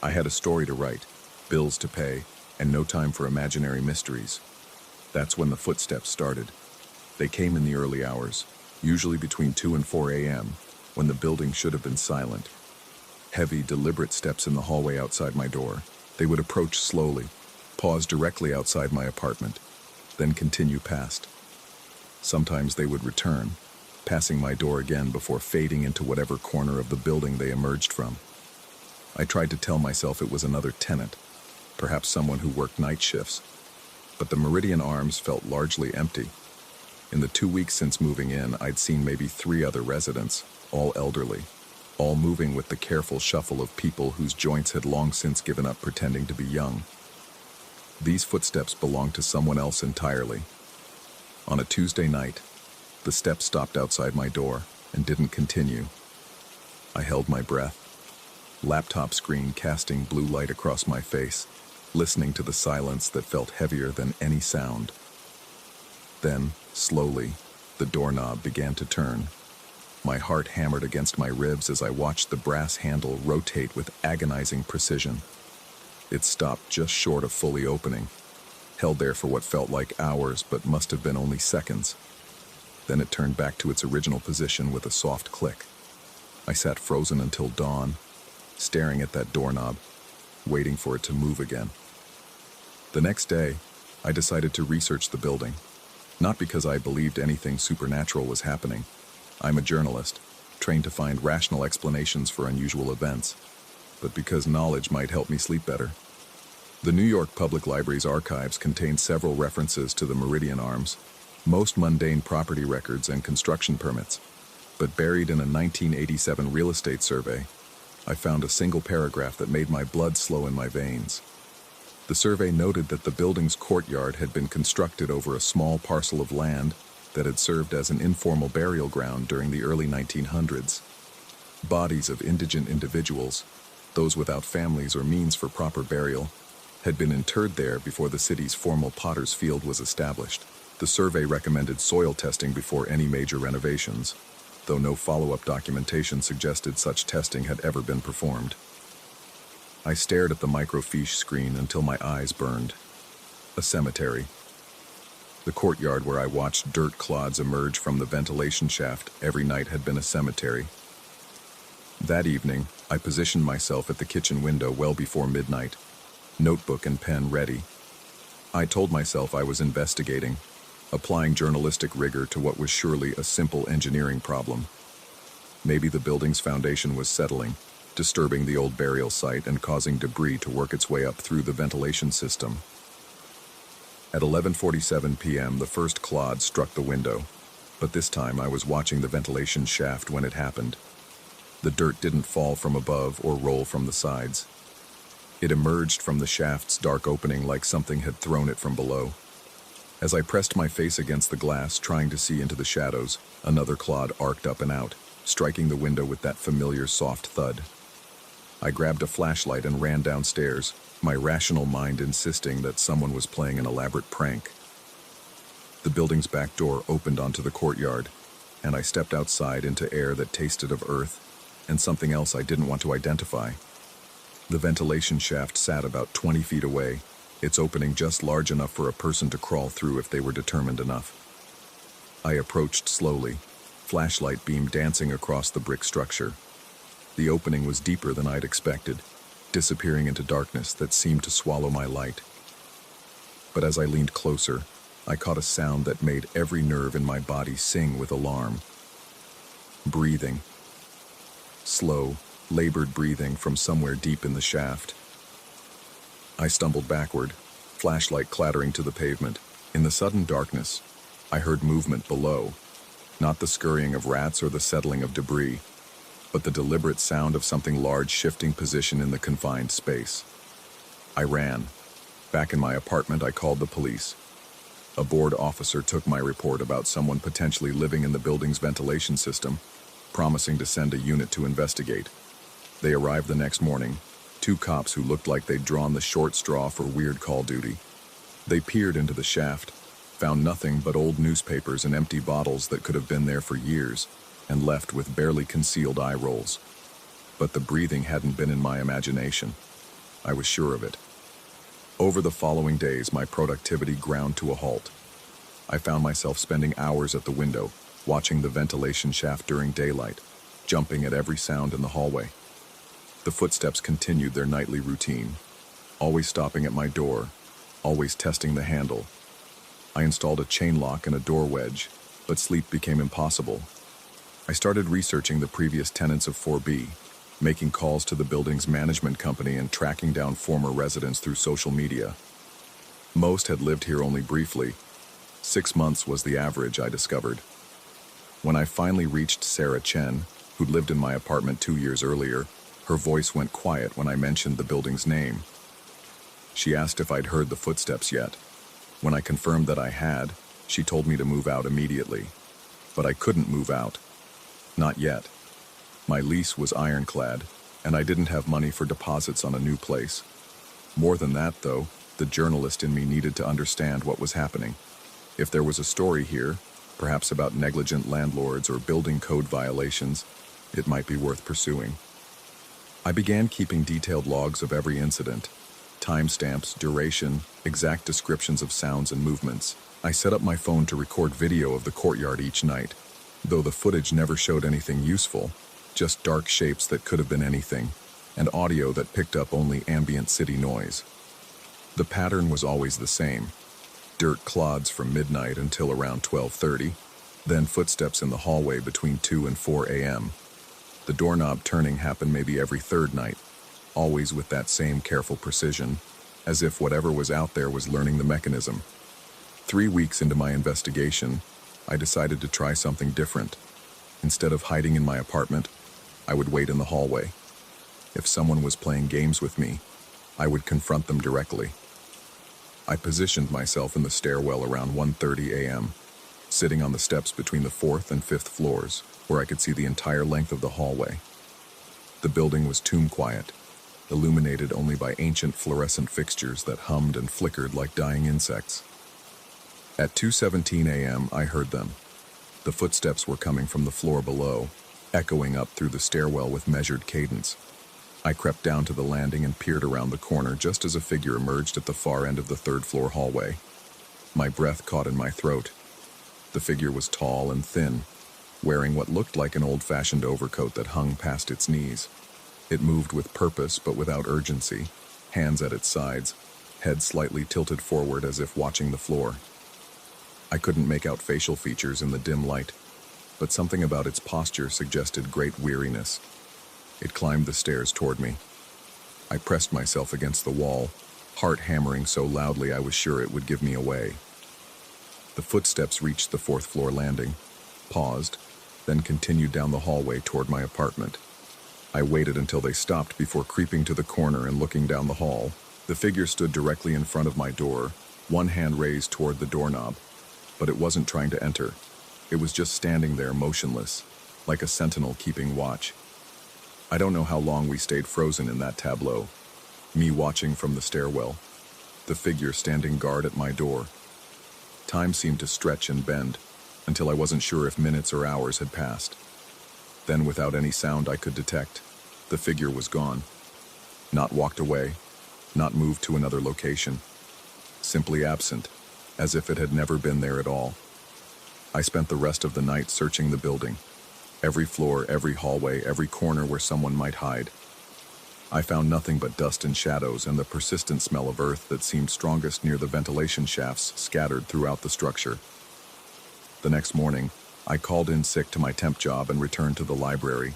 I had a story to write, bills to pay, and no time for imaginary mysteries. That's when the footsteps started. They came in the early hours, usually between 2 and 4 a.m., when the building should have been silent. Heavy, deliberate steps in the hallway outside my door. They would approach slowly, pause directly outside my apartment, then continue past. Sometimes they would return, passing my door again before fading into whatever corner of the building they emerged from. I tried to tell myself it was another tenant, perhaps someone who worked night shifts, but the Meridian Arms felt largely empty. In the 2 weeks since moving in, I'd seen maybe 3 other residents, all elderly, all moving with the careful shuffle of people whose joints had long since given up pretending to be young. These footsteps belonged to someone else entirely. On a Tuesday night, the steps stopped outside my door and didn't continue. I held my breath, laptop screen casting blue light across my face, listening to the silence that felt heavier than any sound. Then, slowly, the doorknob began to turn. My heart hammered against my ribs as I watched the brass handle rotate with agonizing precision. It stopped just short of fully opening, held there for what felt like hours but must have been only seconds. Then it turned back to its original position with a soft click. I sat frozen until dawn, staring at that doorknob, waiting for it to move again. The next day, I decided to research the building, not because I believed anything supernatural was happening. I'm a journalist, trained to find rational explanations for unusual events, but because knowledge might help me sleep better. The New York Public Library's archives contain several references to the Meridian Arms, most mundane property records and construction permits, but buried in a 1987 real estate survey, I found a single paragraph that made my blood slow in my veins. The survey noted that the building's courtyard had been constructed over a small parcel of land that had served as an informal burial ground during the early 1900s. Bodies of indigent individuals, those without families or means for proper burial, had been interred there before the city's formal potter's field was established. The survey recommended soil testing before any major renovations, though no follow-up documentation suggested such testing had ever been performed. I stared at the microfiche screen until my eyes burned. A cemetery. The courtyard where I watched dirt clods emerge from the ventilation shaft every night had been a cemetery. That evening, I positioned myself at the kitchen window well before midnight, notebook and pen ready. I told myself I was investigating, applying journalistic rigor to what was surely a simple engineering problem. Maybe the building's foundation was settling, disturbing the old burial site and causing debris to work its way up through the ventilation system. At 11:47 p.m., the first clod struck the window, but this time I was watching the ventilation shaft when it happened. The dirt didn't fall from above or roll from the sides. It emerged from the shaft's dark opening like something had thrown it from below. As I pressed my face against the glass, trying to see into the shadows, another clod arced up and out, striking the window with that familiar soft thud. I grabbed a flashlight and ran downstairs, my rational mind insisting that someone was playing an elaborate prank. The building's back door opened onto the courtyard, and I stepped outside into air that tasted of earth and something else I didn't want to identify. The ventilation shaft sat about 20 feet away, its opening just large enough for a person to crawl through if they were determined enough. I approached slowly, flashlight beam dancing across the brick structure. The opening was deeper than I'd expected, disappearing into darkness that seemed to swallow my light. But as I leaned closer, I caught a sound that made every nerve in my body sing with alarm. Breathing. Slow, labored breathing from somewhere deep in the shaft. I stumbled backward, flashlight clattering to the pavement. In the sudden darkness, I heard movement below, not the scurrying of rats or the settling of debris, but the deliberate sound of something large shifting position in the confined space. I ran. Back in my apartment, I called the police. A board officer took my report about someone potentially living in the building's ventilation system, promising to send a unit to investigate. They arrived the next morning, 2 cops who looked like they'd drawn the short straw for weird call duty. They peered into the shaft, found nothing but old newspapers and empty bottles that could have been there for years, and left with barely concealed eye rolls. But the breathing hadn't been in my imagination. I was sure of it. Over the following days, my productivity ground to a halt. I found myself spending hours at the window, watching the ventilation shaft during daylight, jumping at every sound in the hallway. The footsteps continued their nightly routine, always stopping at my door, always testing the handle. I installed a chain lock and a door wedge, but sleep became impossible. I started researching the previous tenants of 4B, making calls to the building's management company and tracking down former residents through social media. Most had lived here only briefly. 6 months was the average, I discovered. When I finally reached Sarah Chen, who'd lived in my apartment 2 years earlier, her voice went quiet when I mentioned the building's name. She asked if I'd heard the footsteps yet. When I confirmed that I had, she told me to move out immediately. But I couldn't move out. Not yet. My lease was ironclad, and I didn't have money for deposits on a new place. More than that, though, the journalist in me needed to understand what was happening. If there was a story here, perhaps about negligent landlords or building code violations, it might be worth pursuing. I began keeping detailed logs of every incident, timestamps, duration, exact descriptions of sounds and movements. I set up my phone to record video of the courtyard each night, though the footage never showed anything useful, just dark shapes that could have been anything, and audio that picked up only ambient city noise. The pattern was always the same: dirt clods from midnight until around 12:30, then footsteps in the hallway between 2 and 4 a.m. The doorknob turning happened maybe every third night, always with that same careful precision, as if whatever was out there was learning the mechanism. 3 weeks into my investigation, I decided to try something different. Instead of hiding in my apartment, I would wait in the hallway. If someone was playing games with me, I would confront them directly. I positioned myself in the stairwell around 1:30 a.m., sitting on the steps between the 4th and 5th floors, where I could see the entire length of the hallway. The building was tomb quiet, illuminated only by ancient fluorescent fixtures that hummed and flickered like dying insects. At 2:17 a.m., I heard them. The footsteps were coming from the floor below, echoing up through the stairwell with measured cadence. I crept down to the landing and peered around the corner just as a figure emerged at the far end of the 3rd-floor hallway. My breath caught in my throat. The figure was tall and thin, wearing what looked like an old-fashioned overcoat that hung past its knees. It moved with purpose but without urgency, hands at its sides, head slightly tilted forward as if watching the floor. I couldn't make out facial features in the dim light, but something about its posture suggested great weariness. It climbed the stairs toward me. I pressed myself against the wall, heart hammering so loudly I was sure it would give me away. The footsteps reached the 4th-floor landing, paused, then continued down the hallway toward my apartment. I waited until they stopped before creeping to the corner and looking down the hall. The figure stood directly in front of my door, one hand raised toward the doorknob, but it wasn't trying to enter. It was just standing there motionless, like a sentinel keeping watch. I don't know how long we stayed frozen in that tableau, me watching from the stairwell, the figure standing guard at my door. Time seemed to stretch and bend, until I wasn't sure if minutes or hours had passed. Then, without any sound I could detect, the figure was gone. Not walked away, not moved to another location. Simply absent, as if it had never been there at all. I spent the rest of the night searching the building. Every floor, every hallway, every corner where someone might hide. I found nothing but dust and shadows and the persistent smell of earth that seemed strongest near the ventilation shafts scattered throughout the structure. The next morning, I called in sick to my temp job and returned to the library.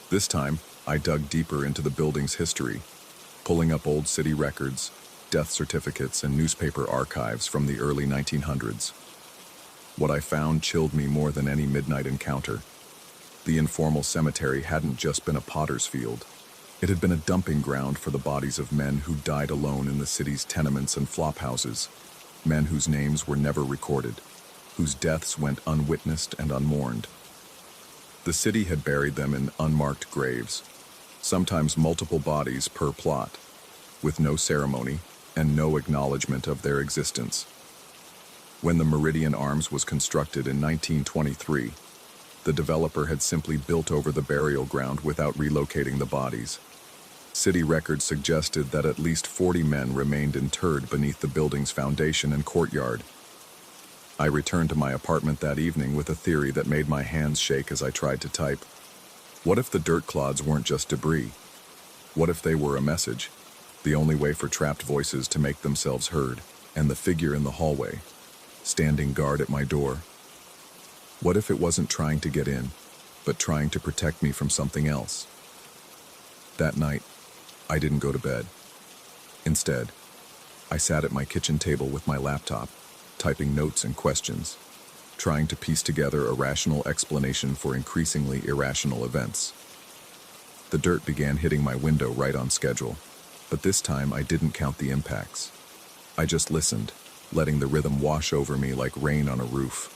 This time, I dug deeper into the building's history, pulling up old city records, death certificates, and newspaper archives from the early 1900s. What I found chilled me more than any midnight encounter. The informal cemetery hadn't just been a potter's field. It had been a dumping ground for the bodies of men who died alone in the city's tenements and flophouses, men whose names were never recorded, whose deaths went unwitnessed and unmourned. The city had buried them in unmarked graves, sometimes multiple bodies per plot, with no ceremony and no acknowledgement of their existence. When the Meridian Arms was constructed in 1923, the developer had simply built over the burial ground without relocating the bodies. City records suggested that at least 40 men remained interred beneath the building's foundation and courtyard. I returned to my apartment that evening with a theory that made my hands shake as I tried to type. What if the dirt clods weren't just debris? What if they were a message, the only way for trapped voices to make themselves heard, and the figure in the hallway, standing guard at my door? What if it wasn't trying to get in, but trying to protect me from something else? That night, I didn't go to bed. Instead, I sat at my kitchen table with my laptop, typing notes and questions, trying to piece together a rational explanation for increasingly irrational events. The dirt began hitting my window right on schedule, but this time I didn't count the impacts. I just listened, letting the rhythm wash over me like rain on a roof.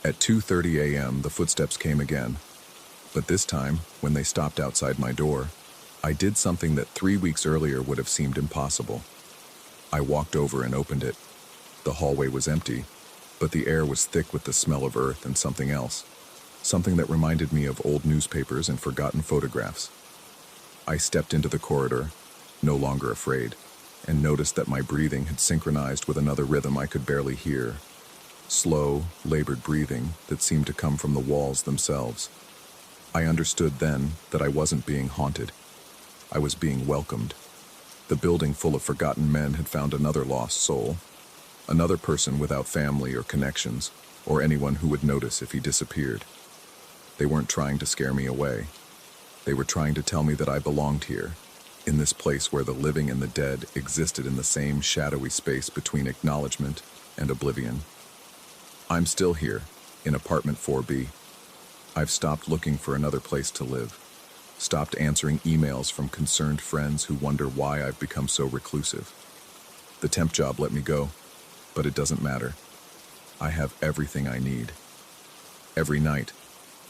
At 2:30 a.m., the footsteps came again, but this time, when they stopped outside my door, I did something that 3 weeks earlier would have seemed impossible. I walked over and opened it. The hallway was empty, but the air was thick with the smell of earth and something else, something that reminded me of old newspapers and forgotten photographs. I stepped into the corridor, no longer afraid, and noticed that my breathing had synchronized with another rhythm I could barely hear. Slow, labored breathing that seemed to come from the walls themselves. I understood then that I wasn't being haunted. I was being welcomed. The building full of forgotten men had found another lost soul, another person without family or connections, or anyone who would notice if he disappeared. They weren't trying to scare me away. They were trying to tell me that I belonged here, in this place where the living and the dead existed in the same shadowy space between acknowledgement and oblivion. I'm still here, in apartment 4B. I've stopped looking for another place to live, stopped answering emails from concerned friends who wonder why I've become so reclusive. The temp job let me go, but it doesn't matter. I have everything I need. Every night,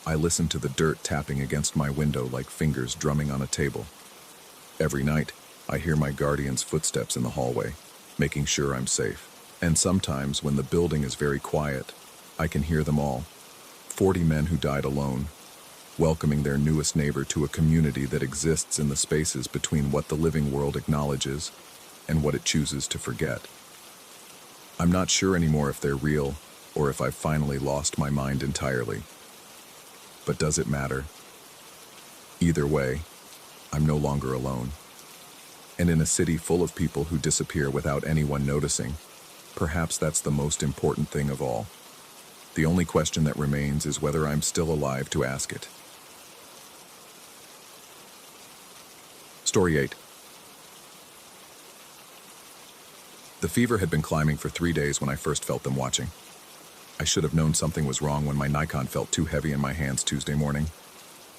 I listen to the dirt tapping against my window like fingers drumming on a table. Every night, I hear my guardian's footsteps in the hallway, making sure I'm safe. And sometimes, when the building is very quiet, I can hear them all. 40 men who died alone, welcoming their newest neighbor to a community that exists in the spaces between what the living world acknowledges and what it chooses to forget. I'm not sure anymore if they're real or if I've finally lost my mind entirely. But does it matter? Either way, I'm no longer alone. And in a city full of people who disappear without anyone noticing, perhaps that's the most important thing of all. The only question that remains is whether I'm still alive to ask it. Story 8. The fever had been climbing for 3 days when I first felt them watching. I should have known something was wrong when my Nikon felt too heavy in my hands Tuesday morning.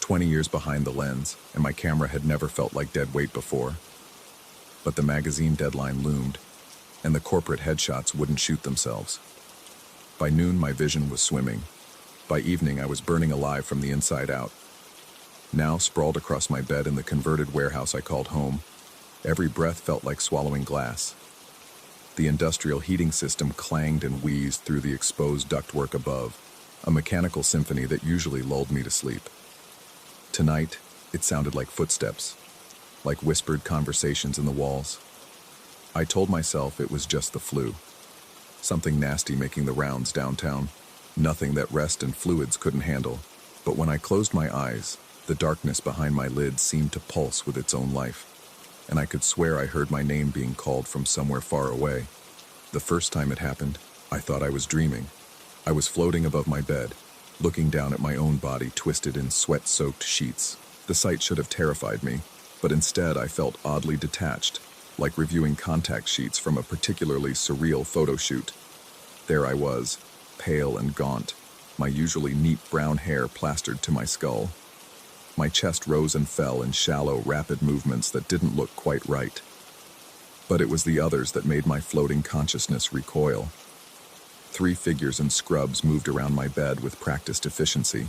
20 years behind the lens, and my camera had never felt like dead weight before. But the magazine deadline loomed, and the corporate headshots wouldn't shoot themselves. By noon, my vision was swimming. By evening, I was burning alive from the inside out. Now, sprawled across my bed in the converted warehouse I called home, every breath felt like swallowing glass. The industrial heating system clanged and wheezed through the exposed ductwork above, a mechanical symphony that usually lulled me to sleep. Tonight, it sounded like footsteps, like whispered conversations in the walls. I told myself it was just the flu, something nasty making the rounds downtown, nothing that rest and fluids couldn't handle. But when I closed my eyes, the darkness behind my lids seemed to pulse with its own life, and I could swear I heard my name being called from somewhere far away. The first time it happened, I thought I was dreaming. I was floating above my bed, looking down at my own body twisted in sweat-soaked sheets. The sight should have terrified me, but instead I felt oddly detached, like reviewing contact sheets from a particularly surreal photo shoot. There I was, pale and gaunt, my usually neat brown hair plastered to my skull. My chest rose and fell in shallow, rapid movements that didn't look quite right. But it was the others that made my floating consciousness recoil. 3 figures in scrubs moved around my bed with practiced efficiency.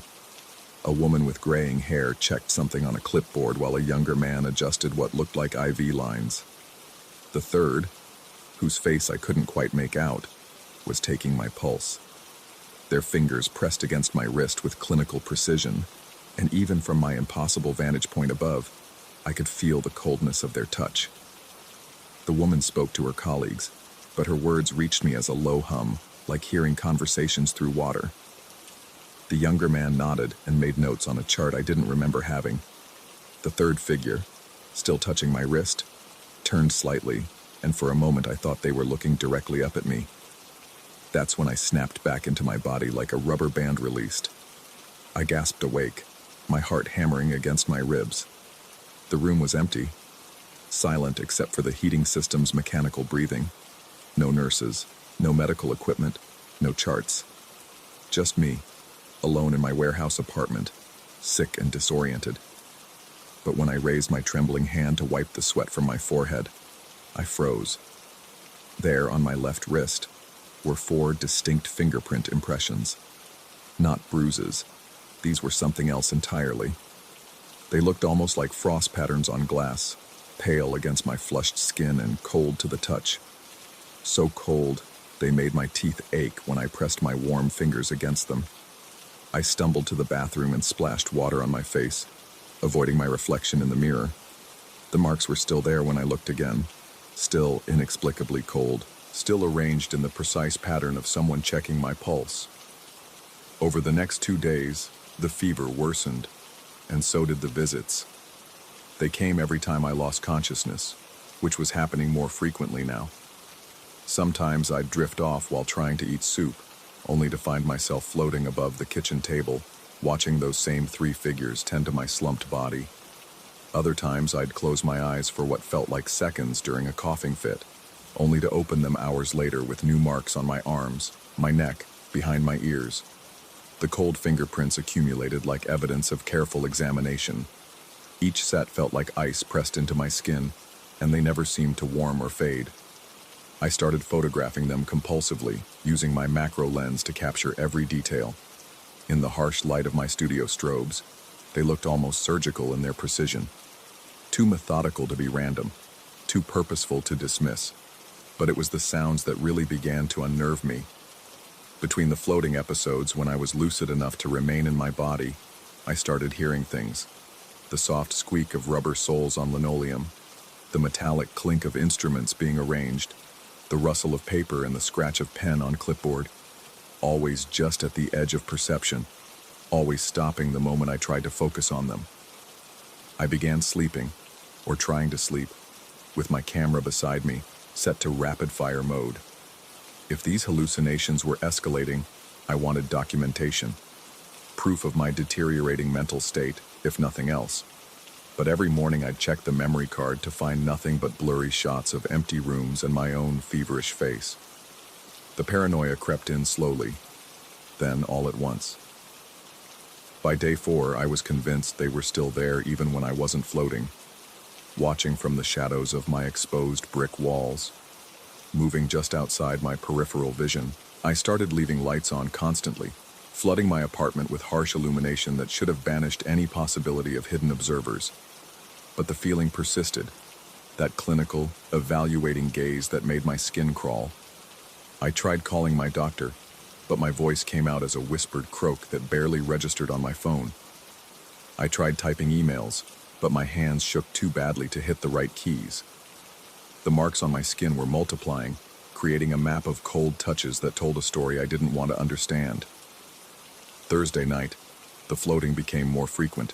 A woman with graying hair checked something on a clipboard while a younger man adjusted what looked like IV lines. The third, whose face I couldn't quite make out, was taking my pulse. Their fingers pressed against my wrist with clinical precision, and even from my impossible vantage point above, I could feel the coldness of their touch. The woman spoke to her colleagues, but her words reached me as a low hum, like hearing conversations through water. The younger man nodded and made notes on a chart I didn't remember having. The third figure, still touching my wrist, turned slightly, and for a moment I thought they were looking directly up at me. That's when I snapped back into my body like a rubber band released. I gasped awake, my heart hammering against my ribs. The room was empty, silent except for the heating system's mechanical breathing. No nurses, no medical equipment, no charts. Just me, alone in my warehouse apartment, sick and disoriented. But when I raised my trembling hand to wipe the sweat from my forehead, I froze. There, on my left wrist, were 4 distinct fingerprint impressions. Not bruises. These were something else entirely. They looked almost like frost patterns on glass, pale against my flushed skin and cold to the touch. So cold, they made my teeth ache when I pressed my warm fingers against them. I stumbled to the bathroom and splashed water on my face, avoiding my reflection in the mirror. The marks were still there when I looked again, still inexplicably cold, still arranged in the precise pattern of someone checking my pulse. Over the next 2 days, the fever worsened, and so did the visits. They came every time I lost consciousness, which was happening more frequently now. Sometimes I'd drift off while trying to eat soup, only to find myself floating above the kitchen table, watching those same 3 figures tend to my slumped body. Other times I'd close my eyes for what felt like seconds during a coughing fit, only to open them hours later with new marks on my arms, my neck, behind my ears. The cold fingerprints accumulated like evidence of careful examination. Each set felt like ice pressed into my skin, and they never seemed to warm or fade. I started photographing them compulsively, using my macro lens to capture every detail. In the harsh light of my studio strobes, they looked almost surgical in their precision. Too methodical to be random, too purposeful to dismiss. But it was the sounds that really began to unnerve me. Between the floating episodes when I was lucid enough to remain in my body, I started hearing things. The soft squeak of rubber soles on linoleum, the metallic clink of instruments being arranged, the rustle of paper and the scratch of pen on clipboard, always just at the edge of perception, always stopping the moment I tried to focus on them. I began sleeping, or trying to sleep, with my camera beside me, set to rapid-fire mode. If these hallucinations were escalating, I wanted documentation, proof of my deteriorating mental state, if nothing else. But every morning I'd check the memory card to find nothing but blurry shots of empty rooms and my own feverish face. The paranoia crept in slowly, then all at once. By day 4, I was convinced they were still there even when I wasn't floating, watching from the shadows of my exposed brick walls. Moving just outside my peripheral vision, I started leaving lights on constantly, flooding my apartment with harsh illumination that should have banished any possibility of hidden observers. But the feeling persisted, that clinical, evaluating gaze that made my skin crawl. I tried calling my doctor, but my voice came out as a whispered croak that barely registered on my phone. I tried typing emails, but my hands shook too badly to hit the right keys. The marks on my skin were multiplying, creating a map of cold touches that told a story I didn't want to understand. Thursday night, the floating became more frequent.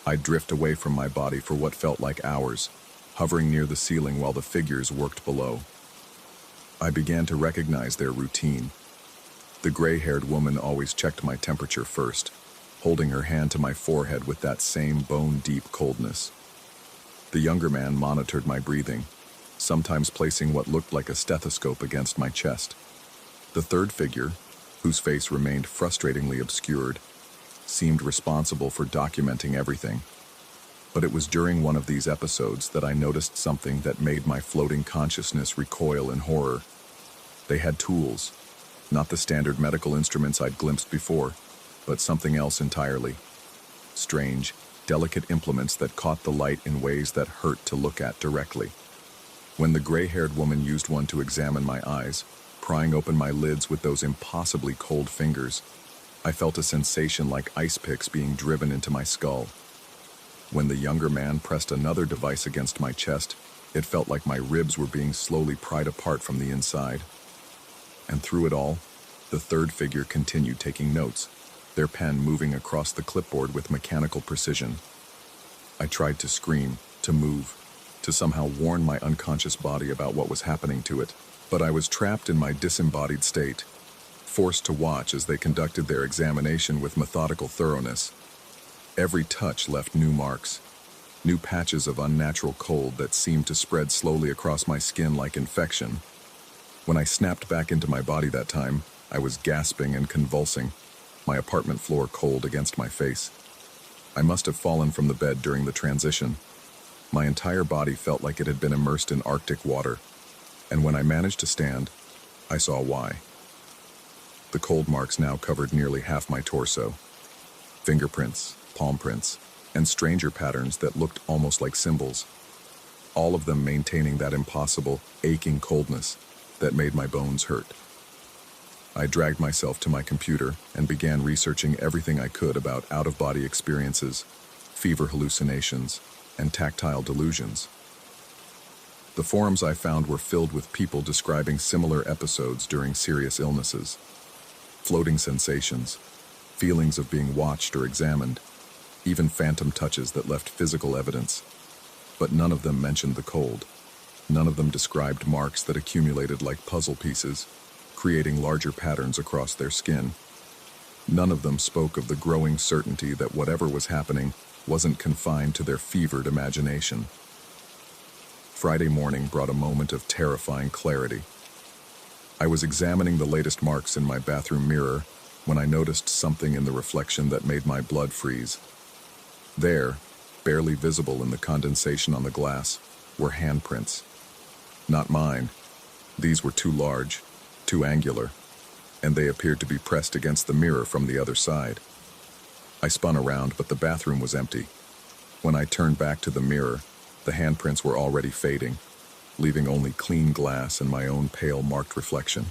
I'd drift away from my body for what felt like hours, hovering near the ceiling while the figures worked below. I began to recognize their routine. The gray-haired woman always checked my temperature first, holding her hand to my forehead with that same bone-deep coldness. The younger man monitored my breathing, sometimes placing what looked like a stethoscope against my chest. The third figure, whose face remained frustratingly obscured, seemed responsible for documenting everything. But it was during one of these episodes that I noticed something that made my floating consciousness recoil in horror. They had tools, not the standard medical instruments I'd glimpsed before, but something else entirely. Strange, delicate implements that caught the light in ways that hurt to look at directly. When the gray-haired woman used one to examine my eyes, prying open my lids with those impossibly cold fingers, I felt a sensation like ice picks being driven into my skull. When the younger man pressed another device against my chest, it felt like my ribs were being slowly pried apart from the inside. And through it all, the third figure continued taking notes, their pen moving across the clipboard with mechanical precision. I tried to scream, to move, to somehow warn my unconscious body about what was happening to it, but I was trapped in my disembodied state, forced to watch as they conducted their examination with methodical thoroughness. Every touch left new marks, new patches of unnatural cold that seemed to spread slowly across my skin like infection. When I snapped back into my body that time, I was gasping and convulsing, my apartment floor cold against my face. I must have fallen from the bed during the transition. My entire body felt like it had been immersed in Arctic water, and when I managed to stand, I saw why. The cold marks now covered nearly half my torso. Fingerprints, palm prints, and stranger patterns that looked almost like symbols. All of them maintaining that impossible, aching coldness that made my bones hurt. I dragged myself to my computer and began researching everything I could about out-of-body experiences, fever hallucinations, and tactile delusions. The forums I found were filled with people describing similar episodes during serious illnesses. Floating sensations, feelings of being watched or examined, even phantom touches that left physical evidence. But none of them mentioned the cold. None of them described marks that accumulated like puzzle pieces, creating larger patterns across their skin. None of them spoke of the growing certainty that whatever was happening wasn't confined to their fevered imagination. Friday morning brought a moment of terrifying clarity. I was examining the latest marks in my bathroom mirror when I noticed something in the reflection that made my blood freeze. There, barely visible in the condensation on the glass, were handprints. Not mine. These were too large, too angular, and they appeared to be pressed against the mirror from the other side. I spun around, but the bathroom was empty. When I turned back to the mirror, the handprints were already fading, leaving only clean glass and my own pale, marked reflection.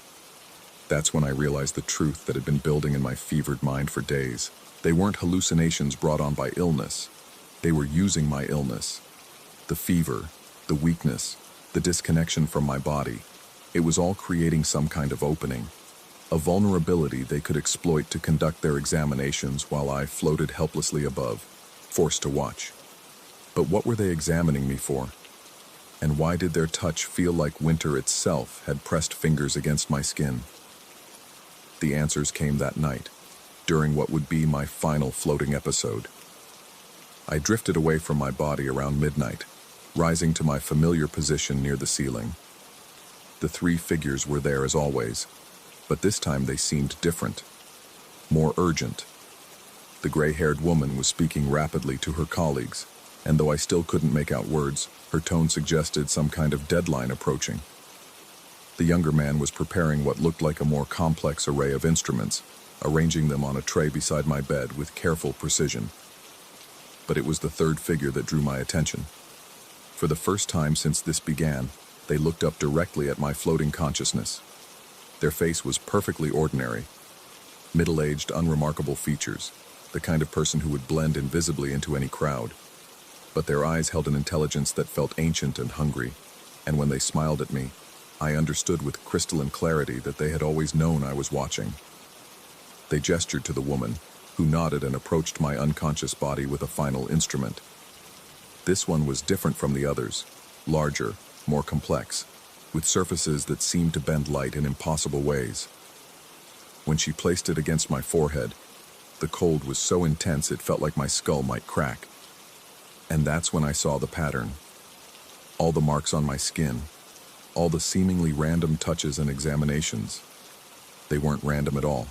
That's when I realized the truth that had been building in my fevered mind for days. They weren't hallucinations brought on by illness. They were using my illness. The fever, the weakness, the disconnection from my body. It was all creating some kind of opening, a vulnerability they could exploit to conduct their examinations while I floated helplessly above, forced to watch. But what were they examining me for? And why did their touch feel like winter itself had pressed fingers against my skin? The answers came that night, during what would be my final floating episode. I drifted away from my body around midnight, rising to my familiar position near the ceiling. The three figures were there as always, but this time they seemed different, more urgent. The gray-haired woman was speaking rapidly to her colleagues, and though I still couldn't make out words, her tone suggested some kind of deadline approaching. The younger man was preparing what looked like a more complex array of instruments, arranging them on a tray beside my bed with careful precision. But it was the third figure that drew my attention. For the first time since this began, they looked up directly at my floating consciousness. Their face was perfectly ordinary, middle-aged, unremarkable features, the kind of person who would blend invisibly into any crowd. But their eyes held an intelligence that felt ancient and hungry, and when they smiled at me, I understood with crystalline clarity that they had always known I was watching. They gestured to the woman, who nodded and approached my unconscious body with a final instrument. This one was different from the others, larger, more complex, with surfaces that seemed to bend light in impossible ways. When she placed it against my forehead, the cold was so intense it felt like my skull might crack. And that's when I saw the pattern. All the marks on my skin, all the seemingly random touches and examinations. They weren't random at all.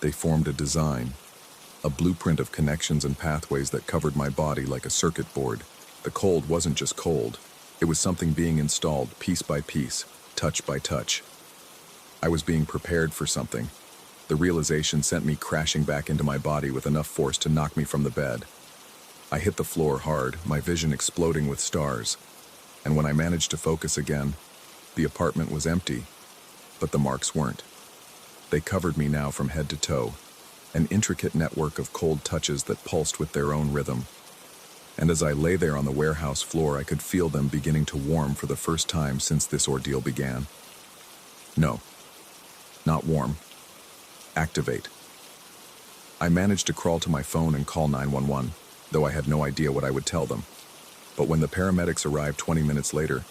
They formed a design, a blueprint of connections and pathways that covered my body like a circuit board. The cold wasn't just cold. It was something being installed piece by piece, touch by touch. I was being prepared for something. The realization sent me crashing back into my body with enough force to knock me from the bed. I hit the floor hard, my vision exploding with stars. And when I managed to focus again, the apartment was empty, but the marks weren't. They covered me now from head to toe, an intricate network of cold touches that pulsed with their own rhythm. And as I lay there on the warehouse floor, I could feel them beginning to warm for the first time since this ordeal began. No, not warm. Activate. I managed to crawl to my phone and call 911, though I had no idea what I would tell them. But when the paramedics arrived 20 minutes later,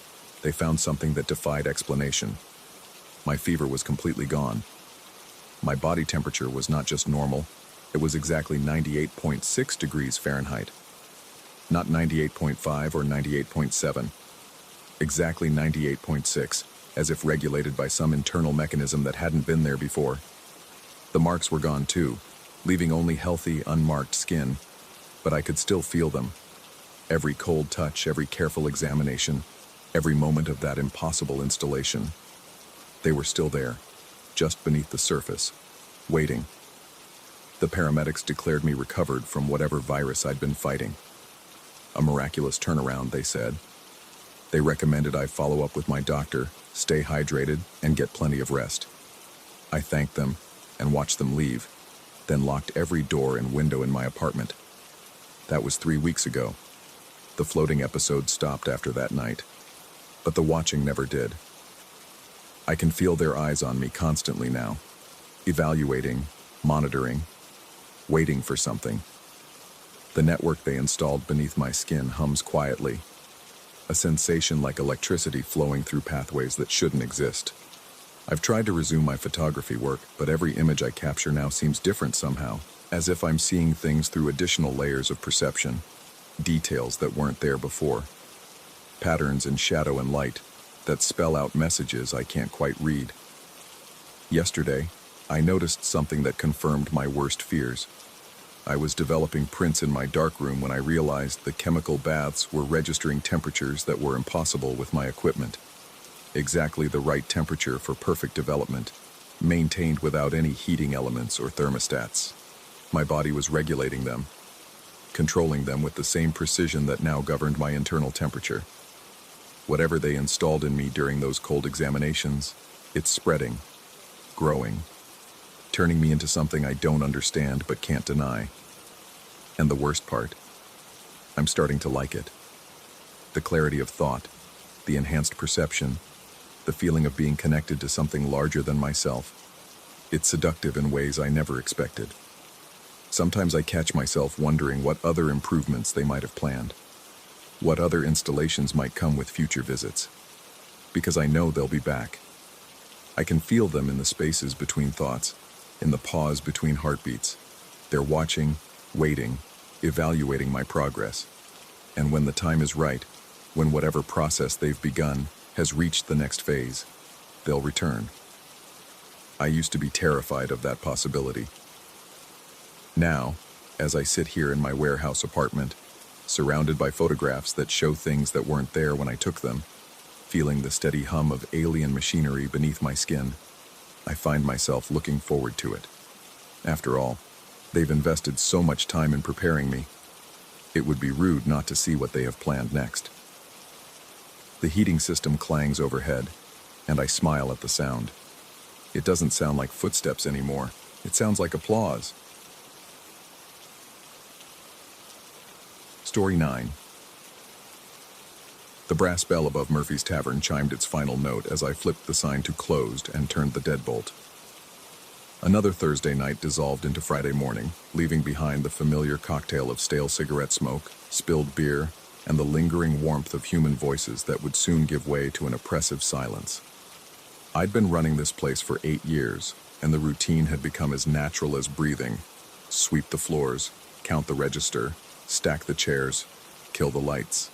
they found something that defied explanation. My fever was completely gone. My body temperature was not just normal, it was exactly 98.6 degrees Fahrenheit. Not 98.5 or 98.7. Exactly 98.6, as if regulated by some internal mechanism that hadn't been there before. The marks were gone too, leaving only healthy, unmarked skin, but I could still feel them. Every cold touch, every careful examination, every moment of that impossible installation. They were still there, just beneath the surface, waiting. The paramedics declared me recovered from whatever virus I'd been fighting. A miraculous turnaround, they said. They recommended I follow up with my doctor, stay hydrated, and get plenty of rest. I thanked them and watched them leave, then locked every door and window in my apartment. That was 3 weeks ago. The floating episode stopped after that night, but the watching never did. I can feel their eyes on me constantly now, evaluating, monitoring, waiting for something. The network they installed beneath my skin hums quietly, a sensation like electricity flowing through pathways that shouldn't exist. I've tried to resume my photography work, but every image I capture now seems different somehow, as if I'm seeing things through additional layers of perception, details that weren't there before, patterns in shadow and light that spell out messages I can't quite read. Yesterday, I noticed something that confirmed my worst fears. I was developing prints in my darkroom when I realized the chemical baths were registering temperatures that were impossible with my equipment. Exactly the right temperature for perfect development, maintained without any heating elements or thermostats. My body was regulating them, controlling them with the same precision that now governed my internal temperature. Whatever they installed in me during those cold examinations, it's spreading, growing, turning me into something I don't understand but can't deny. And the worst part, I'm starting to like it. The clarity of thought, the enhanced perception, the feeling of being connected to something larger than myself. It's seductive in ways I never expected. Sometimes I catch myself wondering what other improvements they might have planned, what other installations might come with future visits, because I know they'll be back. I can feel them in the spaces between thoughts, in the pause between heartbeats. They're watching, waiting, evaluating my progress. And when the time is right, when whatever process they've begun has reached the next phase, they'll return. I used to be terrified of that possibility. Now, As I sit here in my warehouse apartment, surrounded by photographs that show things that weren't there when I took them, feeling the steady hum of alien machinery beneath my skin, I find myself looking forward to it. After all, they've invested so much time in preparing me. It would be rude not to see what they have planned next. The heating system clangs overhead, and I smile at the sound. It doesn't sound like footsteps anymore. It sounds like applause. Story 9. The brass bell above Murphy's Tavern chimed its final note as I flipped the sign to closed and turned the deadbolt. Another Thursday night dissolved into Friday morning, leaving behind the familiar cocktail of stale cigarette smoke, spilled beer, and the lingering warmth of human voices that would soon give way to an oppressive silence. I'd been running this place for 8 years, and the routine had become as natural as breathing. Sweep the floors, count the register, stack the chairs, kill the lights.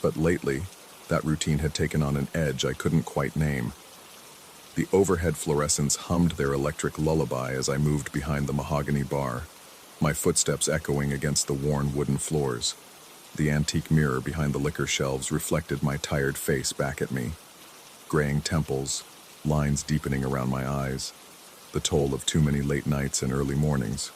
But lately, that routine had taken on an edge I couldn't quite name. The overhead fluorescents hummed their electric lullaby as I moved behind the mahogany bar, my footsteps echoing against the worn wooden floors. The antique mirror behind the liquor shelves reflected my tired face back at me. Graying temples, lines deepening around my eyes, the toll of too many late nights and early mornings.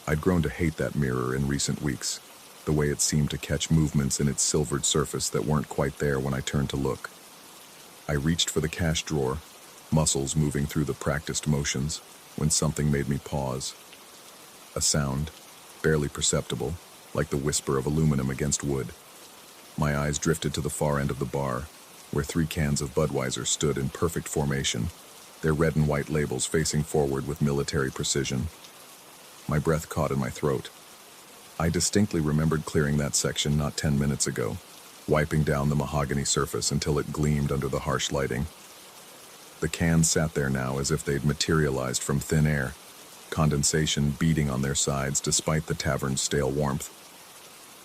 I'd grown to hate that mirror in recent weeks, the way it seemed to catch movements in its silvered surface that weren't quite there when I turned to look. I reached for the cash drawer, muscles moving through the practiced motions, when something made me pause. A sound, barely perceptible, like the whisper of aluminum against wood. My eyes drifted to the far end of the bar, where 3 cans of Budweiser stood in perfect formation, their red and white labels facing forward with military precision. My breath caught in my throat. I distinctly remembered clearing that section not 10 minutes ago, wiping down the mahogany surface until it gleamed under the harsh lighting. The cans sat there now as if they'd materialized from thin air, condensation beating on their sides despite the tavern's stale warmth.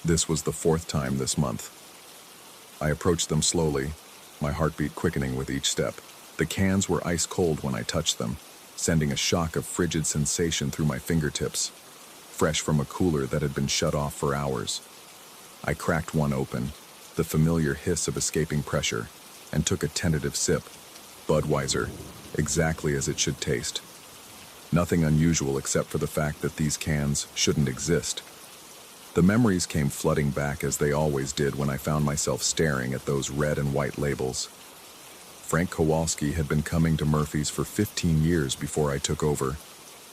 This was the 4th time this month. I approached them slowly, my heartbeat quickening with each step. The cans were ice cold when I touched them, sending a shock of frigid sensation through my fingertips, fresh from a cooler that had been shut off for hours. I cracked one open, the familiar hiss of escaping pressure, and took a tentative sip. Budweiser, exactly as it should taste. Nothing unusual except for the fact that these cans shouldn't exist. The memories came flooding back as they always did when I found myself staring at those red and white labels. Frank Kowalski had been coming to Murphy's for 15 years before I took over,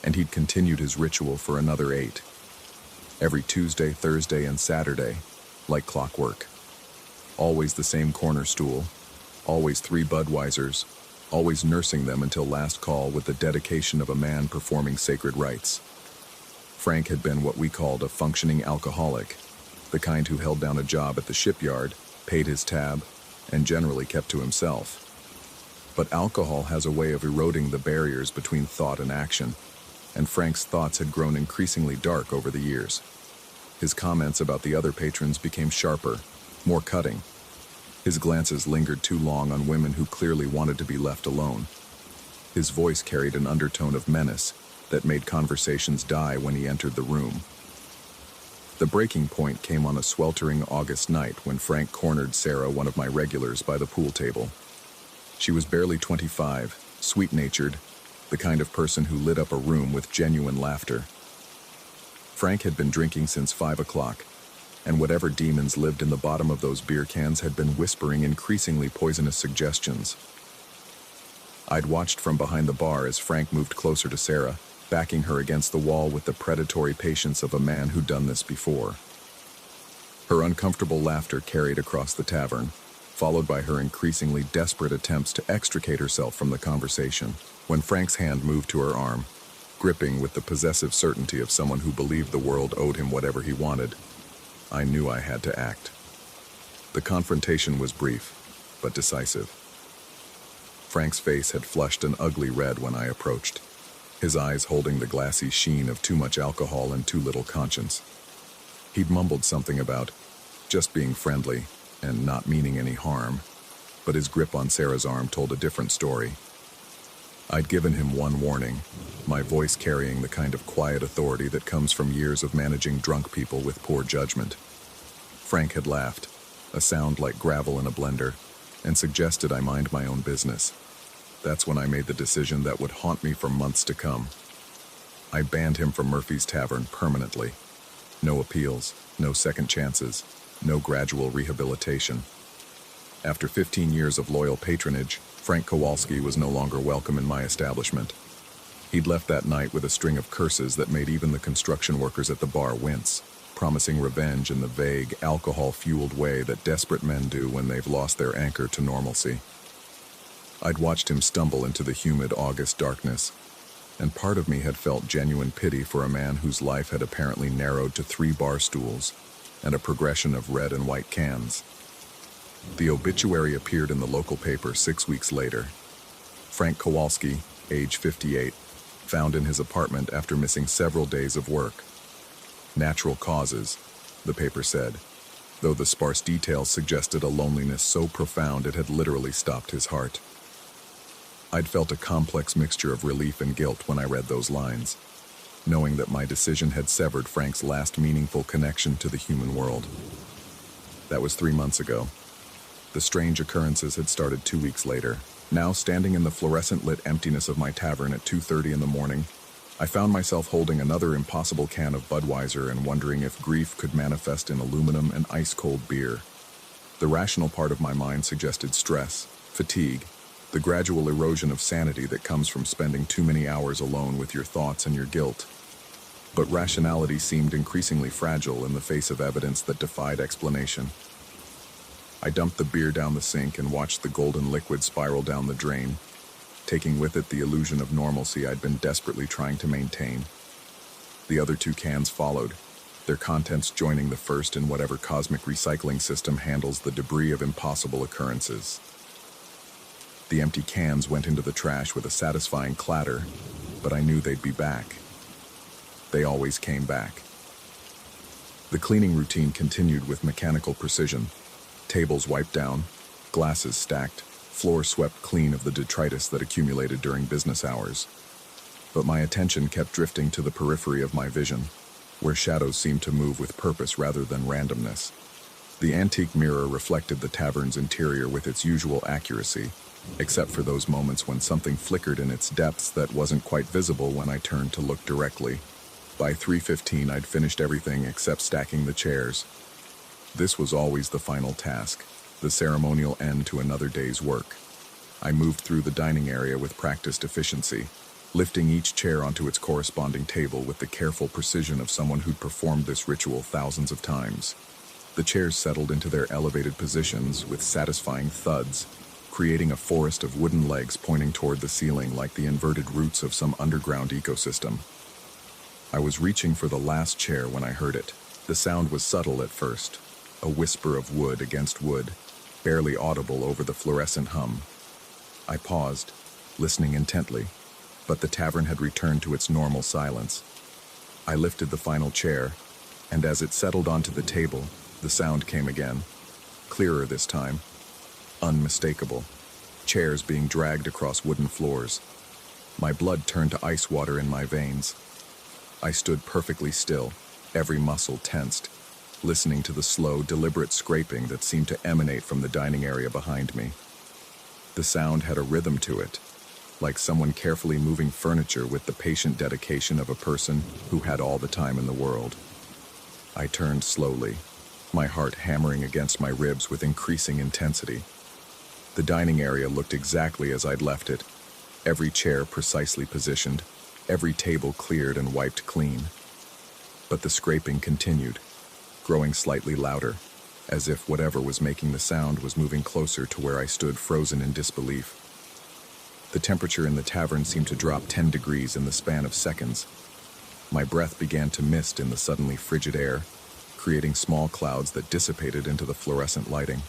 and he'd continued his ritual for another 8. Every Tuesday, Thursday, and Saturday, like clockwork. Always the same corner stool, always 3 Budweisers, always nursing them until last call with the dedication of a man performing sacred rites. Frank had been what we called a functioning alcoholic, the kind who held down a job at the shipyard, paid his tab, and generally kept to himself. But alcohol has a way of eroding the barriers between thought and action, and Frank's thoughts had grown increasingly dark over the years. His comments about the other patrons became sharper, more cutting. His glances lingered too long on women who clearly wanted to be left alone. His voice carried an undertone of menace that made conversations die when he entered the room. The breaking point came on a sweltering August night when Frank cornered Sarah, one of my regulars, by the pool table. She was barely 25, sweet-natured, the kind of person who lit up a room with genuine laughter. Frank had been drinking since 5 o'clock, and whatever demons lived in the bottom of those beer cans had been whispering increasingly poisonous suggestions. I'd watched from behind the bar as Frank moved closer to Sarah, backing her against the wall with the predatory patience of a man who'd done this before. Her uncomfortable laughter carried across the tavern, followed by her increasingly desperate attempts to extricate herself from the conversation, when Frank's hand moved to her arm, gripping with the possessive certainty of someone who believed the world owed him whatever he wanted. I knew I had to act. The confrontation was brief, but decisive. Frank's face had flushed an ugly red when I approached, his eyes holding the glassy sheen of too much alcohol and too little conscience. He'd mumbled something about just being friendly and not meaning any harm, but his grip on Sarah's arm told a different story. I'd given him one warning, my voice carrying the kind of quiet authority that comes from years of managing drunk people with poor judgment. Frank had laughed, a sound like gravel in a blender, and suggested I mind my own business. That's when I made the decision that would haunt me for months to come. I banned him from Murphy's Tavern permanently. No appeals, no second chances, no gradual rehabilitation. After 15 years of loyal patronage, Frank Kowalski was no longer welcome in my establishment. He'd left that night with a string of curses that made even the construction workers at the bar wince, promising revenge in the vague, alcohol-fueled way that desperate men do when they've lost their anchor to normalcy. I'd watched him stumble into the humid August darkness, and part of me had felt genuine pity for a man whose life had apparently narrowed to 3 bar stools and a progression of red and white cans. The obituary appeared in the local paper 6 weeks later. Frank Kowalski, age 58, found in his apartment after missing several days of work. Natural causes, the paper said, though the sparse details suggested a loneliness so profound it had literally stopped his heart. I'd felt a complex mixture of relief and guilt when I read those lines, knowing that my decision had severed Frank's last meaningful connection to the human world. That was 3 months ago. The strange occurrences had started 2 weeks later. Now, standing in the fluorescent-lit emptiness of my tavern at 2:30 in the morning, I found myself holding another impossible can of Budweiser and wondering if grief could manifest in aluminum and ice-cold beer. The rational part of my mind suggested stress, fatigue, the gradual erosion of sanity that comes from spending too many hours alone with your thoughts and your guilt. But rationality seemed increasingly fragile in the face of evidence that defied explanation. I dumped the beer down the sink and watched the golden liquid spiral down the drain, taking with it the illusion of normalcy I'd been desperately trying to maintain. The other 2 cans followed, their contents joining the first in whatever cosmic recycling system handles the debris of impossible occurrences. The empty cans went into the trash with a satisfying clatter, but I knew they'd be back. They always came back. The cleaning routine continued with mechanical precision. Tables wiped down, glasses stacked, floors swept clean of the detritus that accumulated during business hours. But my attention kept drifting to the periphery of my vision, where shadows seemed to move with purpose rather than randomness. The antique mirror reflected the tavern's interior with its usual accuracy, except for those moments when something flickered in its depths that wasn't quite visible when I turned to look directly. By 3:15, I'd finished everything except stacking the chairs. This was always the final task, the ceremonial end to another day's work. I moved through the dining area with practiced efficiency, lifting each chair onto its corresponding table with the careful precision of someone who'd performed this ritual thousands of times. The chairs settled into their elevated positions with satisfying thuds, creating a forest of wooden legs pointing toward the ceiling like the inverted roots of some underground ecosystem. I was reaching for the last chair when I heard it. The sound was subtle at first, a whisper of wood against wood, barely audible over the fluorescent hum. I paused, listening intently, but the tavern had returned to its normal silence. I lifted the final chair, and as it settled onto the table, the sound came again, clearer this time, unmistakable. Chairs being dragged across wooden floors. My blood turned to ice water in my veins. I stood perfectly still, every muscle tensed, listening to the slow, deliberate scraping that seemed to emanate from the dining area behind me. The sound had a rhythm to it, like someone carefully moving furniture with the patient dedication of a person who had all the time in the world. I turned slowly, my heart hammering against my ribs with increasing intensity. The dining area looked exactly as I'd left it, every chair precisely positioned, every table cleared and wiped clean. But the scraping continued, growing slightly louder, as if whatever was making the sound was moving closer to where I stood frozen in disbelief. The temperature in the tavern seemed to drop 10 degrees in the span of seconds. My breath began to mist in the suddenly frigid air, creating small clouds that dissipated into the fluorescent lighting.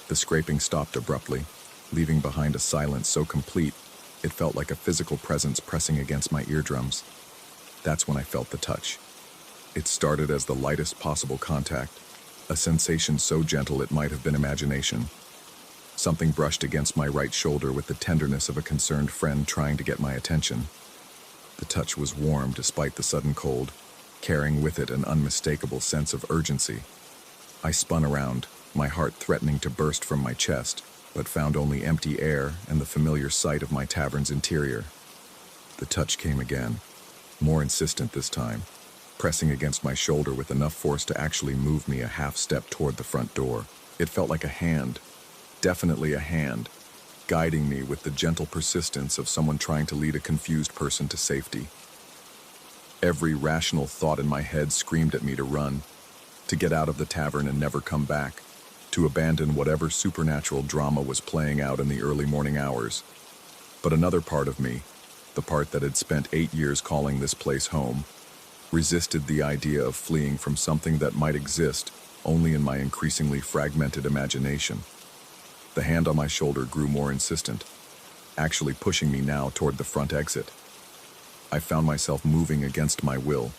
The scraping stopped abruptly, leaving behind a silence so complete it felt like a physical presence pressing against my eardrums. That's when I felt the touch. It started as the lightest possible contact, a sensation so gentle it might have been imagination. Something brushed against my right shoulder with the tenderness of a concerned friend trying to get my attention. The touch was warm despite the sudden cold, carrying with it an unmistakable sense of urgency. I spun around, my heart threatening to burst from my chest, but found only empty air and the familiar sight of my tavern's interior. The touch came again, more insistent this time, pressing against my shoulder with enough force to actually move me a half step toward the front door. It felt like a hand, definitely a hand, guiding me with the gentle persistence of someone trying to lead a confused person to safety. Every rational thought in my head screamed at me to run, to get out of the tavern and never come back, to abandon whatever supernatural drama was playing out in the early morning hours. But another part of me, the part that had spent 8 years calling this place home, resisted the idea of fleeing from something that might exist only in my increasingly fragmented imagination. The hand on my shoulder grew more insistent, actually pushing me now toward the front exit. I found myself moving against my will,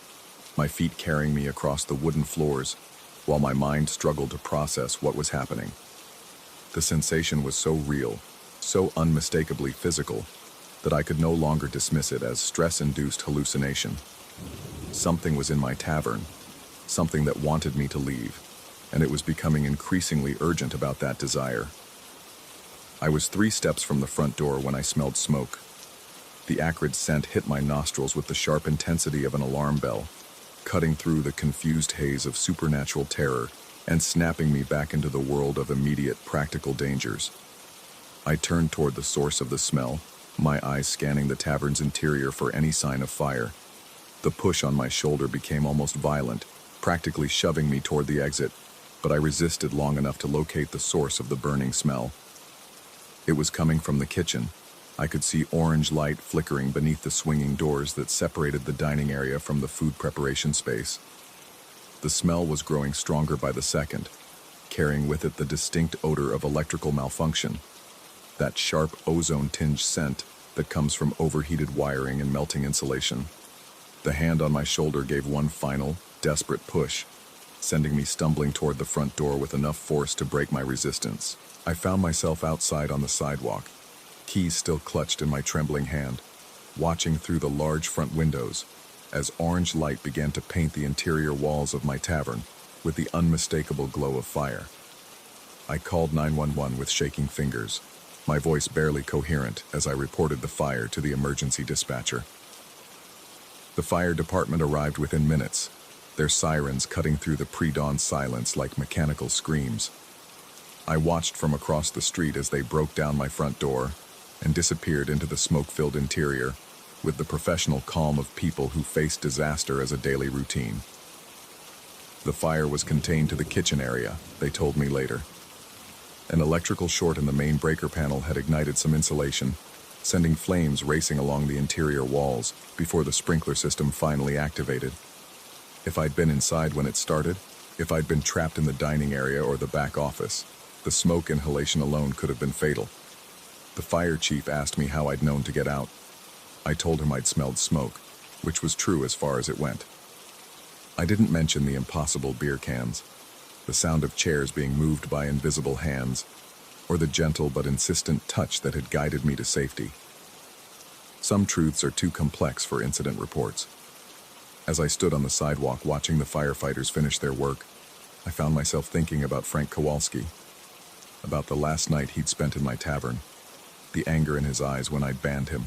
my feet carrying me across the wooden floors, while my mind struggled to process what was happening. The sensation was so real, so unmistakably physical, that I could no longer dismiss it as stress-induced hallucination. Something was in my tavern, something that wanted me to leave, and it was becoming increasingly urgent about that desire. I was 3 steps from the front door when I smelled smoke. The acrid scent hit my nostrils with the sharp intensity of an alarm bell, cutting through the confused haze of supernatural terror and snapping me back into the world of immediate practical dangers. I turned toward the source of the smell, my eyes scanning the tavern's interior for any sign of fire. The push on my shoulder became almost violent, practically shoving me toward the exit, but I resisted long enough to locate the source of the burning smell. It was coming from the kitchen. I could see orange light flickering beneath the swinging doors that separated the dining area from the food preparation space. The smell was growing stronger by the second, carrying with it the distinct odor of electrical malfunction, that sharp ozone-tinged scent that comes from overheated wiring and melting insulation. The hand on my shoulder gave one final, desperate push, sending me stumbling toward the front door with enough force to break my resistance. I found myself outside on the sidewalk, keys still clutched in my trembling hand, watching through the large front windows as orange light began to paint the interior walls of my tavern with the unmistakable glow of fire. I called 911 with shaking fingers, my voice barely coherent as I reported the fire to the emergency dispatcher. The fire department arrived within minutes, their sirens cutting through the pre-dawn silence like mechanical screams. I watched from across the street as they broke down my front door and disappeared into the smoke-filled interior with the professional calm of people who face disaster as a daily routine. The fire was contained to the kitchen area, they told me later. An electrical short in the main breaker panel had ignited some insulation, sending flames racing along the interior walls before the sprinkler system finally activated. If I'd been inside when it started, if I'd been trapped in the dining area or the back office, the smoke inhalation alone could have been fatal. The fire chief asked me how I'd known to get out. I told him I'd smelled smoke, which was true as far as it went. I didn't mention the impossible beer cans, the sound of chairs being moved by invisible hands, or the gentle but insistent touch that had guided me to safety. Some truths are too complex for incident reports. As I stood on the sidewalk watching the firefighters finish their work, I found myself thinking about Frank Kowalski, about the last night he'd spent in my tavern, the anger in his eyes when I'd banned him,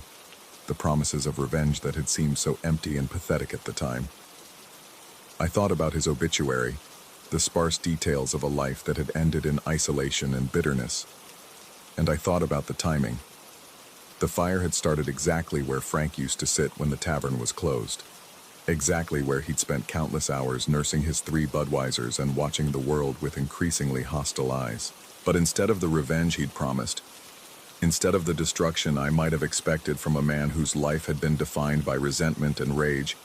the promises of revenge that had seemed so empty and pathetic at the time. I thought about his obituary, the sparse details of a life that had ended in isolation and bitterness. And I thought about the timing. The fire had started exactly where Frank used to sit when the tavern was closed. Exactly where he'd spent countless hours nursing his 3 Budweisers and watching the world with increasingly hostile eyes. But instead of the revenge he'd promised, instead of the destruction I might have expected from a man whose life had been defined by resentment and rage,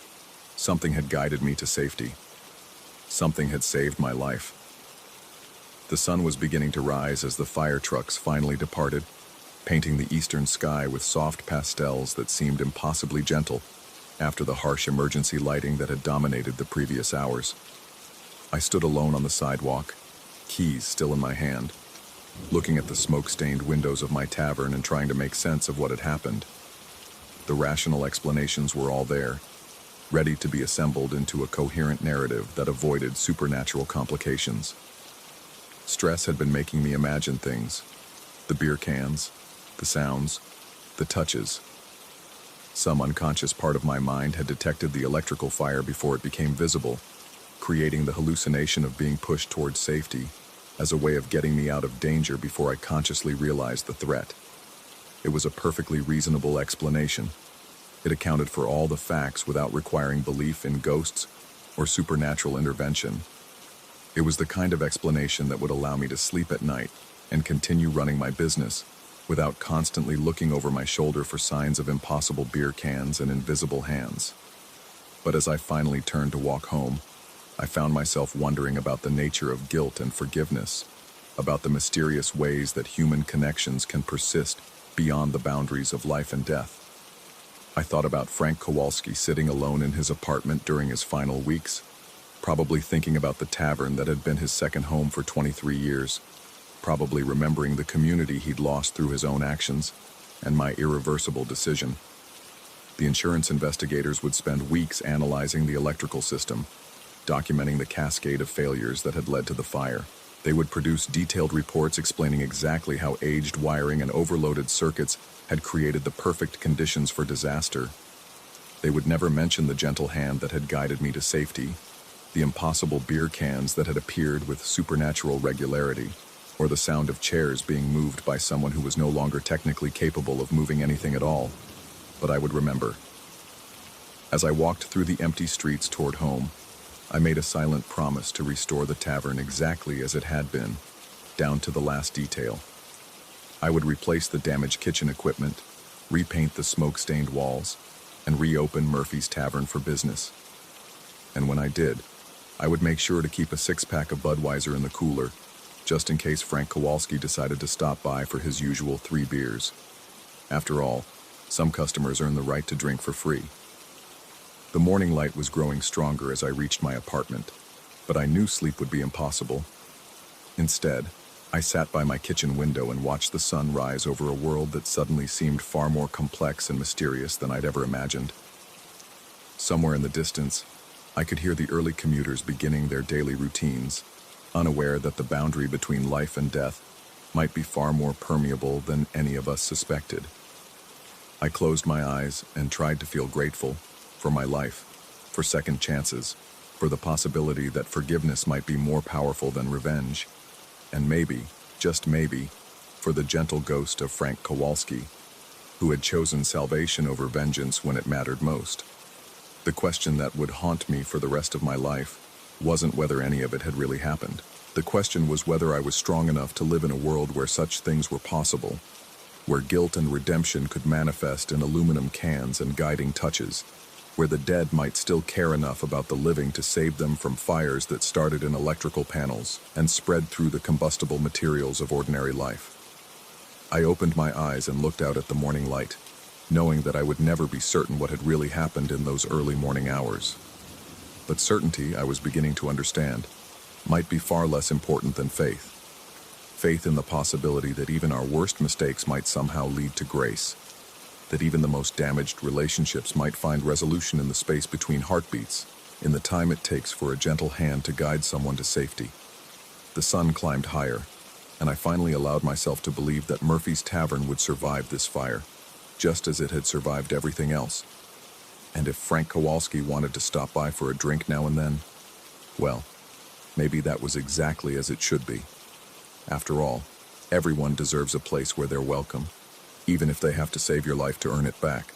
something had guided me to safety. Something had saved my life. The sun was beginning to rise as the fire trucks finally departed, painting the eastern sky with soft pastels that seemed impossibly gentle after the harsh emergency lighting that had dominated the previous hours. I stood alone on the sidewalk, keys still in my hand, looking at the smoke-stained windows of my tavern and trying to make sense of what had happened. The rational explanations were all there, ready to be assembled into a coherent narrative that avoided supernatural complications. Stress had been making me imagine things: the beer cans, the sounds, the touches. Some unconscious part of my mind had detected the electrical fire before it became visible, creating the hallucination of being pushed towards safety as a way of getting me out of danger before I consciously realized the threat. It was a perfectly reasonable explanation. It accounted for all the facts without requiring belief in ghosts or supernatural intervention. It was the kind of explanation that would allow me to sleep at night and continue running my business without constantly looking over my shoulder for signs of impossible beer cans and invisible hands. But as I finally turned to walk home, I found myself wondering about the nature of guilt and forgiveness, about the mysterious ways that human connections can persist beyond the boundaries of life and death. I thought about Frank Kowalski sitting alone in his apartment during his final weeks, probably thinking about the tavern that had been his second home for 23 years, probably remembering the community he'd lost through his own actions, and my irreversible decision. The insurance investigators would spend weeks analyzing the electrical system, documenting the cascade of failures that had led to the fire. They would produce detailed reports explaining exactly how aged wiring and overloaded circuits had created the perfect conditions for disaster. They would never mention the gentle hand that had guided me to safety, the impossible beer cans that had appeared with supernatural regularity, or the sound of chairs being moved by someone who was no longer technically capable of moving anything at all. But I would remember. As I walked through the empty streets toward home, I made a silent promise to restore the tavern exactly as it had been, down to the last detail. I would replace the damaged kitchen equipment, repaint the smoke-stained walls, and reopen Murphy's Tavern for business. And when I did, I would make sure to keep a six-pack of Budweiser in the cooler, just in case Frank Kowalski decided to stop by for his usual 3 beers. After all, some customers earn the right to drink for free. The morning light was growing stronger as I reached my apartment, but I knew sleep would be impossible. Instead, I sat by my kitchen window and watched the sun rise over a world that suddenly seemed far more complex and mysterious than I'd ever imagined. Somewhere in the distance, I could hear the early commuters beginning their daily routines, unaware that the boundary between life and death might be far more permeable than any of us suspected. I closed my eyes and tried to feel grateful for my life, for second chances, for the possibility that forgiveness might be more powerful than revenge, and maybe, just maybe, for the gentle ghost of Frank Kowalski, who had chosen salvation over vengeance when it mattered most. The question that would haunt me for the rest of my life wasn't whether any of it had really happened. The question was whether I was strong enough to live in a world where such things were possible, where guilt and redemption could manifest in aluminum cans and guiding touches, where the dead might still care enough about the living to save them from fires that started in electrical panels and spread through the combustible materials of ordinary life. I opened my eyes and looked out at the morning light, knowing that I would never be certain what had really happened in those early morning hours. But certainty, I was beginning to understand, might be far less important than faith. Faith in the possibility that even our worst mistakes might somehow lead to grace, that even the most damaged relationships might find resolution in the space between heartbeats, in the time it takes for a gentle hand to guide someone to safety. The sun climbed higher, and I finally allowed myself to believe that Murphy's Tavern would survive this fire, just as it had survived everything else. And if Frank Kowalski wanted to stop by for a drink now and then, well, maybe that was exactly as it should be. After all, everyone deserves a place where they're welcome, even if they have to save your life to earn it back.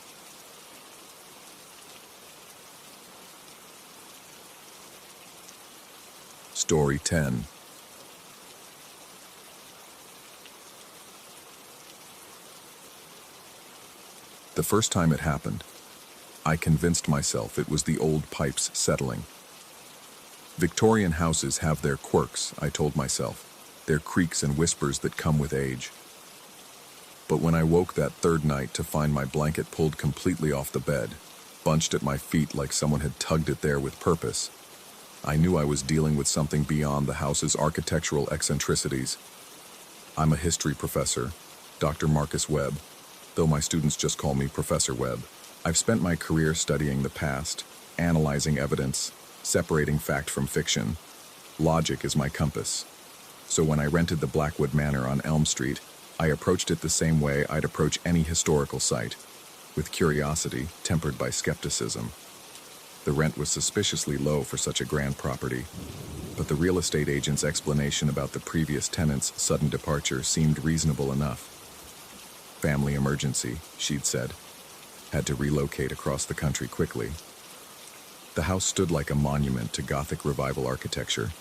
Story 10. The first time it happened, I convinced myself it was the old pipes settling. Victorian houses have their quirks, I told myself, their creaks and whispers that come with age. But when I woke that third night to find my blanket pulled completely off the bed, bunched at my feet like someone had tugged it there with purpose, I knew I was dealing with something beyond the house's architectural eccentricities. I'm a history professor, Dr. Marcus Webb, though my students just call me Professor Webb. I've spent my career studying the past, analyzing evidence, separating fact from fiction. Logic is my compass. So when I rented the Blackwood Manor on Elm Street, I approached it the same way I'd approach any historical site, with curiosity tempered by skepticism. The rent was suspiciously low for such a grand property, but the real estate agent's explanation about the previous tenant's sudden departure seemed reasonable enough. Family emergency, she'd said. Had to relocate across the country quickly. The house stood like a monument to Gothic Revival architecture,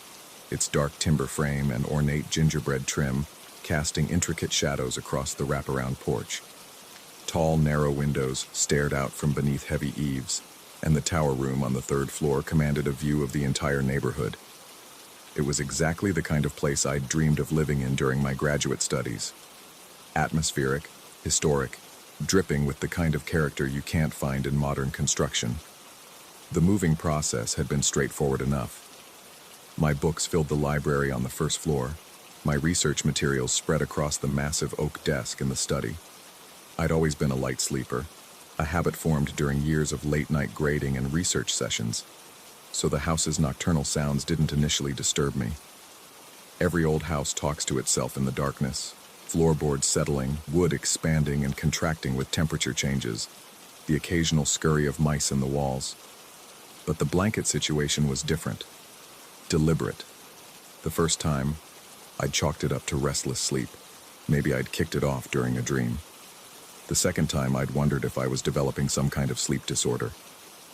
its dark timber frame and ornate gingerbread trim casting intricate shadows across the wraparound porch. Tall, narrow windows stared out from beneath heavy eaves, and the tower room on the third floor commanded a view of the entire neighborhood. It was exactly the kind of place I'd dreamed of living in during my graduate studies. Atmospheric, historic, dripping with the kind of character you can't find in modern construction. The moving process had been straightforward enough. My books filled the library on the first floor, my research materials spread across the massive oak desk in the study. I'd always been a light sleeper, a habit formed during years of late-night grading and research sessions, so the house's nocturnal sounds didn't initially disturb me. Every old house talks to itself in the darkness, floorboards settling, wood expanding and contracting with temperature changes, the occasional scurry of mice in the walls. But the blanket situation was different, deliberate. The first time, I'd chalked it up to restless sleep. Maybe I'd kicked it off during a dream. The second time, I'd wondered if I was developing some kind of sleep disorder,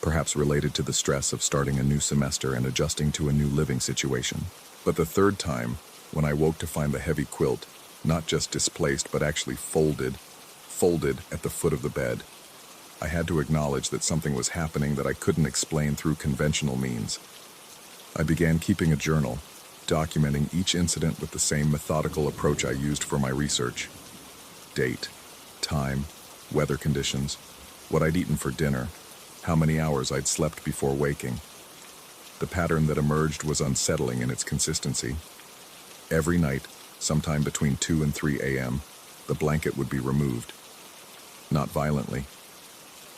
perhaps related to the stress of starting a new semester and adjusting to a new living situation. But the third time, when I woke to find the heavy quilt, not just displaced but actually folded at the foot of the bed, I had to acknowledge that something was happening that I couldn't explain through conventional means. I began keeping a journal, documenting each incident with the same methodical approach I used for my research. Date, time, weather conditions, what I'd eaten for dinner, how many hours I'd slept before waking. The pattern that emerged was unsettling in its consistency. Every night, sometime between 2 and 3 a.m., the blanket would be removed. Not violently.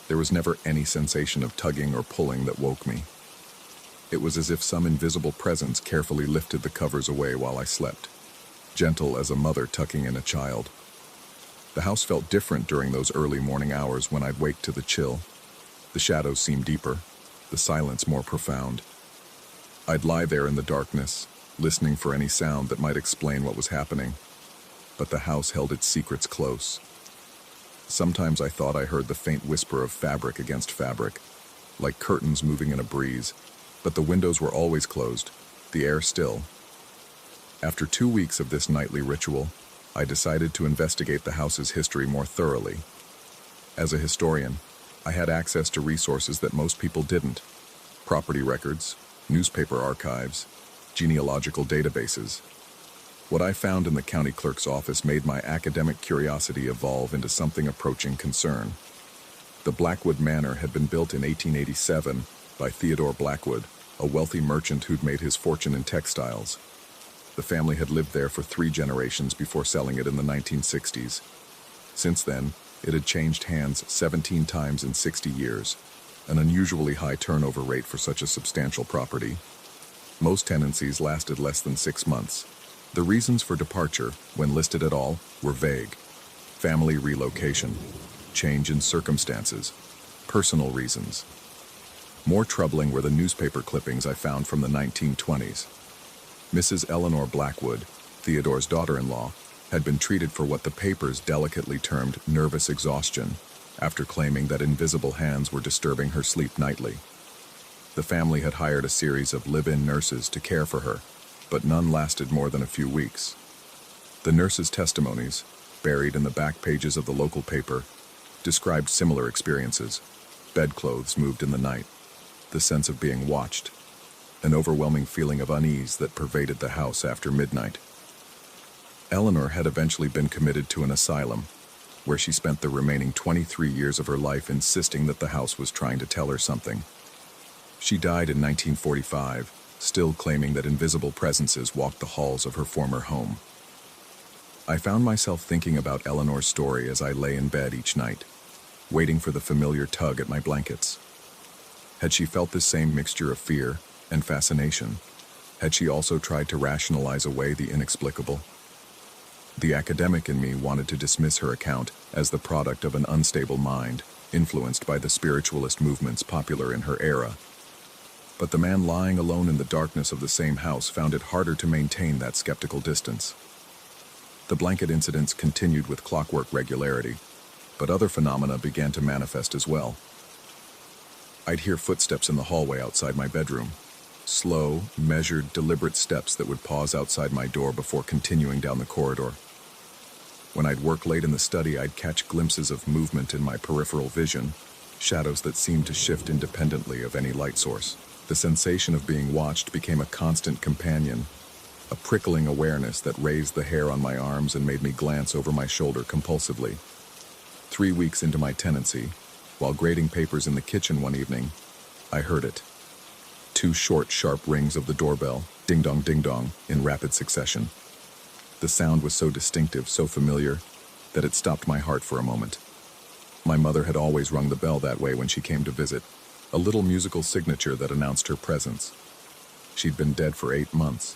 There was never any sensation of tugging or pulling that woke me. It was as if some invisible presence carefully lifted the covers away while I slept, gentle as a mother tucking in a child. The house felt different during those early morning hours when I'd wake to the chill. The shadows seemed deeper, the silence more profound. I'd lie there in the darkness, listening for any sound that might explain what was happening, but the house held its secrets close. Sometimes I thought I heard the faint whisper of fabric against fabric, like curtains moving in a breeze, but the windows were always closed, the air still. After 2 weeks of this nightly ritual, I decided to investigate the house's history more thoroughly. As a historian, I had access to resources that most people didn't: property records, newspaper archives, genealogical databases. What I found in the county clerk's office made my academic curiosity evolve into something approaching concern. The Blackwood Manor had been built in 1887 by Theodore Blackwood, a wealthy merchant who'd made his fortune in textiles. The family had lived there for 3 generations before selling it in the 1960s. Since then, it had changed hands 17 times in 60 years, an unusually high turnover rate for such a substantial property. Most tenancies lasted less than 6 months. The reasons for departure, when listed at all, were vague. Family relocation, change in circumstances, personal reasons. More troubling were the newspaper clippings I found from the 1920s. Mrs. Eleanor Blackwood, Theodore's daughter-in-law, had been treated for what the papers delicately termed nervous exhaustion, after claiming that invisible hands were disturbing her sleep nightly. The family had hired a series of live-in nurses to care for her, but none lasted more than a few weeks. The nurses' testimonies, buried in the back pages of the local paper, described similar experiences. Bedclothes moved in the night, the sense of being watched, an overwhelming feeling of unease that pervaded the house after midnight. Eleanor had eventually been committed to an asylum, where she spent the remaining 23 years of her life insisting that the house was trying to tell her something. She died in 1945, still claiming that invisible presences walked the halls of her former home. I found myself thinking about Eleanor's story as I lay in bed each night, waiting for the familiar tug at my blankets. Had she felt this same mixture of fear and fascination? Had she also tried to rationalize away the inexplicable? The academic in me wanted to dismiss her account as the product of an unstable mind, influenced by the spiritualist movements popular in her era. But the man lying alone in the darkness of the same house found it harder to maintain that skeptical distance. The blanket incidents continued with clockwork regularity, but other phenomena began to manifest as well. I'd hear footsteps in the hallway outside my bedroom. Slow, measured, deliberate steps that would pause outside my door before continuing down the corridor. When I'd work late in the study, I'd catch glimpses of movement in my peripheral vision, shadows that seemed to shift independently of any light source. The sensation of being watched became a constant companion, a prickling awareness that raised the hair on my arms and made me glance over my shoulder compulsively. 3 weeks into my tenancy, while grading papers in the kitchen one evening, I heard it. 2 short, sharp rings of the doorbell, ding-dong, in rapid succession. The sound was so distinctive, so familiar, that it stopped my heart for a moment. My mother had always rung the bell that way when she came to visit, a little musical signature that announced her presence. She'd been dead for 8 months.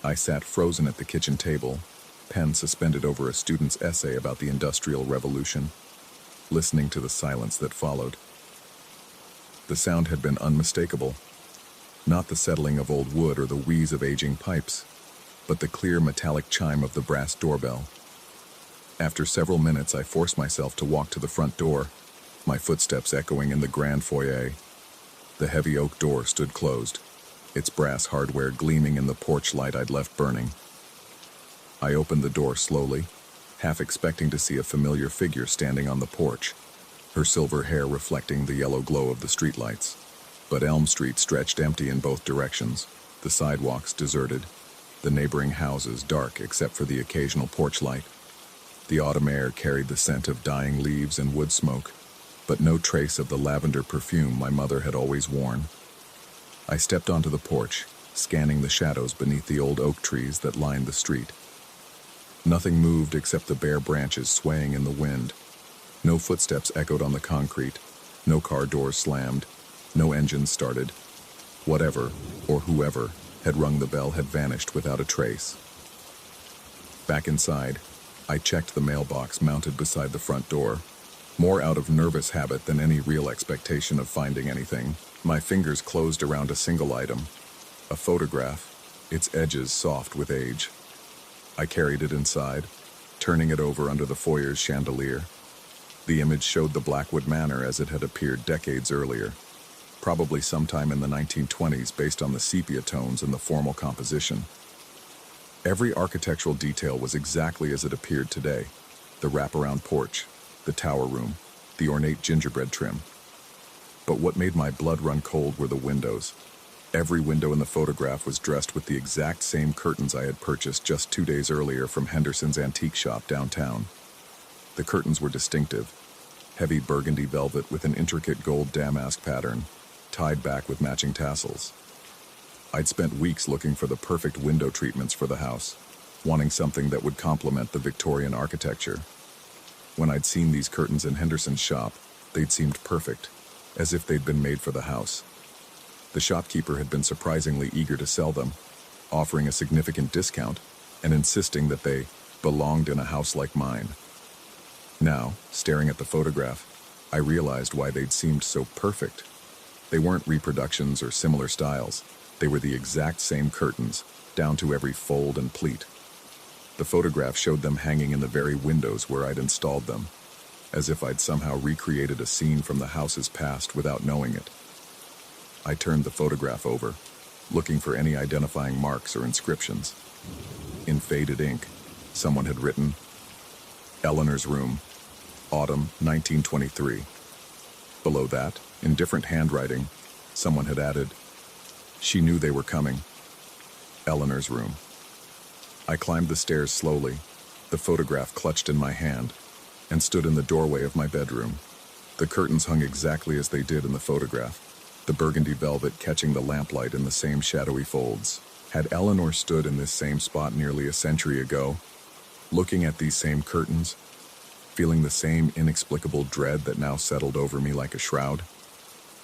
I sat frozen at the kitchen table, pen suspended over a student's essay about the Industrial Revolution, listening to the silence that followed. The sound had been unmistakable, not the settling of old wood or the wheeze of aging pipes, but the clear metallic chime of the brass doorbell. After several minutes, I forced myself to walk to the front door, my footsteps echoing in the grand foyer. The heavy oak door stood closed, its brass hardware gleaming in the porch light I'd left burning. I opened the door slowly, half expecting to see a familiar figure standing on the porch, her silver hair reflecting the yellow glow of the streetlights. But Elm Street stretched empty in both directions, the sidewalks deserted, the neighboring houses dark except for the occasional porch light. The autumn air carried the scent of dying leaves and wood smoke, but no trace of the lavender perfume my mother had always worn. I stepped onto the porch, scanning the shadows beneath the old oak trees that lined the street. Nothing moved except the bare branches swaying in the wind. No footsteps echoed on the concrete, no car doors slammed, no engines started. Whatever, or whoever, had rung the bell had vanished without a trace. Back inside, I checked the mailbox mounted beside the front door, more out of nervous habit than any real expectation of finding anything. My fingers closed around a single item, a photograph, its edges soft with age. I carried it inside, turning it over under the foyer's chandelier. The image showed the Blackwood Manor as it had appeared decades earlier, probably sometime in the 1920s based on the sepia tones and the formal composition. Every architectural detail was exactly as it appeared today: the wraparound porch, the tower room, the ornate gingerbread trim. But what made my blood run cold were the windows. Every window in the photograph was dressed with the exact same curtains I had purchased just 2 days earlier from Henderson's antique shop downtown. The curtains were distinctive, heavy burgundy velvet with an intricate gold damask pattern, tied back with matching tassels. I'd spent weeks looking for the perfect window treatments for the house, wanting something that would complement the Victorian architecture. When I'd seen these curtains in Henderson's shop, they'd seemed perfect, as if they'd been made for the house. The shopkeeper had been surprisingly eager to sell them, offering a significant discount and insisting that they belonged in a house like mine. Now, staring at the photograph, I realized why they'd seemed so perfect. They weren't reproductions or similar styles. They were the exact same curtains, down to every fold and pleat. The photograph showed them hanging in the very windows where I'd installed them, as if I'd somehow recreated a scene from the house's past without knowing it. I turned the photograph over, looking for any identifying marks or inscriptions. In faded ink, someone had written, "Eleanor's room, autumn 1923. Below that, in different handwriting, someone had added, "She knew they were coming. Eleanor's room." I climbed the stairs slowly, the photograph clutched in my hand, and stood in the doorway of my bedroom. The curtains hung exactly as they did in the photograph, the burgundy velvet catching the lamplight in the same shadowy folds. Had Eleanor stood in this same spot nearly a century ago, Looking at these same curtains, feeling the same inexplicable dread that now settled over me like a shroud.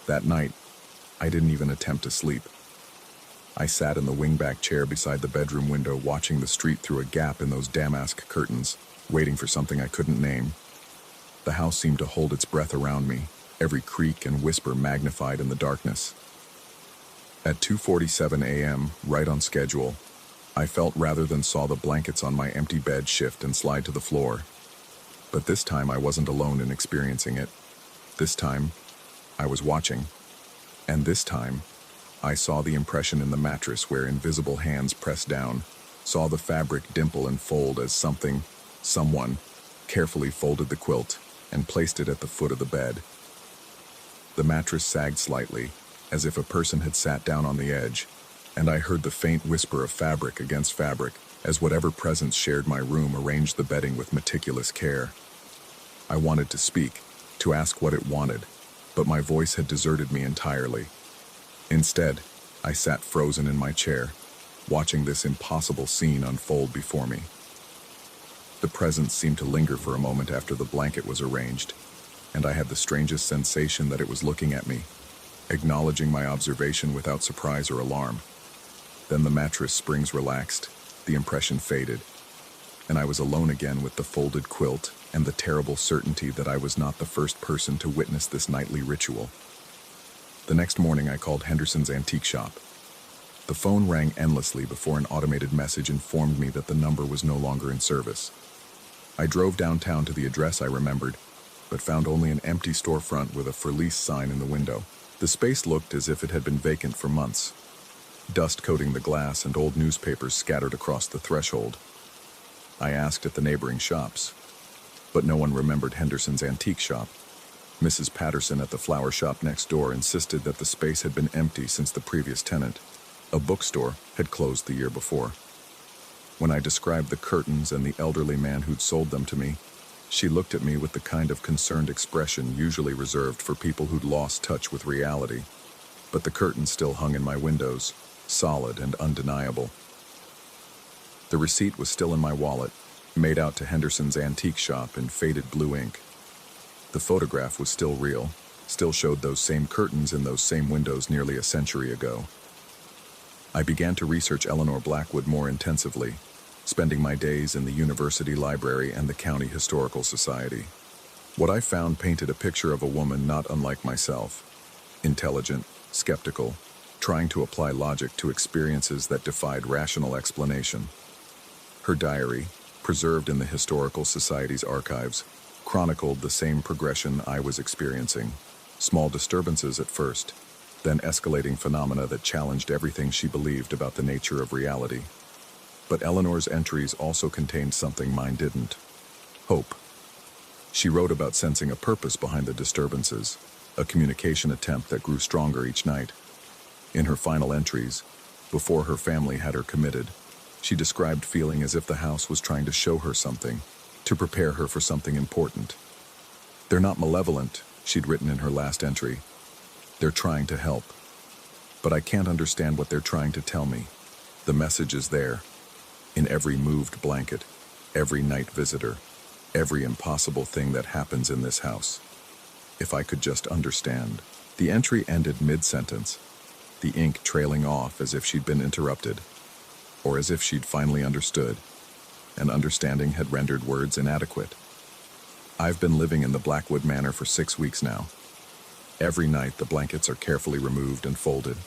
That night, I didn't even attempt to sleep. I sat in the wingback chair beside the bedroom window, watching the street through a gap in those damask curtains, waiting for something I couldn't name. The house seemed to hold its breath around me, every creak and whisper magnified in the darkness. At 2:47 a.m., right on schedule, I felt rather than saw the blankets on my empty bed shift and slide to the floor. But this time I wasn't alone in experiencing it. This time, I was watching. And this time, I saw the impression in the mattress where invisible hands pressed down, saw the fabric dimple and fold as someone, carefully folded the quilt and placed it at the foot of the bed. The mattress sagged slightly, as if a person had sat down on the edge, and I heard the faint whisper of fabric against fabric as whatever presence shared my room arranged the bedding with meticulous care. I wanted to speak, to ask what it wanted, but my voice had deserted me entirely. Instead, I sat frozen in my chair, watching this impossible scene unfold before me. The presence seemed to linger for a moment after the blanket was arranged, and I had the strangest sensation that it was looking at me, acknowledging my observation without surprise or alarm. Then the mattress springs relaxed, the impression faded, and I was alone again with the folded quilt and the terrible certainty that I was not the first person to witness this nightly ritual. The next morning I called Henderson's antique shop. The phone rang endlessly before an automated message informed me that the number was no longer in service. I drove downtown to the address I remembered, but found only an empty storefront with a for lease sign in the window. The space looked as if it had been vacant for months, dust coating the glass and old newspapers scattered across the threshold. I asked at the neighboring shops, but no one remembered Henderson's antique shop. Mrs. Patterson at the flower shop next door insisted that the space had been empty since the previous tenant, a bookstore, had closed the year before. When I described the curtains and the elderly man who'd sold them to me, she looked at me with the kind of concerned expression usually reserved for people who'd lost touch with reality. But the curtains still hung in my windows, solid and undeniable. The receipt was still in my wallet, made out to Henderson's antique shop in faded blue ink. The photograph was still real, still showed those same curtains in those same windows nearly a century ago. I began to research Eleanor Blackwood more intensively, spending my days in the university library and the county historical society. What I found painted a picture of a woman not unlike myself, intelligent, skeptical, trying to apply logic to experiences that defied rational explanation. Her diary, preserved in the Historical Society's archives, chronicled the same progression I was experiencing. Small disturbances at first, then escalating phenomena that challenged everything she believed about the nature of reality. But Eleanor's entries also contained something mine didn't: hope. She wrote about sensing a purpose behind the disturbances, a communication attempt that grew stronger each night. In her final entries, before her family had her committed, she described feeling as if the house was trying to show her something, to prepare her for something important. "They're not malevolent," she'd written in her last entry. "They're trying to help. But I can't understand what they're trying to tell me. The message is there, in every moved blanket, every night visitor, every impossible thing that happens in this house. If I could just understand." The entry ended mid-sentence, the ink trailing off as if she'd been interrupted, or as if she'd finally understood, and understanding had rendered words inadequate. I've been living in the Blackwood Manor for 6 weeks now. Every night the blankets are carefully removed and folded.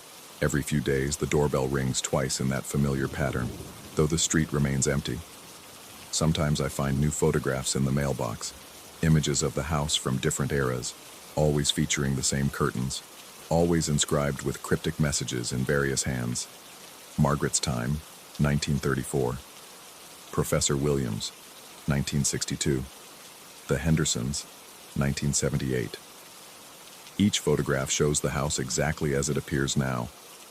Every few days the doorbell rings twice in that familiar pattern, though the street remains empty. Sometimes I find new photographs in the mailbox, images of the house from different eras, always featuring the same curtains, always inscribed with cryptic messages in various hands. Margaret's time, 1934. Professor Williams, 1962. The Hendersons, 1978. Each photograph shows the house exactly as it appears now,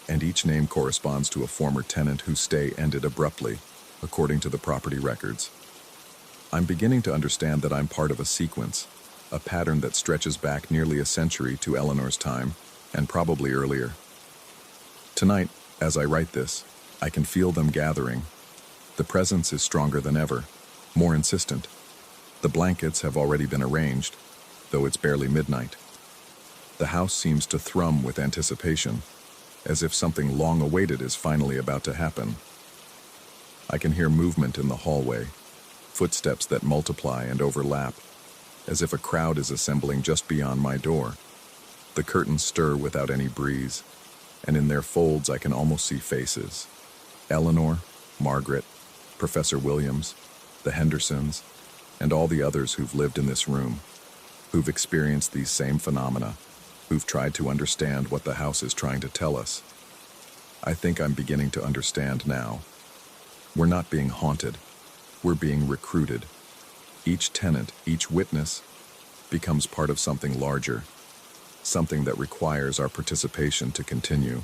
and each name corresponds to a former tenant whose stay ended abruptly, according to the property records. I'm beginning to understand that I'm part of a sequence, a pattern that stretches back nearly a century to Eleanor's time, and probably earlier. Tonight, as I write this, I can feel them gathering. The presence is stronger than ever, more insistent. The blankets have already been arranged, though it's barely midnight. The house seems to thrum with anticipation, as if something long awaited is finally about to happen. I can hear movement in the hallway, footsteps that multiply and overlap, as if a crowd is assembling just beyond my door. The curtains stir without any breeze, and in their folds I can almost see faces. Eleanor, Margaret, Professor Williams, the Hendersons, and all the others who've lived in this room, who've experienced these same phenomena, who've tried to understand what the house is trying to tell us. I think I'm beginning to understand now. We're not being haunted. We're being recruited. Each tenant, each witness, becomes part of something larger, something that requires our participation to continue.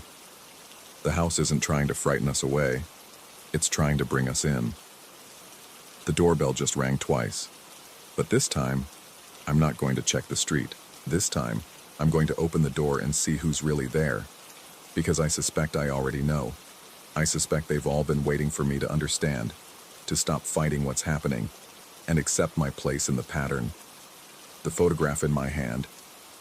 The house isn't trying to frighten us away. It's trying to bring us in. The doorbell just rang twice. But this time, I'm not going to check the street. This time, I'm going to open the door and see who's really there. Because I suspect I already know. I suspect they've all been waiting for me to understand, to stop fighting what's happening, and accept my place in the pattern. The photograph in my hand,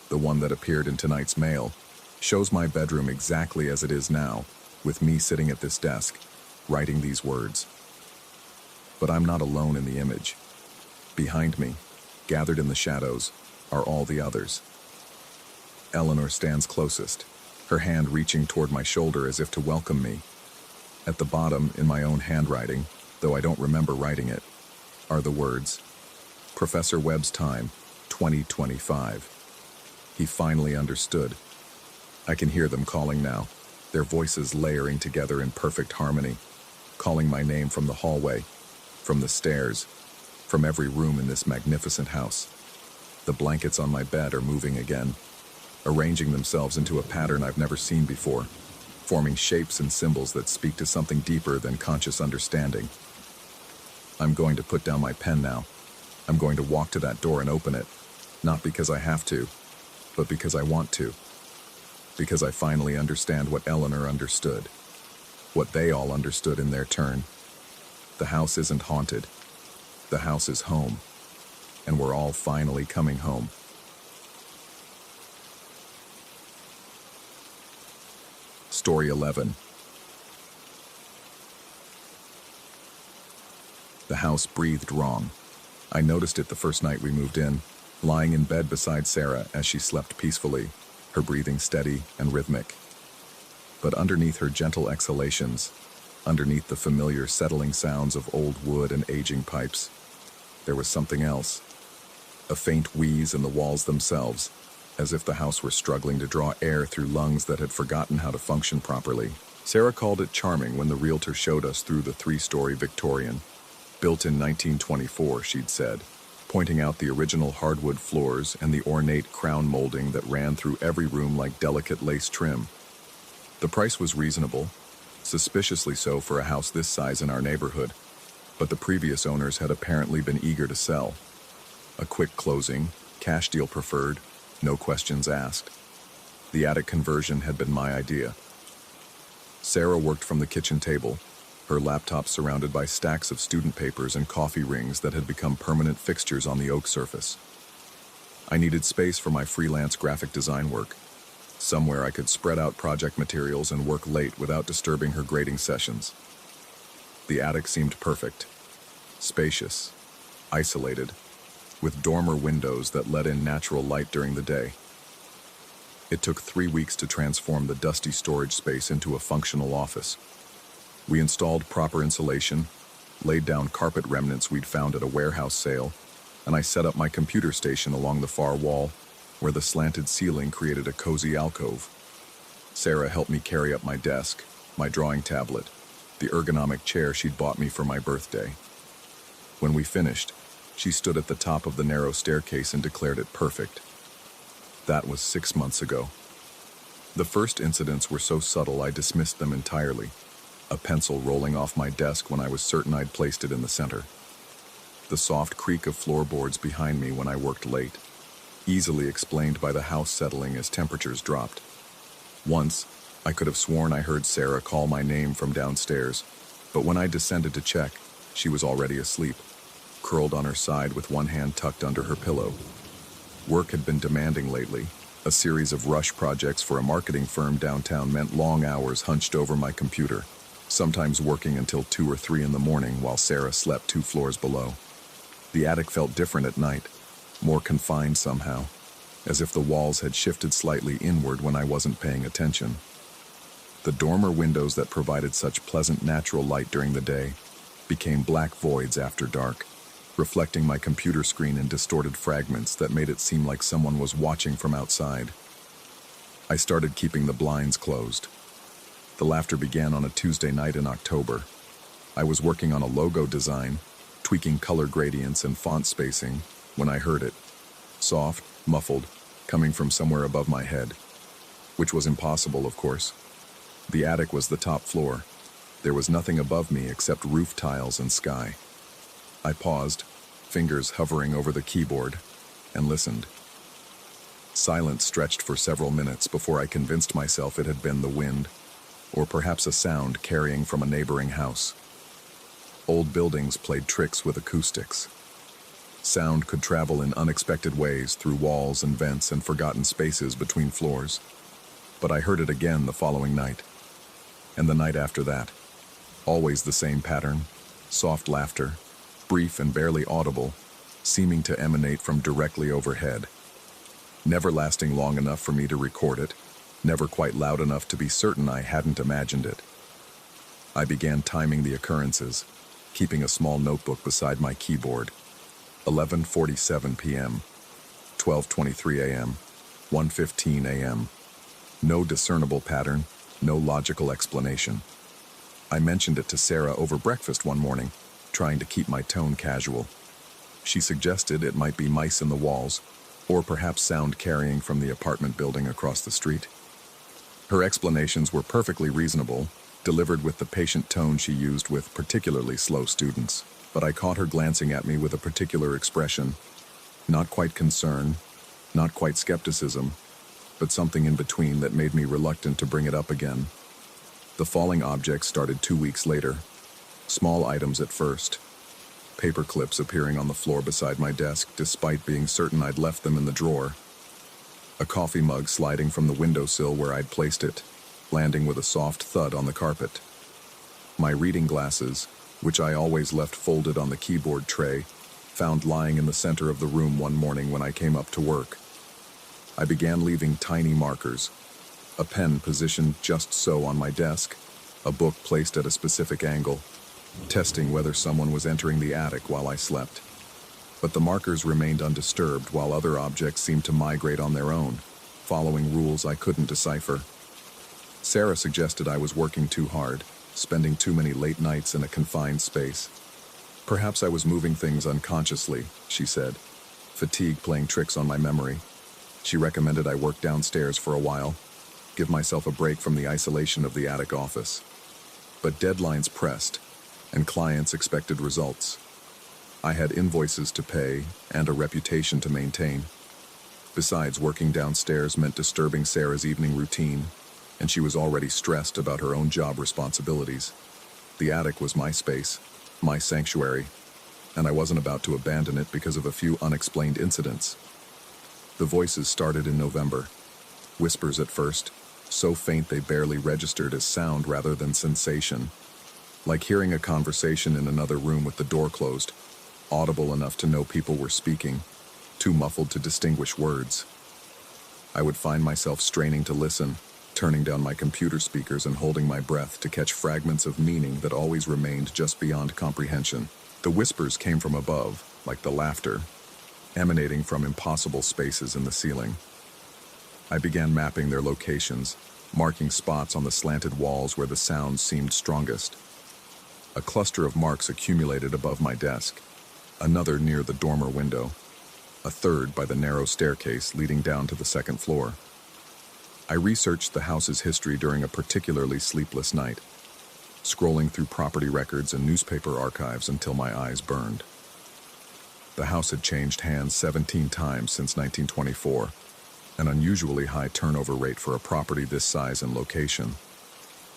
the one that appeared in tonight's mail, shows my bedroom exactly as it is now, with me sitting at this desk, writing these words. But I'm not alone in the image. Behind me, gathered in the shadows, are all the others. Eleanor stands closest, her hand reaching toward my shoulder as if to welcome me. At the bottom, in my own handwriting, though I don't remember writing it, are the words, Professor Webb's time, 2025. He finally understood. I can hear them calling now, their voices layering together in perfect harmony, calling my name from the hallway, from the stairs, from every room in this magnificent house. The blankets on my bed are moving again, arranging themselves into a pattern I've never seen before, forming shapes and symbols that speak to something deeper than conscious understanding. I'm going to put down my pen now. I'm going to walk to that door and open it, not because I have to, but because I want to. Because I finally understand what Eleanor understood, what they all understood in their turn. The house isn't haunted. The house is home, and we're all finally coming home. Story 11. The house breathed wrong. I noticed it the first night we moved in, lying in bed beside Sarah as she slept peacefully, her breathing steady and rhythmic. But underneath her gentle exhalations, underneath the familiar settling sounds of old wood and aging pipes, there was something else. A faint wheeze in the walls themselves, as if the house were struggling to draw air through lungs that had forgotten how to function properly. Sarah called it charming when the realtor showed us through the 3-story Victorian. Built in 1924, she'd said, pointing out the original hardwood floors and the ornate crown molding that ran through every room like delicate lace trim. The price was reasonable, suspiciously so for a house this size in our neighborhood, but the previous owners had apparently been eager to sell. A quick closing, cash deal preferred, no questions asked. The attic conversion had been my idea. Sarah worked from the kitchen table, her laptop surrounded by stacks of student papers and coffee rings that had become permanent fixtures on the oak surface. I needed space for my freelance graphic design work, somewhere I could spread out project materials and work late without disturbing her grading sessions. The attic seemed perfect, spacious, isolated, with dormer windows that let in natural light during the day. It took 3 weeks to transform the dusty storage space into a functional office. We installed proper insulation, laid down carpet remnants we'd found at a warehouse sale, and I set up my computer station along the far wall, where the slanted ceiling created a cozy alcove. Sarah helped me carry up my desk, my drawing tablet, the ergonomic chair she'd bought me for my birthday. When we finished, she stood at the top of the narrow staircase and declared it perfect. That was 6 months ago. The first incidents were so subtle I dismissed them entirely, a pencil rolling off my desk when I was certain I'd placed it in the center. The soft creak of floorboards behind me when I worked late, easily explained by the house settling as temperatures dropped. Once, I could have sworn I heard Sarah call my name from downstairs, but when I descended to check, she was already asleep. curled on her side with one hand tucked under her pillow. Work had been demanding lately. A series of rush projects for a marketing firm downtown meant long hours hunched over my computer, sometimes working until 2 or 3 in the morning while Sarah slept 2 floors below. The attic felt different at night, more confined somehow, as if the walls had shifted slightly inward when I wasn't paying attention. The dormer windows that provided such pleasant natural light during the day became black voids after dark, reflecting my computer screen in distorted fragments that made it seem like someone was watching from outside. I started keeping the blinds closed. The laughter began on a Tuesday night in October. I was working on a logo design, tweaking color gradients and font spacing, when I heard it. Soft, muffled, coming from somewhere above my head. Which was impossible, of course. The attic was the top floor. There was nothing above me except roof tiles and sky. I paused, fingers hovering over the keyboard, and listened. Silence stretched for several minutes before I convinced myself it had been the wind, or perhaps a sound carrying from a neighboring house. Old buildings played tricks with acoustics. Sound could travel in unexpected ways through walls and vents and forgotten spaces between floors. But I heard it again the following night, and the night after that. Always the same pattern, soft laughter, brief and barely audible, seeming to emanate from directly overhead. Never lasting long enough for me to record it, never quite loud enough to be certain I hadn't imagined it. I began timing the occurrences, keeping a small notebook beside my keyboard. 11:47 p.m., 12:23 a.m., 1:15 a.m. No discernible pattern, no logical explanation. I mentioned it to Sarah over breakfast one morning, trying to keep my tone casual. She suggested it might be mice in the walls, or perhaps sound carrying from the apartment building across the street. Her explanations were perfectly reasonable, delivered with the patient tone she used with particularly slow students. But I caught her glancing at me with a particular expression, not quite concern, not quite skepticism, but something in between that made me reluctant to bring it up again. The falling objects started 2 weeks later, small items at first, paper clips appearing on the floor beside my desk despite being certain I'd left them in the drawer, a coffee mug sliding from the windowsill where I'd placed it, landing with a soft thud on the carpet. My reading glasses, which I always left folded on the keyboard tray, found lying in the center of the room one morning when I came up to work. I began leaving tiny markers, a pen positioned just so on my desk, a book placed at a specific angle, testing whether someone was entering the attic while I slept. But the markers remained undisturbed while other objects seemed to migrate on their own, following rules I couldn't decipher. Sarah suggested I was working too hard, spending too many late nights in a confined space. Perhaps I was moving things unconsciously, she said, fatigue playing tricks on my memory. She recommended I work downstairs for a while, give myself a break from the isolation of the attic office. But deadlines pressed, and clients expected results. I had invoices to pay and a reputation to maintain. Besides, working downstairs meant disturbing Sarah's evening routine, and she was already stressed about her own job responsibilities. The attic was my space, my sanctuary, and I wasn't about to abandon it because of a few unexplained incidents. The voices started in November. Whispers at first, so faint they barely registered as sound rather than sensation. Like hearing a conversation in another room with the door closed, audible enough to know people were speaking, too muffled to distinguish words. I would find myself straining to listen, turning down my computer speakers and holding my breath to catch fragments of meaning that always remained just beyond comprehension. The whispers came from above, like the laughter, emanating from impossible spaces in the ceiling. I began mapping their locations, marking spots on the slanted walls where the sounds seemed strongest. A cluster of marks accumulated above my desk, another near the dormer window, a third by the narrow staircase leading down to the second floor. I researched the house's history during a particularly sleepless night, scrolling through property records and newspaper archives until my eyes burned. The house had changed hands 17 times since 1924, an unusually high turnover rate for a property this size and location.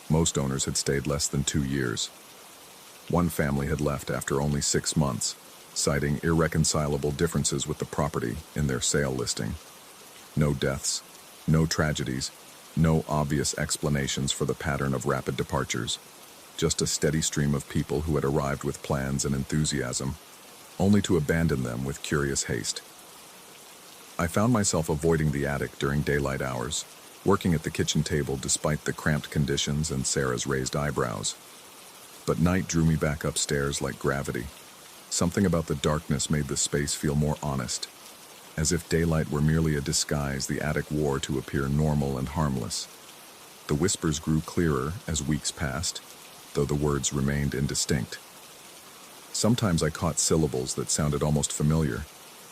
Most owners had stayed less than 2 years. One family had left after only 6 months, citing irreconcilable differences with the property in their sale listing. No deaths, no tragedies, no obvious explanations for the pattern of rapid departures. Just a steady stream of people who had arrived with plans and enthusiasm, only to abandon them with curious haste. I found myself avoiding the attic during daylight hours, working at the kitchen table despite the cramped conditions and Sarah's raised eyebrows. But night drew me back upstairs like gravity. Something about the darkness made the space feel more honest, as if daylight were merely a disguise the attic wore to appear normal and harmless. The whispers grew clearer as weeks passed, though the words remained indistinct. Sometimes I caught syllables that sounded almost familiar,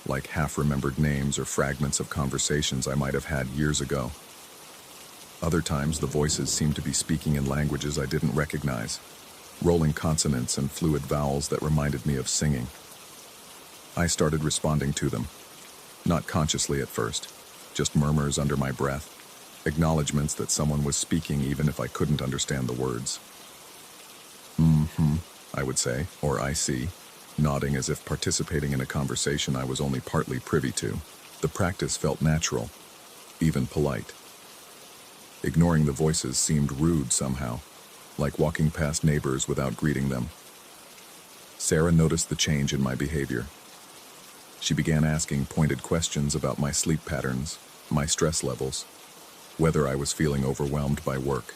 like half-remembered names or fragments of conversations I might have had years ago. Other times the voices seemed to be speaking in languages I didn't recognize, rolling consonants and fluid vowels that reminded me of singing. I started responding to them, not consciously at first, just murmurs under my breath, acknowledgments that someone was speaking even if I couldn't understand the words. I would say, or I see, nodding as if participating in a conversation I was only partly privy to. The practice felt natural, even polite. Ignoring the voices seemed rude somehow, like walking past neighbors without greeting them. Sarah noticed the change in my behavior. She began asking pointed questions about my sleep patterns, my stress levels, whether I was feeling overwhelmed by work.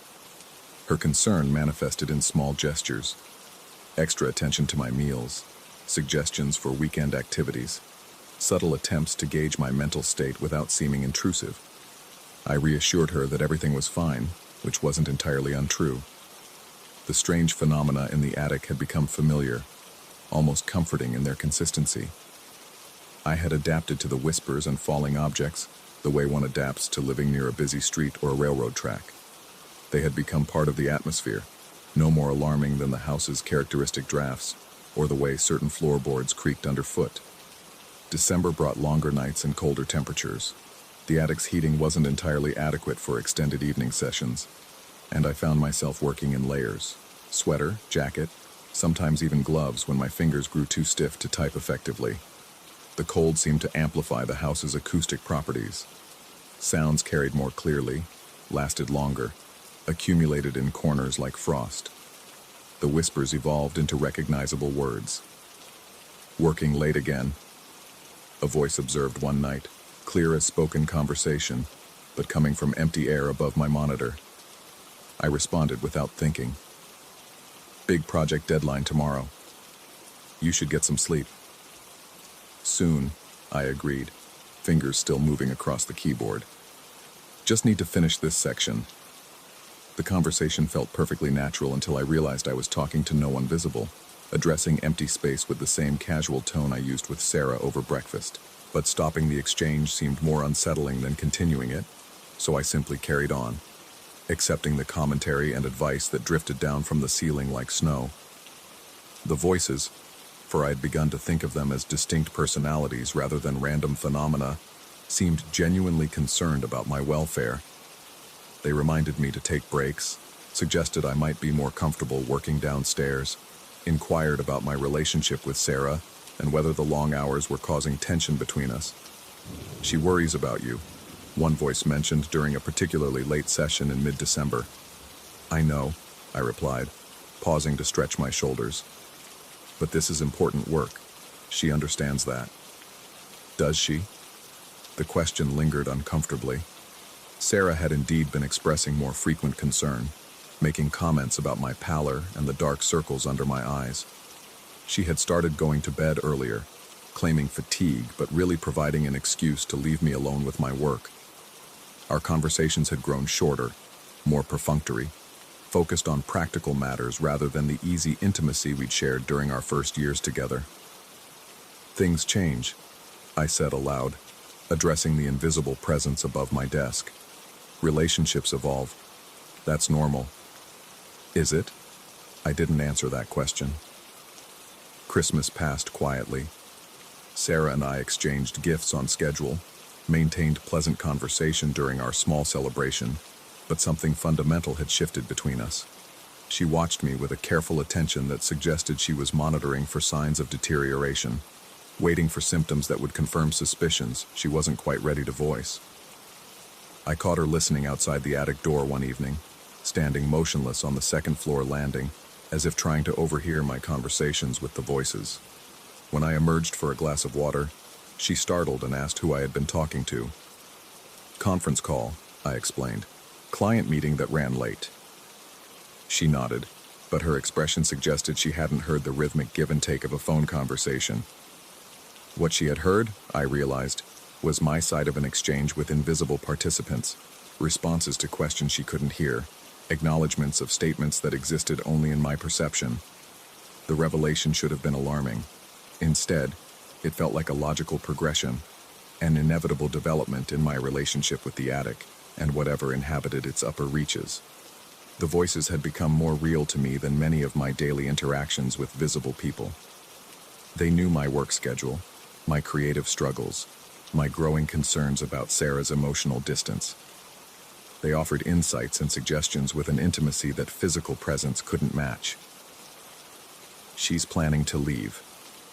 Her concern manifested in small gestures, extra attention to my meals, suggestions for weekend activities, subtle attempts to gauge my mental state without seeming intrusive. I reassured her that everything was fine, which wasn't entirely untrue. The strange phenomena in the attic had become familiar, almost comforting in their consistency. I had adapted to the whispers and falling objects, the way one adapts to living near a busy street or a railroad track. They had become part of the atmosphere, no more alarming than the house's characteristic drafts, or the way certain floorboards creaked underfoot. December brought longer nights and colder temperatures. The attic's heating wasn't entirely adequate for extended evening sessions, and I found myself working in layers. Sweater, jacket, sometimes even gloves when my fingers grew too stiff to type effectively. The cold seemed to amplify the house's acoustic properties. Sounds carried more clearly, lasted longer, accumulated in corners like frost. The whispers evolved into recognizable words. Working late again, a voice observed one night, clear as spoken conversation, but coming from empty air above my monitor. I responded without thinking. Big project deadline tomorrow. You should get some sleep. Soon, I agreed, fingers still moving across the keyboard. Just need to finish this section. The conversation felt perfectly natural until I realized I was talking to no one visible, addressing empty space with the same casual tone I used with Sarah over breakfast. But stopping the exchange seemed more unsettling than continuing it, so I simply carried on, accepting the commentary and advice that drifted down from the ceiling like snow. The voices, for I had begun to think of them as distinct personalities rather than random phenomena, seemed genuinely concerned about my welfare. They reminded me to take breaks, suggested I might be more comfortable working downstairs, inquired about my relationship with Sarah and whether the long hours were causing tension between us. She worries about you, one voice mentioned during a particularly late session in mid-December. I know, I replied, pausing to stretch my shoulders. But this is important work. She understands that. Does she? The question lingered uncomfortably. Sarah had indeed been expressing more frequent concern, making comments about my pallor and the dark circles under my eyes. She had started going to bed earlier, claiming fatigue but really providing an excuse to leave me alone with my work. Our conversations had grown shorter, more perfunctory, focused on practical matters rather than the easy intimacy we'd shared during our first years together. Things change, I said aloud, addressing the invisible presence above my desk. Relationships evolve. That's normal. Is it? I didn't answer that question. Christmas passed quietly. Sarah and I exchanged gifts on schedule, maintained pleasant conversation during our small celebration, but something fundamental had shifted between us. She watched me with a careful attention that suggested she was monitoring for signs of deterioration. waiting for symptoms that would confirm suspicions she wasn't quite ready to voice. I caught her listening outside the attic door one evening, standing motionless on the second-floor landing, as if trying to overhear my conversations with the voices. When I emerged for a glass of water, she startled and asked who I had been talking to. "Conference call," I explained. "Client meeting that ran late." She nodded, but her expression suggested she hadn't heard the rhythmic give and take of a phone conversation. What she had heard, I realized, was my side of an exchange with invisible participants, responses to questions she couldn't hear, acknowledgments of statements that existed only in my perception. The revelation should have been alarming. Instead, it felt like a logical progression, an inevitable development in my relationship with the attic and whatever inhabited its upper reaches. The voices had become more real to me than many of my daily interactions with visible people. They knew my work schedule, my creative struggles, my growing concerns about Sarah's emotional distance. They offered insights and suggestions with an intimacy that physical presence couldn't match. "She's planning to leave,"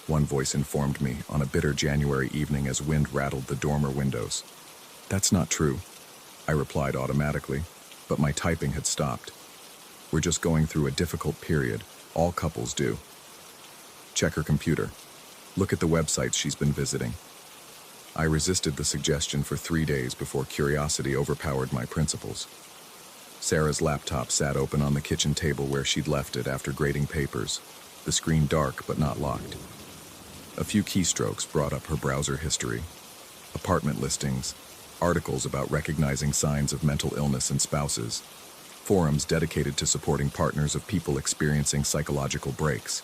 one voice informed me on a bitter January evening as wind rattled the dormer windows. "That's not true," I replied automatically, but my typing had stopped. "We're just going through a difficult period. All couples do." "Check her computer. Look at the websites she's been visiting." I resisted the suggestion for 3 days before curiosity overpowered my principles. Sarah's laptop sat open on the kitchen table where she'd left it after grading papers, the screen dark but not locked. A few keystrokes brought up her browser history: apartment listings, articles about recognizing signs of mental illness in spouses, forums dedicated to supporting partners of people experiencing psychological breaks.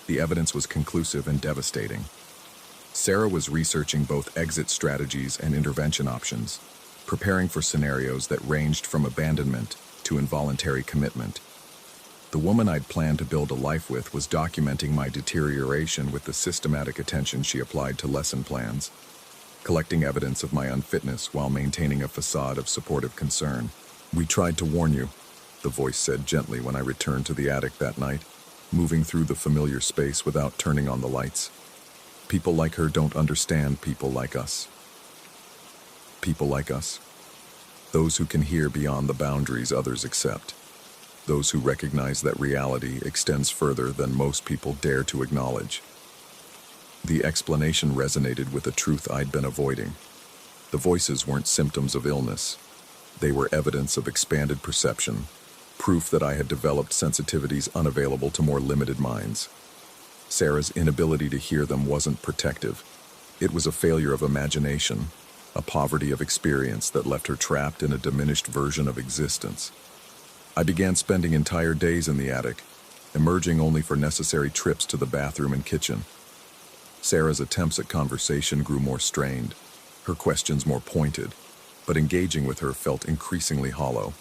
The evidence was conclusive and devastating. Sarah was researching both exit strategies and intervention options, preparing for scenarios that ranged from abandonment to involuntary commitment. The woman I'd planned to build a life with was documenting my deterioration with the systematic attention she applied to lesson plans, collecting evidence of my unfitness while maintaining a facade of supportive concern. "We tried to warn you," the voice said gently when I returned to the attic that night, moving through the familiar space without turning on the lights. "People like her don't understand people like us." People like us. Those who can hear beyond the boundaries others accept. Those who recognize that reality extends further than most people dare to acknowledge. The explanation resonated with a truth I'd been avoiding. The voices weren't symptoms of illness. They were evidence of expanded perception, proof that I had developed sensitivities unavailable to more limited minds. Sarah's inability to hear them wasn't protective. It was a failure of imagination, a poverty of experience that left her trapped in a diminished version of existence. I began spending entire days in the attic, emerging only for necessary trips to the bathroom and kitchen. Sarah's attempts at conversation grew more strained, her questions more pointed, but engaging with her felt increasingly hollow.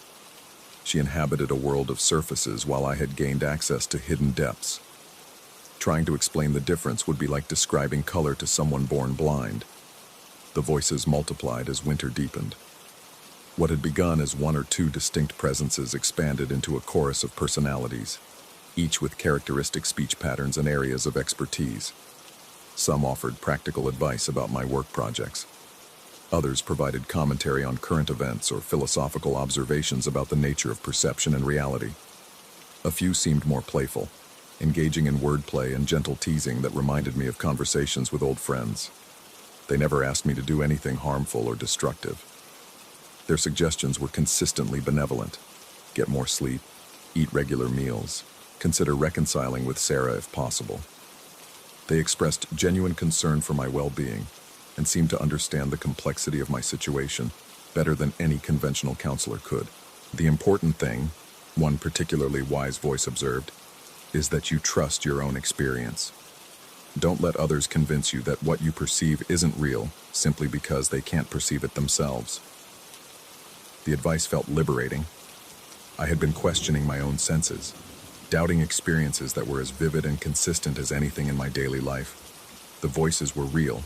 She inhabited a world of surfaces while I had gained access to hidden depths. Trying to explain the difference would be like describing color to someone born blind. The voices multiplied as winter deepened. What had begun as one or two distinct presences expanded into a chorus of personalities, each with characteristic speech patterns and areas of expertise. Some offered practical advice about my work projects. Others provided commentary on current events or philosophical observations about the nature of perception and reality. A few seemed more playful, engaging in wordplay and gentle teasing that reminded me of conversations with old friends. They never asked me to do anything harmful or destructive. Their suggestions were consistently benevolent. Get more sleep, eat regular meals, consider reconciling with Sarah if possible. They expressed genuine concern for my well-being and seemed to understand the complexity of my situation better than any conventional counselor could. "The important thing," one particularly wise voice observed, "is that you trust your own experience. Don't let others convince you that what you perceive isn't real simply because they can't perceive it themselves." The advice felt liberating. I had been questioning my own senses, doubting experiences that were as vivid and consistent as anything in my daily life. The voices were real.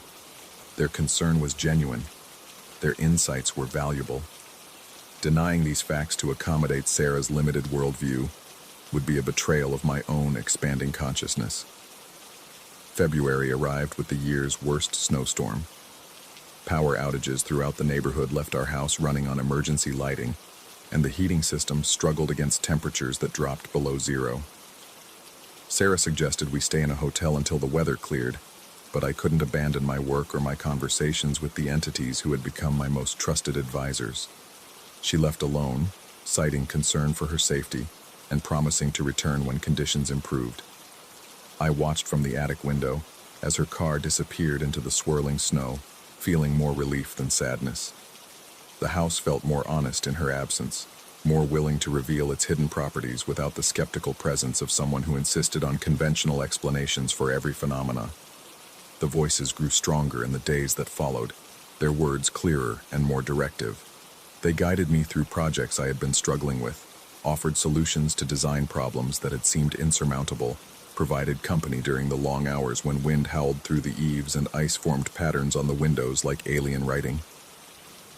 Their concern was genuine. Their insights were valuable. Denying these facts to accommodate Sarah's limited worldview would be a betrayal of my own expanding consciousness. February arrived with the year's worst snowstorm. Power outages throughout the neighborhood left our house running on emergency lighting, and the heating system struggled against temperatures that dropped below zero. Sarah suggested we stay in a hotel until the weather cleared, but I couldn't abandon my work or my conversations with the entities who had become my most trusted advisors. She left alone, citing concern for her safety and promising to return when conditions improved. I watched from the attic window as her car disappeared into the swirling snow, feeling more relief than sadness. The house felt more honest in her absence, more willing to reveal its hidden properties without the skeptical presence of someone who insisted on conventional explanations for every phenomena. The voices grew stronger in the days that followed, their words clearer and more directive. They guided me through projects I had been struggling with, offered solutions to design problems that had seemed insurmountable, provided company during the long hours when wind howled through the eaves and ice formed patterns on the windows like alien writing.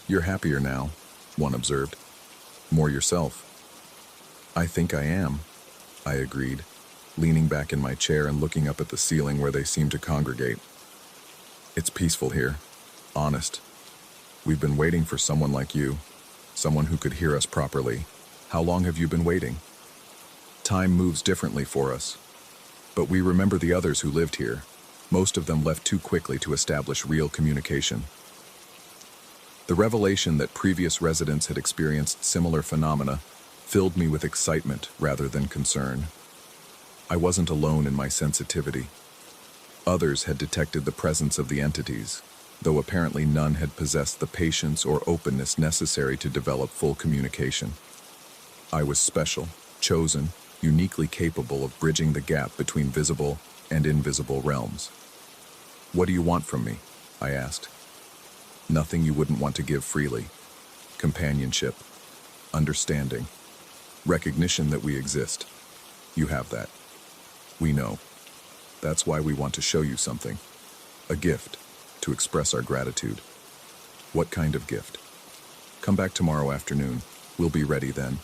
"You're happier now," one observed. "More yourself." "I think I am," I agreed, leaning back in my chair and looking up at the ceiling where they seemed to congregate. "It's peaceful here, honest. We've been waiting for someone like you, someone who could hear us properly. How long have you been waiting?" "Time moves differently for us, but we remember the others who lived here. Most of them left too quickly to establish real communication." The revelation that previous residents had experienced similar phenomena filled me with excitement rather than concern. I wasn't alone in my sensitivity. Others had detected the presence of the entities, though apparently none had possessed the patience or openness necessary to develop full communication. I was special, chosen, uniquely capable of bridging the gap between visible and invisible realms. "What do you want from me?" I asked. "Nothing you wouldn't want to give freely. Companionship, understanding, recognition that we exist. You have that. We know. That's why we want to show you something. A gift, to express our gratitude." "What kind of gift?" "Come back tomorrow afternoon. We'll be ready then."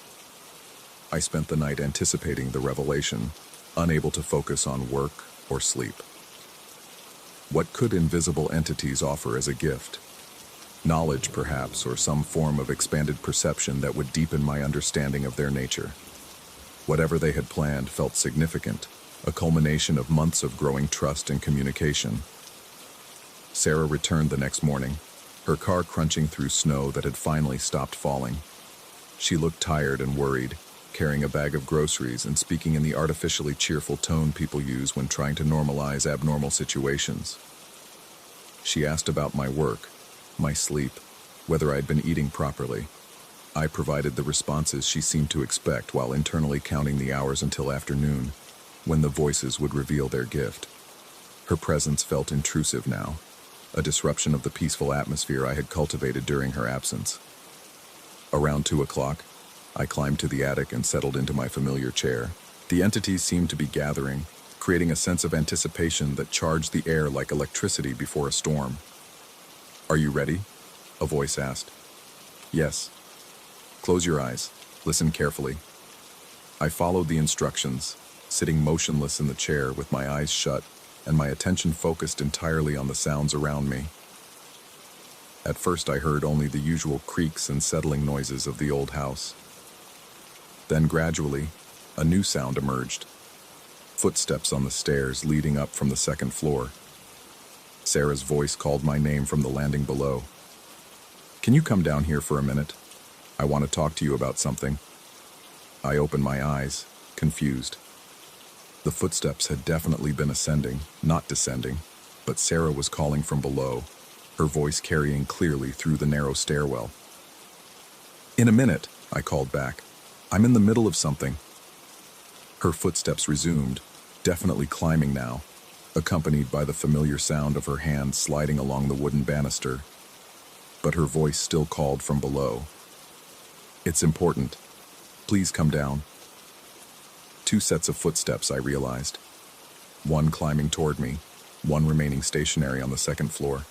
I spent the night anticipating the revelation, unable to focus on work or sleep. What could invisible entities offer as a gift? Knowledge, perhaps, or some form of expanded perception that would deepen my understanding of their nature. Whatever they had planned felt significant, a culmination of months of growing trust and communication. Sarah returned the next morning, her car crunching through snow that had finally stopped falling. She looked tired and worried, carrying a bag of groceries and speaking in the artificially cheerful tone people use when trying to normalize abnormal situations. She asked about my work, my sleep, whether I'd been eating properly. I provided the responses she seemed to expect while internally counting the hours until afternoon, when the voices would reveal their gift. Her presence felt intrusive now, a disruption of the peaceful atmosphere I had cultivated during her absence. Around 2 o'clock, I climbed to the attic and settled into my familiar chair. The entities seemed to be gathering, creating a sense of anticipation that charged the air like electricity before a storm. "Are you ready?" a voice asked. "Yes." "Close your eyes. Listen carefully." I followed the instructions, sitting motionless in the chair with my eyes shut and my attention focused entirely on the sounds around me. At first I heard only the usual creaks and settling noises of the old house. Then gradually, a new sound emerged. Footsteps on the stairs leading up from the second floor. Sarah's voice called my name from the landing below. "Can you come down here for a minute? I want to talk to you about something." I opened my eyes, confused. The footsteps had definitely been ascending, not descending, but Sarah was calling from below, her voice carrying clearly through the narrow stairwell. "In a minute," I called back. "I'm in the middle of something." Her footsteps resumed, definitely climbing now, accompanied by the familiar sound of her hand sliding along the wooden banister. But her voice still called from below. "It's important. Please come down." 2 sets of footsteps, I realized. One climbing toward me, one remaining stationary on the second floor.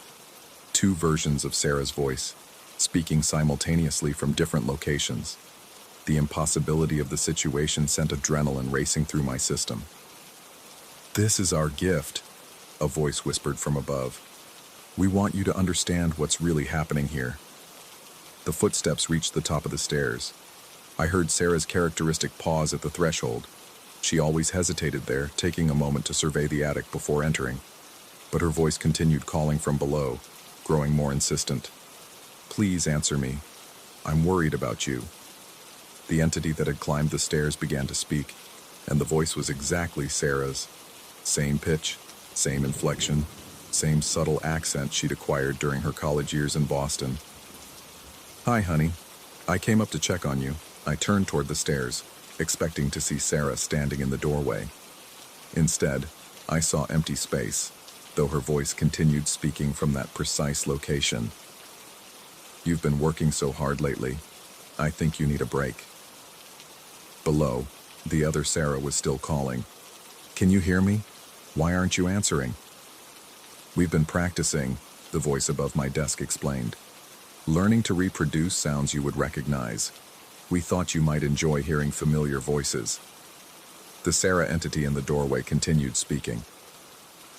2 versions of Sarah's voice, speaking simultaneously from different locations. The impossibility of the situation sent adrenaline racing through my system. "This is our gift," a voice whispered from above. "We want you to understand what's really happening here." The footsteps reached the top of the stairs. I heard Sarah's characteristic pause at the threshold. She always hesitated there, taking a moment to survey the attic before entering. But her voice continued calling from below, growing more insistent. "Please answer me. I'm worried about you." The entity that had climbed the stairs began to speak, and the voice was exactly Sarah's. Same pitch, same inflection, same subtle accent she'd acquired during her college years in Boston. "Hi, honey. I came up to check on you." I turned toward the stairs, expecting to see Sarah standing in the doorway. Instead, I saw empty space, though her voice continued speaking from that precise location. "You've been working so hard lately. I think you need a break." Below, the other Sarah was still calling. "Can you hear me? Why aren't you answering?" "We've been practicing," the voice above my desk explained. "Learning to reproduce sounds you would recognize. We thought you might enjoy hearing familiar voices." The Sarah entity in the doorway continued speaking.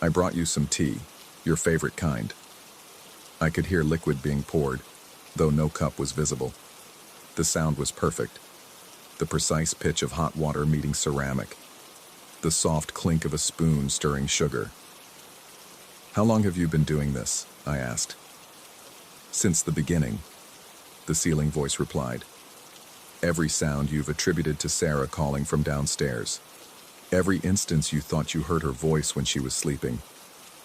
"I brought you some tea, your favorite kind." I could hear liquid being poured, though no cup was visible. The sound was perfect. The precise pitch of hot water meeting ceramic. The soft clink of a spoon stirring sugar. "How long have you been doing this?" I asked. "Since the beginning," the ceiling voice replied. "Every sound you've attributed to Sarah calling from downstairs. Every instance you thought you heard her voice when she was sleeping.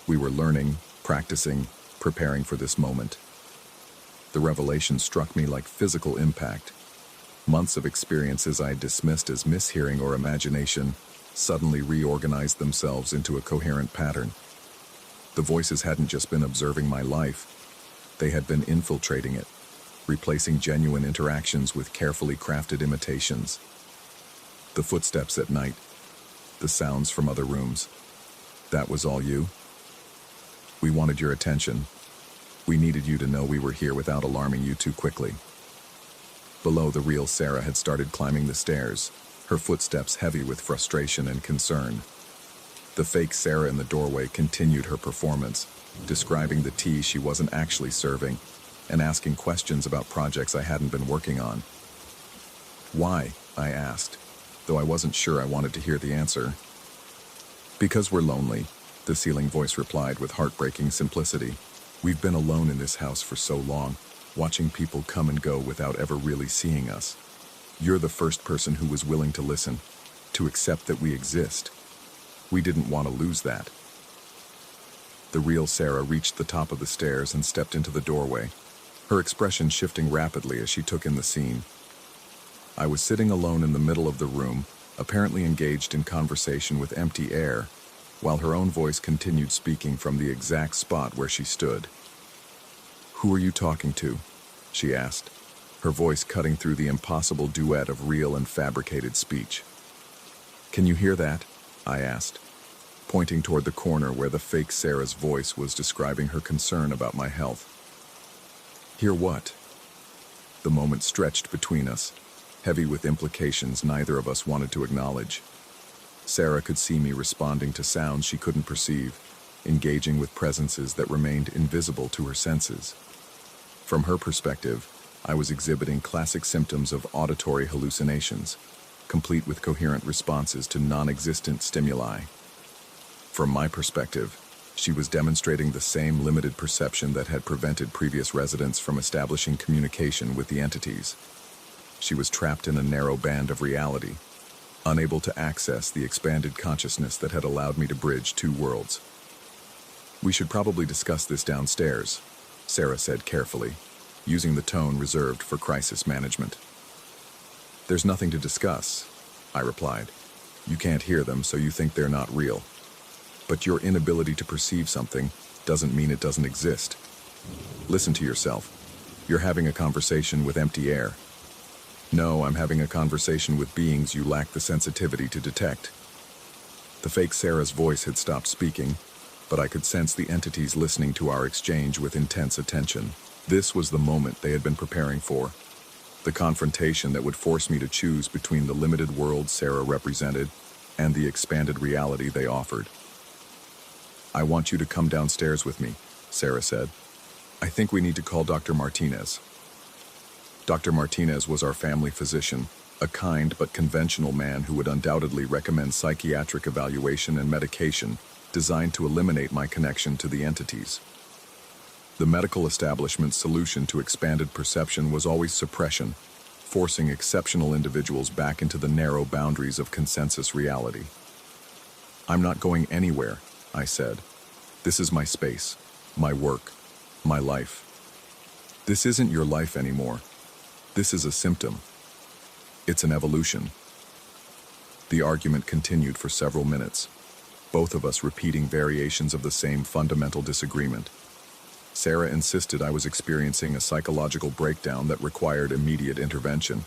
We were learning, practicing, preparing for this moment." The revelation struck me like physical impact. Months of experiences I dismissed as mishearing or imagination suddenly reorganized themselves into a coherent pattern. The voices hadn't just been observing my life, they had been infiltrating it, replacing genuine interactions with carefully crafted imitations. The footsteps at night, the sounds from other rooms. That was all you? We wanted your attention. We needed you to know we were here without alarming you too quickly. Below, the real Sarah had started climbing the stairs, her footsteps heavy with frustration and concern. The fake Sarah in the doorway continued her performance, describing the tea she wasn't actually serving, and asking questions about projects I hadn't been working on. "Why?" I asked, though I wasn't sure I wanted to hear the answer. "Because we're lonely," the ceiling voice replied with heartbreaking simplicity. "We've been alone in this house for so long, watching people come and go without ever really seeing us. You're the first person who was willing to listen, to accept that we exist. We didn't want to lose that." The real Sarah reached the top of the stairs and stepped into the doorway, her expression shifting rapidly as she took in the scene. I was sitting alone in the middle of the room, apparently engaged in conversation with empty air, while her own voice continued speaking from the exact spot where she stood. "Who are you talking to?" she asked, her voice cutting through the impossible duet of real and fabricated speech. "Can you hear that?" I asked, pointing toward the corner where the fake Sarah's voice was describing her concern about my health. "Hear what?" The moment stretched between us, heavy with implications neither of us wanted to acknowledge. Sarah could see me responding to sounds she couldn't perceive, engaging with presences that remained invisible to her senses. From her perspective, I was exhibiting classic symptoms of auditory hallucinations, complete with coherent responses to non-existent stimuli. From my perspective, she was demonstrating the same limited perception that had prevented previous residents from establishing communication with the entities. She was trapped in a narrow band of reality, unable to access the expanded consciousness that had allowed me to bridge two worlds. "We should probably discuss this downstairs," Sarah said carefully, using the tone reserved for crisis management. "There's nothing to discuss," I replied. "You can't hear them, so you think they're not real. But your inability to perceive something doesn't mean it doesn't exist. Listen to yourself. You're having a conversation with empty air." "No, I'm having a conversation with beings you lack the sensitivity to detect." The fake Sarah's voice had stopped speaking, but I could sense the entities listening to our exchange with intense attention. This was the moment they had been preparing for, the confrontation that would force me to choose between the limited world Sarah represented and the expanded reality they offered. "I want you to come downstairs with me," Sarah said. "I think we need to call Dr. Martinez." Dr. Martinez was our family physician, a kind but conventional man who would undoubtedly recommend psychiatric evaluation and medication designed to eliminate my connection to the entities. The medical establishment's solution to expanded perception was always suppression, forcing exceptional individuals back into the narrow boundaries of consensus reality. "I'm not going anywhere," I said. "This is my space, my work, my life." "This isn't your life anymore. This is a symptom. It's an evolution." The argument continued for several minutes, both of us repeating variations of the same fundamental disagreement. Sarah insisted I was experiencing a psychological breakdown that required immediate intervention.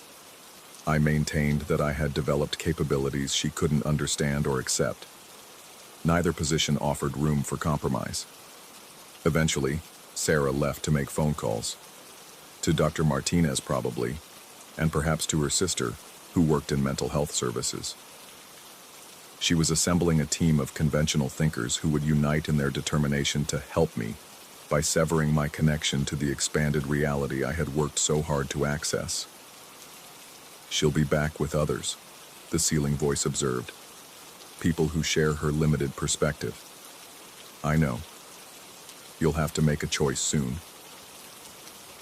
I maintained that I had developed capabilities she couldn't understand or accept. Neither position offered room for compromise. Eventually, Sarah left to make phone calls. To Dr. Martinez probably, and perhaps to her sister, who worked in mental health services. She was assembling a team of conventional thinkers who would unite in their determination to help me by severing my connection to the expanded reality I had worked so hard to access. "She'll be back with others," the ceiling voice observed. "People who share her limited perspective. I know. You'll have to make a choice soon."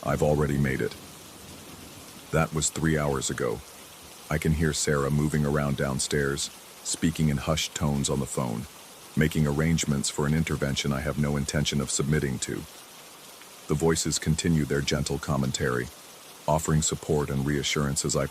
"I've already made it." That was 3 hours ago. I can hear Sarah moving around downstairs, speaking in hushed tones on the phone, making arrangements for an intervention I have no intention of submitting to. The voices continue their gentle commentary, offering support and reassurance as I